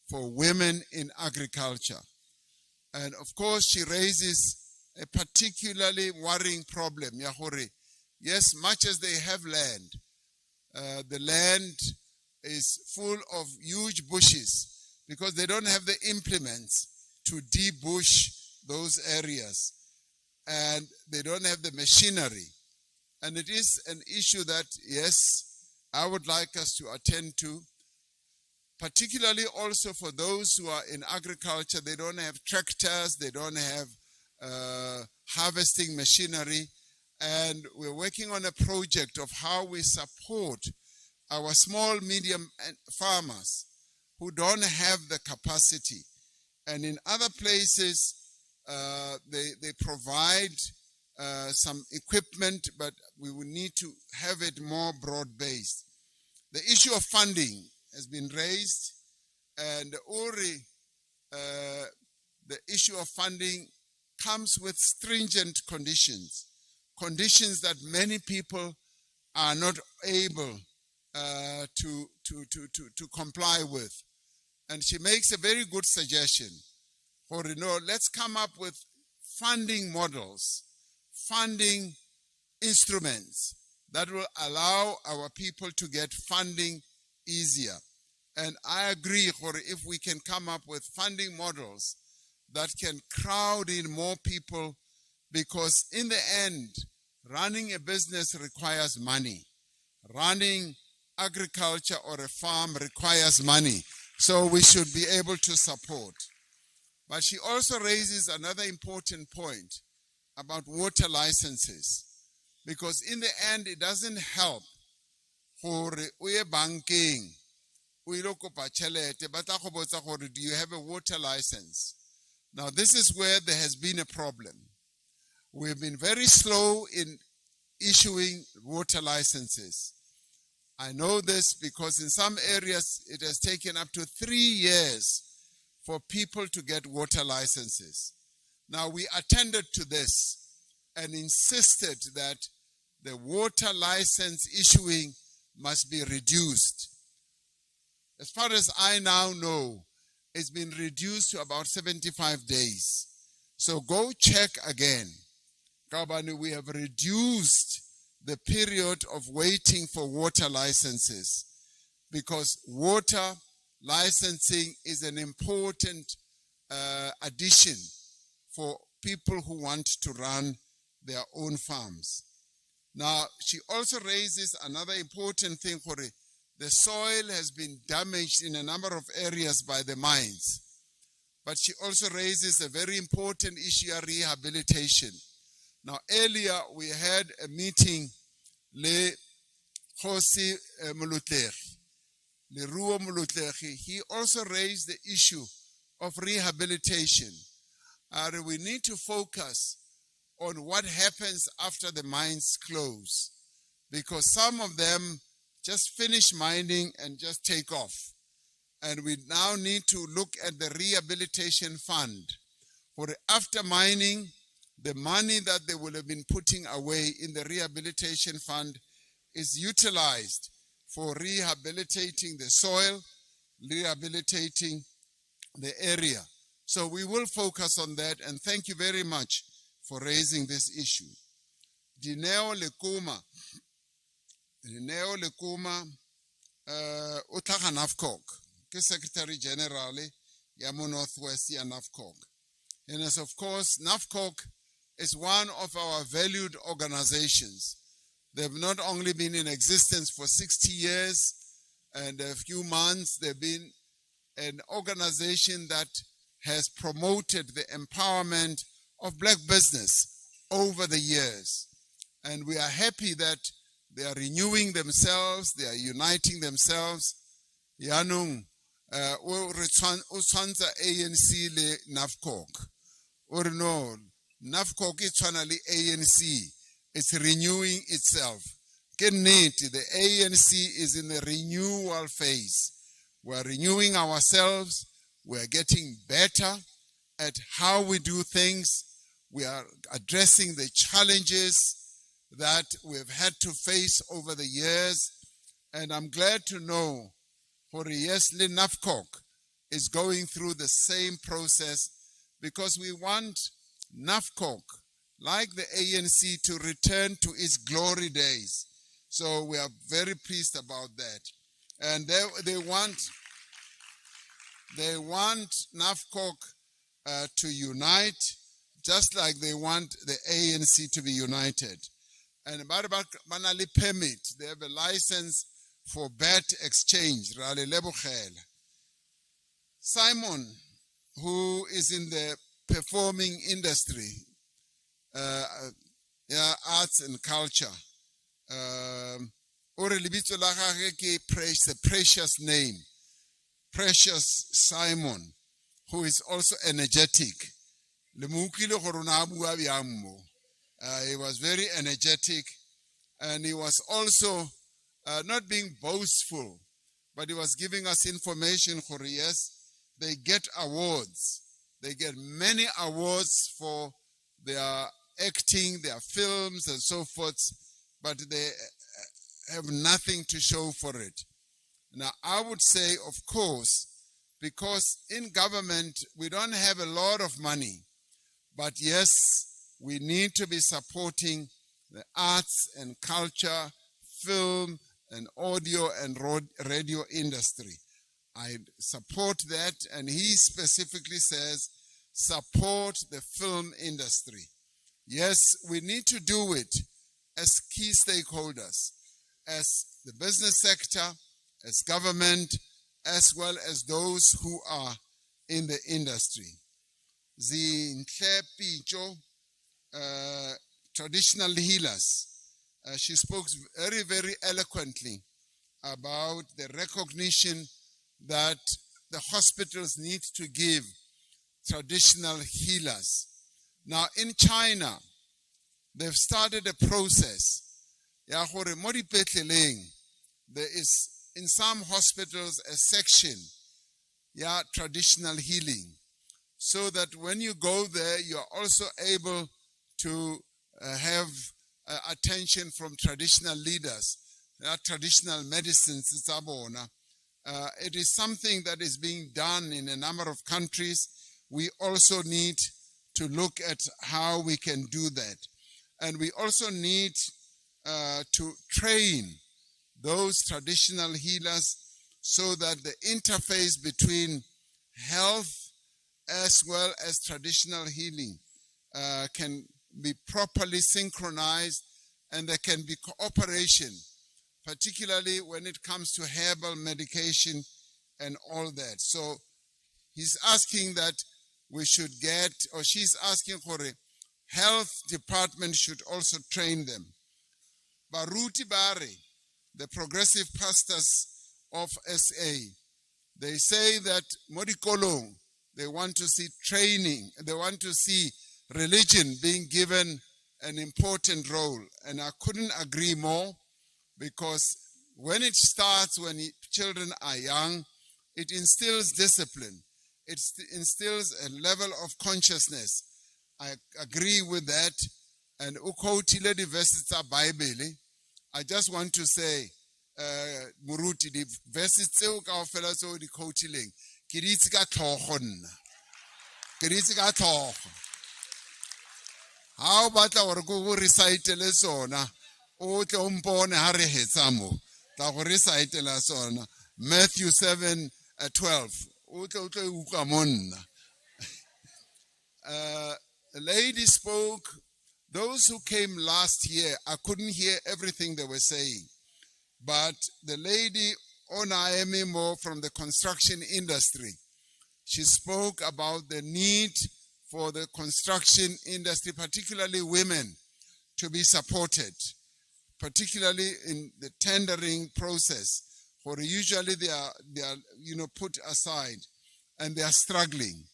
for women in agriculture. And of course, she raises a particularly worrying problem, Yahori. Yes, much as they have land, the land is full of huge bushes because they don't have the implements to debush those areas, and they don't have the machinery. And it is an issue that, yes, I would like us to attend to, particularly also for those who are in agriculture. They don't have tractors, they don't have harvesting machinery, and we're working on a project of how we support our small, medium farmers who don't have the capacity. And in other places, they provide some equipment, but we will need to have it more broad-based. The issue of funding has been raised, and Uri, the issue of funding comes with stringent conditions, conditions that many people are not able to comply with. And she makes a very good suggestion. For let's come up with funding models, funding instruments that will allow our people to get funding easier. And I agree, if we can come up with funding models that can crowd in more people, because in the end, running a business requires money. Running agriculture or a farm requires money. So we should be able to support. But she also raises another important point about water licenses. Because in the end, it doesn't help for banking. Do you have a water license? Now, this is where there has been a problem. We've been very slow in issuing water licenses. I know this because in some areas it has taken up to 3 years for people to get water licenses. Now we attended to this and insisted that the water license issuing must be reduced. As far as I now know, it's been reduced to about 75 days. So go check again. Kabani, we have reduced the period of waiting for water licenses because water licensing is an important addition for people who want to run their own farms. Now, she also raises another important thing, Hore. The soil has been damaged in a number of areas by the mines. But she also raises a very important issue of rehabilitation. Now, earlier we had a meeting, Le Khosi Molutlehi, Le Ruo Molutlehi. He also raised the issue of rehabilitation. We need to focus on what happens after the mines close, because some of them just finish mining and just take off. And we now need to look at the rehabilitation fund. For after mining, the money that they will have been putting away in the rehabilitation fund is utilized for rehabilitating the soil, rehabilitating the area. So we will focus on that, and thank you very much for raising this issue. Dineo Lekuma, Utlaha Nafkok, Secretary General, Yamu Northwest Nafkok. And as of course, NAFCOC is one of our valued organizations. They've not only been in existence for 60 years and a few months, they've been an organization that has promoted the empowerment of black business over the years. And we are happy that they are renewing themselves, they are uniting themselves. Yanung, Uswanza ANC le NAFCOC. Or no, NAFCOC is finally ANC. It's renewing itself. The ANC is in the renewal phase. We're renewing ourselves. We're getting better at how we do things. We are addressing the challenges that we've had to face over the years. And I'm glad to know yes, NAFCOC is going through the same process, because we want NAFCOC, like the ANC, to return to its glory days. So we are very pleased about that. And they want NAFCOC to unite, just like they want the ANC to be united. And Banali permit, they have a license for bat exchange. Simon, who is in the performing industry, arts and culture, the precious name, Precious Simon, who is also energetic. He was very energetic, and he was also not being boastful, but he was giving us information. Yes, they get awards. They get many awards for their acting, their films, and so forth, but they have nothing to show for it. Now, I would say, of course, because in government, we don't have a lot of money, but yes, we need to be supporting the arts and culture, film and audio and radio industry. I support that, and he specifically says, support the film industry. Yes, we need to do it as key stakeholders, as the business sector, as government, as well as those who are in the industry. Zinhle Picho, traditional healers. She spoke very, very eloquently about the recognition that the hospitals need to give traditional healers. Now, in China, they've started a process. Ya gore mo dipetleleng, there is in some hospitals a section, traditional healing, so that when you go there, you are also able to have attention from traditional leaders, traditional medicines. It is something that is being done in a number of countries. We also need to look at how we can do that. And we also need to train those traditional healers so that the interface between health as well as traditional healing can be properly synchronized, and there can be cooperation, particularly when it comes to herbal medication and all that. So he's asking that we should get, or she's asking for a health department should also train them. Baruti Bari, the progressive pastors of SA, they say that Modikolong, they want to see training, they want to see religion being given an important role. And I couldn't agree more, because when it starts, when children are young, it instills discipline. It instills a level of consciousness. I agree with that. And ukotile the verses are Bible. I just want to say, Muruti, the verses tseo kaofela tseo di quotileng, ke di itse ka tlhogo nna. Ke di itse ka tlhogo. Ha o batla gore go recite le sona, o tle o mpone ha re hetsa mo. Tla go recite la sona. Matthew 7:12. O tle utlwa mo nna. The lady spoke. Those who came last year, I couldn't hear everything they were saying. But the lady, Onaemi Mo from the construction industry, she spoke about the need for the construction industry, particularly women, to be supported, particularly in the tendering process, where usually they are put aside and they are struggling.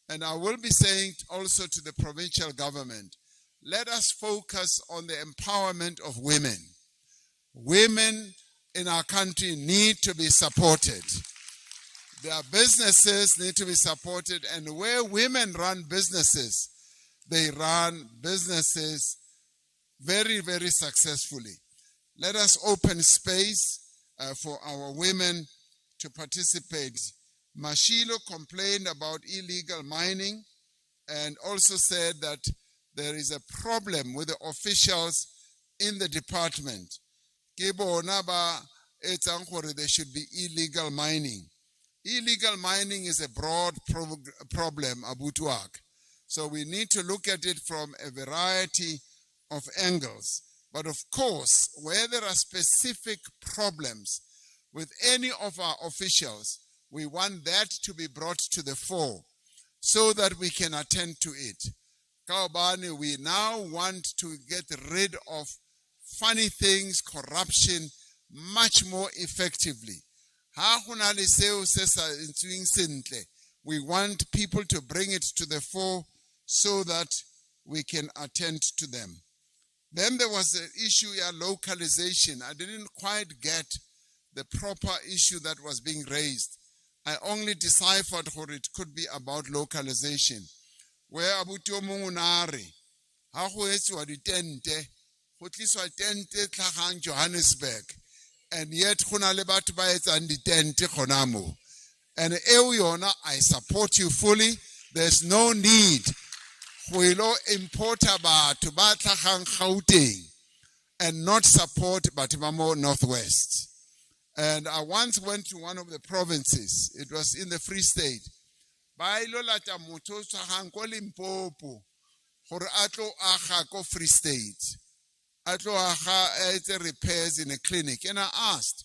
And I will be saying also to the provincial government, let us focus on the empowerment of women. Women in our country need to be supported. Their businesses need to be supported, and where women run businesses, they run businesses very, very successfully. Let us open space for our women to participate. Mashilo complained about illegal mining and also said that there is a problem with the officials in the department. There should be illegal mining. Illegal mining is a broad problem, Abutuak. So we need to look at it from a variety of angles. But of course, where there are specific problems with any of our officials, we want that to be brought to the fore so that we can attend to it. Kaobani, we now want to get rid of funny things, corruption, much more effectively. We want people to bring it to the fore so that we can attend to them. Then there was the issue of localization. I didn't quite get the proper issue that was being raised. I only deciphered what it could be about localization. Where Abutio Mungunari, how is what the tente, what is what tente Kahan Johannesburg, and yet Hunalebat Bites and the tente Honamo. And Euyona, I support you fully. There's no need. Huilo importaba to Batlahan Gauteng and not support Batimamo Northwest. And I once went to one of the provinces. It was in the Free State. Bailo lata moto sahan ko Limpopo hore atlo aga ko Free State. Atlo aga repairs in a clinic. And I asked,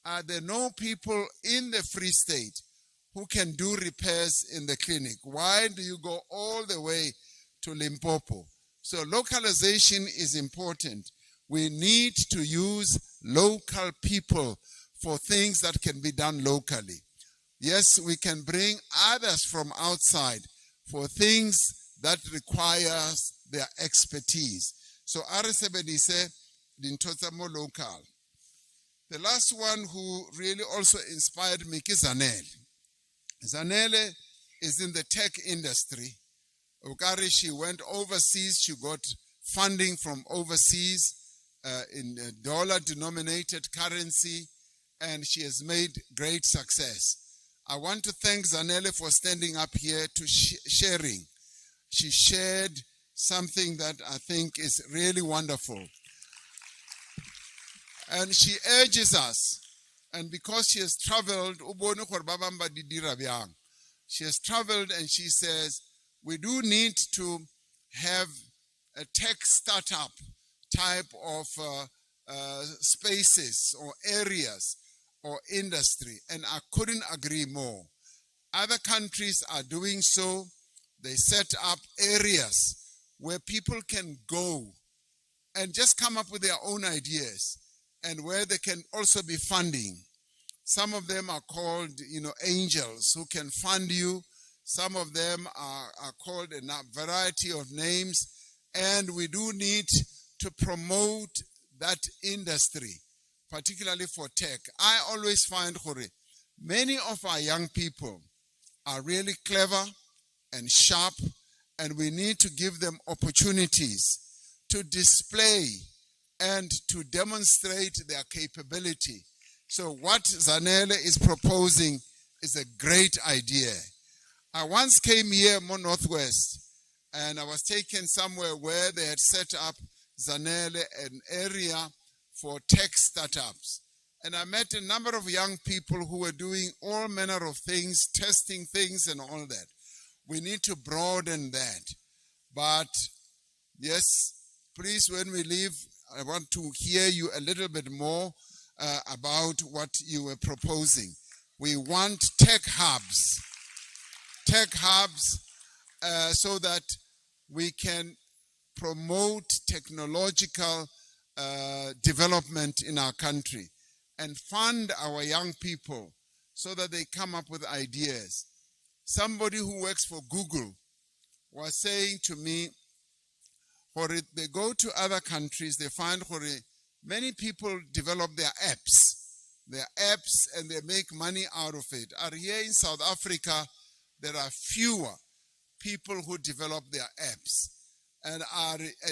are there no people in the Free State who can do repairs in the clinic? Why do you go all the way to Limpopo? So localization is important. We need to use local people for things that can be done locally. Yes, we can bring others from outside for things that require their expertise. So are sebedise dintho tsa mo local. The last one who really also inspired me is Zanele. Zanele is in the tech industry. Okari, she went overseas. She got funding from overseas in dollar-denominated currency, and she has made great success. I want to thank Zanele for standing up here to sharing. She shared something that I think is really wonderful. And she urges us, and because she has traveled, she has traveled and she says, we do need to have a tech startup type of spaces or areas or industry, and I couldn't agree more. Other countries are doing so. They set up areas where people can go and just come up with their own ideas, and where they can also be funding. Some of them are called, angels who can fund you. Some of them are called a variety of names, and we do need to promote that industry, particularly for tech. I always find, many of our young people are really clever and sharp, and we need to give them opportunities to display and to demonstrate their capability. So what Zanele is proposing is a great idea. I once came here more Northwest, and I was taken somewhere where they had set up Zanele, an area for tech startups. And I met a number of young people who were doing all manner of things, testing things and all that. We need to broaden that. But yes, please, when we leave, I want to hear you a little bit more about what you were proposing. We want tech hubs so that we can promote technological development in our country and fund our young people so that they come up with ideas. Somebody who works for Google was saying to me, they go to other countries, they find many people develop their apps and they make money out of it. Are here in South Africa, there are fewer people who develop their apps. And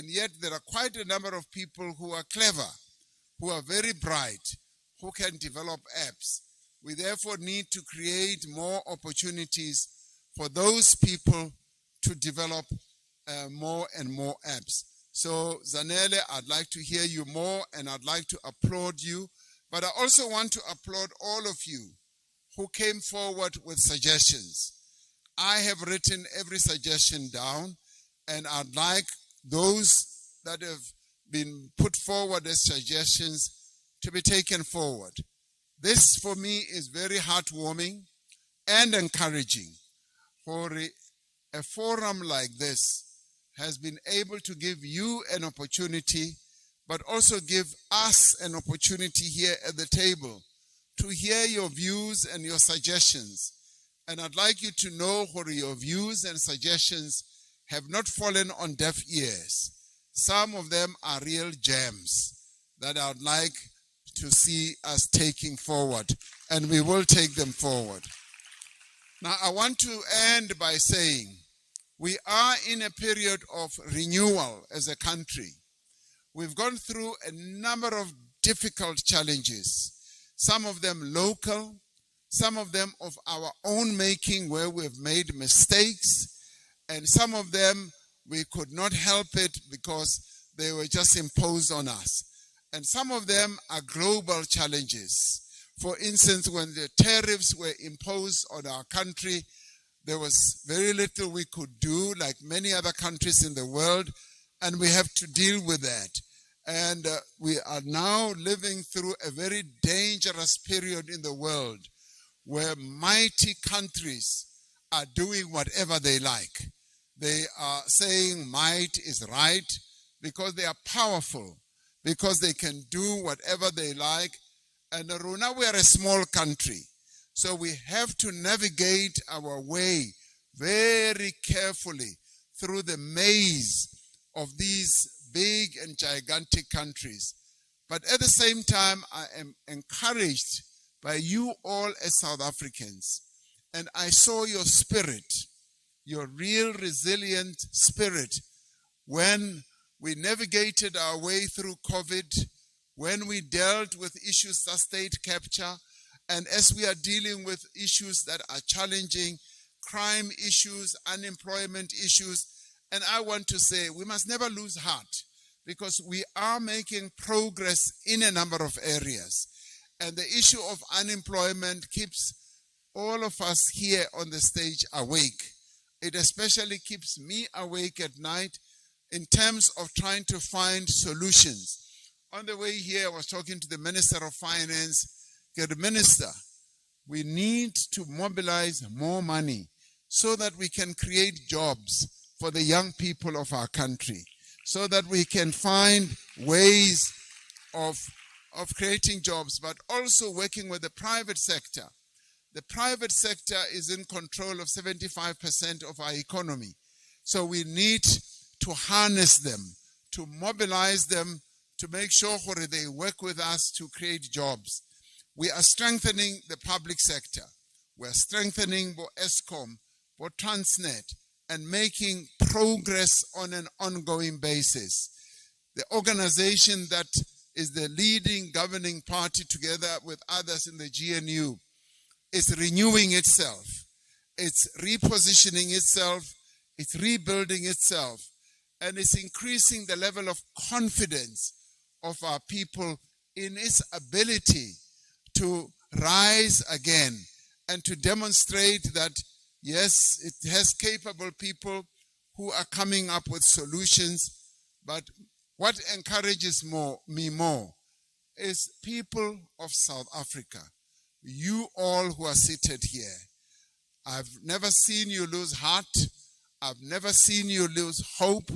yet there are quite a number of people who are clever, who are very bright, who can develop apps. We therefore need to create more opportunities for those people to develop more and more apps. So Zanele, I'd like to hear you more, and I'd like to applaud you. But I also want to applaud all of you who came forward with suggestions. I have written every suggestion down, and I'd like those that have been put forward as suggestions to be taken forward. This, for me, is very heartwarming and encouraging. For a forum like this has been able to give you an opportunity, but also give us an opportunity here at the table to hear your views and your suggestions. And I'd like you to know where your views and suggestions have not fallen on deaf ears. Some of them are real gems that I'd like to see us taking forward, and we will take them forward. Now, I want to end by saying we are in a period of renewal as a country. We've gone through a number of difficult challenges, some of them local, some of them of our own making where we've made mistakes, and some of them we could not help it because they were just imposed on us. And some of them are global challenges. For instance, when the tariffs were imposed on our country, there was very little we could do, like many other countries in the world, and we have to deal with that. And we are now living through a very dangerous period in the world where mighty countries are doing whatever they like. They are saying might is right because they are powerful, because they can do whatever they like. And Runa, we are a small country, so we have to navigate our way very carefully through the maze of these big and gigantic countries. But at the same time, I am encouraged by you all as South Africans. And I saw your spirit, your real resilient spirit, when we navigated our way through COVID, when we dealt with issues of state capture, and as we are dealing with issues that are challenging, crime issues, unemployment issues. And I want to say we must never lose heart, because we are making progress in a number of areas. And the issue of unemployment keeps all of us here on the stage awake. It especially keeps me awake at night in terms of trying to find solutions. On the way here, I was talking to the Minister of Finance. The Minister, we need to mobilize more money so that we can create jobs for the young people of our country, so that we can find ways of creating jobs, but also working with the private sector. The private sector is in control of 75% of our economy. So we need to harness them, to mobilize them, to make sure they work with us to create jobs. We are strengthening the public sector. We are strengthening ESCOM, Transnet, and making progress on an ongoing basis. The organization that is the leading governing party, together with others in the GNU, is renewing itself. It's repositioning itself. It's rebuilding itself. And it's increasing the level of confidence of our people in its ability to rise again and to demonstrate that, yes, it has capable people who are coming up with solutions. But what encourages me more is people of South Africa, you all who are seated here. I've never seen you lose heart. I've never seen you lose hope.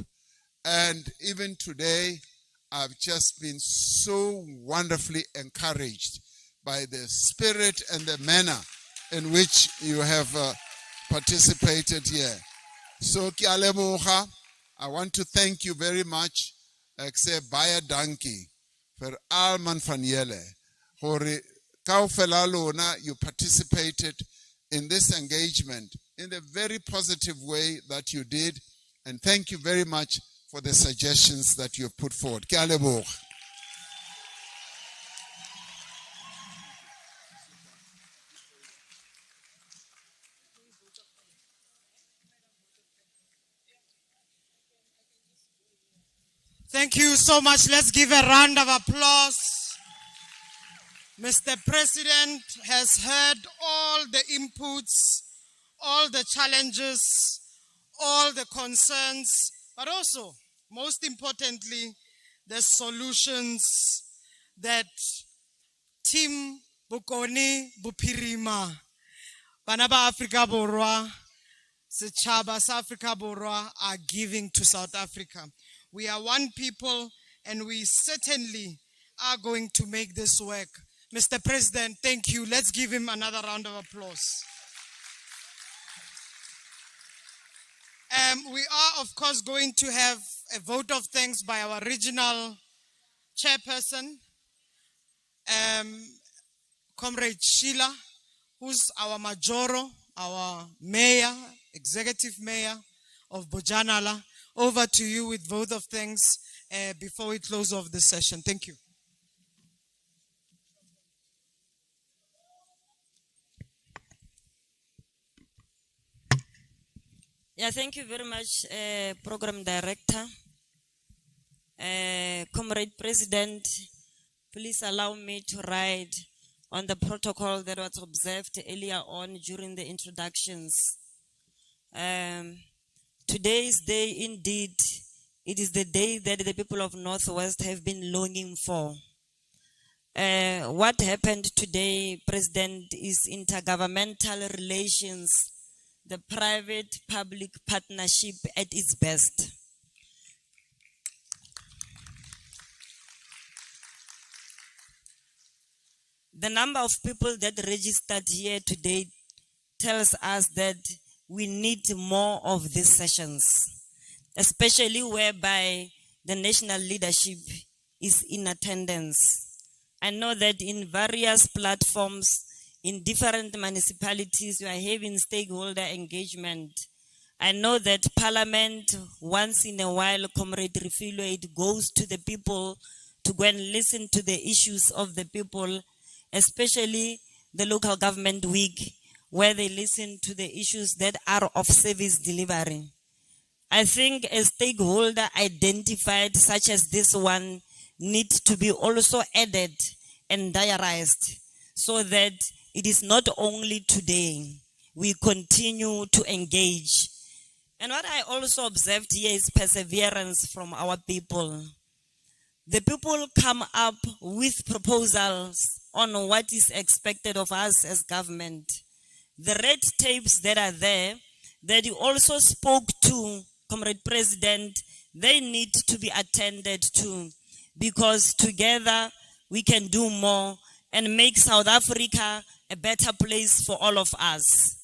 And even today, I've just been so wonderfully encouraged by the spirit and the manner in which you have participated here. So, I want to thank you very much. Except Baya Danki for Alman Fanyele. You participated in this engagement in the very positive way that you did. And thank you very much for the suggestions that you have put forward. Thank you so much. Let's give a round of applause. Mr. President has heard all the inputs, all the challenges, all the concerns, but also, most importantly, the solutions that Team Bokoni Bupirima, Banaba Africa Borwa, Sechaba South Africa Borwa are giving to South Africa. We are one people, and we certainly are going to make this work. Mr. President, thank you. Let's give him another round of applause. We are, of course, going to have a vote of thanks by our regional chairperson, Comrade Sheila, who's our Majoro, our mayor, executive mayor of Bojanala. Over to you with vote of thanks before we close off the session. Thank you. Yeah, thank you very much, Program Director. Comrade President, please allow me to ride on the protocol that was observed earlier on during the introductions. Today's day, indeed, it is the day that the people of Northwest have been longing for. What happened today, President, is intergovernmental relations, the private-public partnership at its best. The number of people that registered here today tells us that we need more of these sessions, especially whereby the national leadership is in attendance. I know that in various platforms, in different municipalities, we are having stakeholder engagement. I know that Parliament, once in a while, Comrade Refilo, it goes to the people to go and listen to the issues of the people, especially the local government week, where they listen to the issues that are of service delivery. I think a stakeholder identified such as this one needs to be also added and diarized so that it is not only today, we continue to engage. And what I also observed here is perseverance from our people. The people come up with proposals on what is expected of us as government. The red tapes that are there, that you also spoke to, Comrade President, they need to be attended to, because together we can do more and make South Africa a better place for all of us.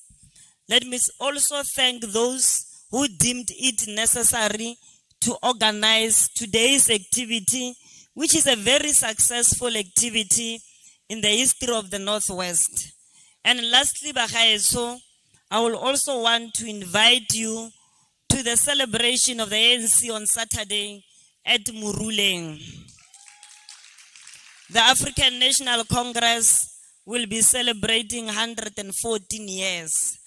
Let me also thank those who deemed it necessary to organize today's activity, which is a very successful activity in the history of the Northwest. And lastly, Bagaeso, I will also want to invite you to the celebration of the ANC on Saturday at Muruleng. The African National Congress will be celebrating 114 years.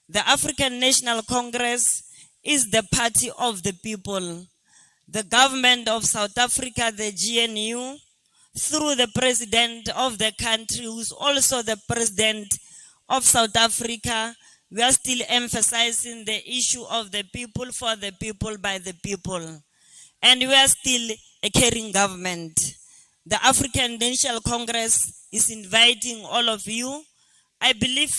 The African National Congress is the party of the people. The government of South Africa, the GNU, through the president of the country, who's also the president of South Africa, we are still emphasizing the issue of the people, for the people, by the people. And we are still a caring government. The African National Congress is inviting all of you. I believe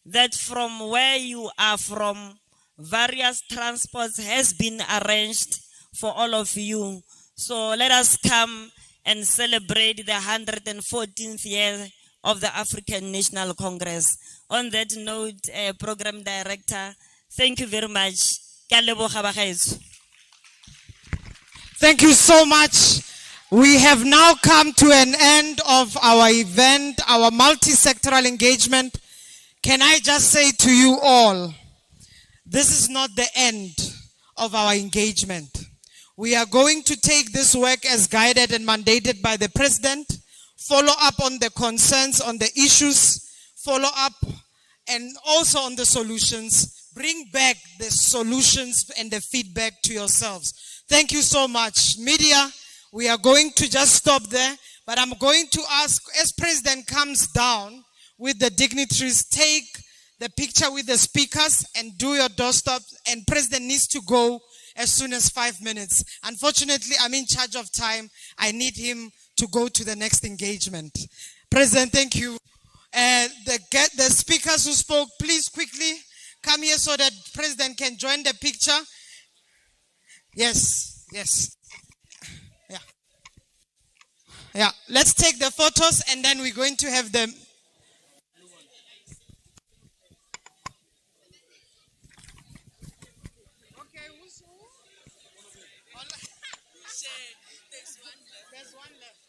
that from where you are from, various transports has been arranged for all of you. So let us come and celebrate the 114th year of the African National Congress. On that note, Program Director, thank you very much. Thank you so much. We have now come to an end of our event, our multi-sectoral engagement. Can I just say to you all, this is not the end of our engagement. We are going to take this work as guided and mandated by the President, follow up on the concerns, on the issues, follow up and also on the solutions, bring back the solutions and the feedback to yourselves. Thank you so much. Media, we are going to just stop there, but I'm going to ask, as President comes down with the dignitaries, take the picture with the speakers and do your doorstop, and President needs to go as soon as 5 minutes. Unfortunately, I'm in charge of time. I need him to go to the next engagement. President, thank you. The speakers who spoke, please quickly come here so that President can join the picture. Yes, yes. Yeah. Yeah, let's take the photos and then we're going to have them. There's one left.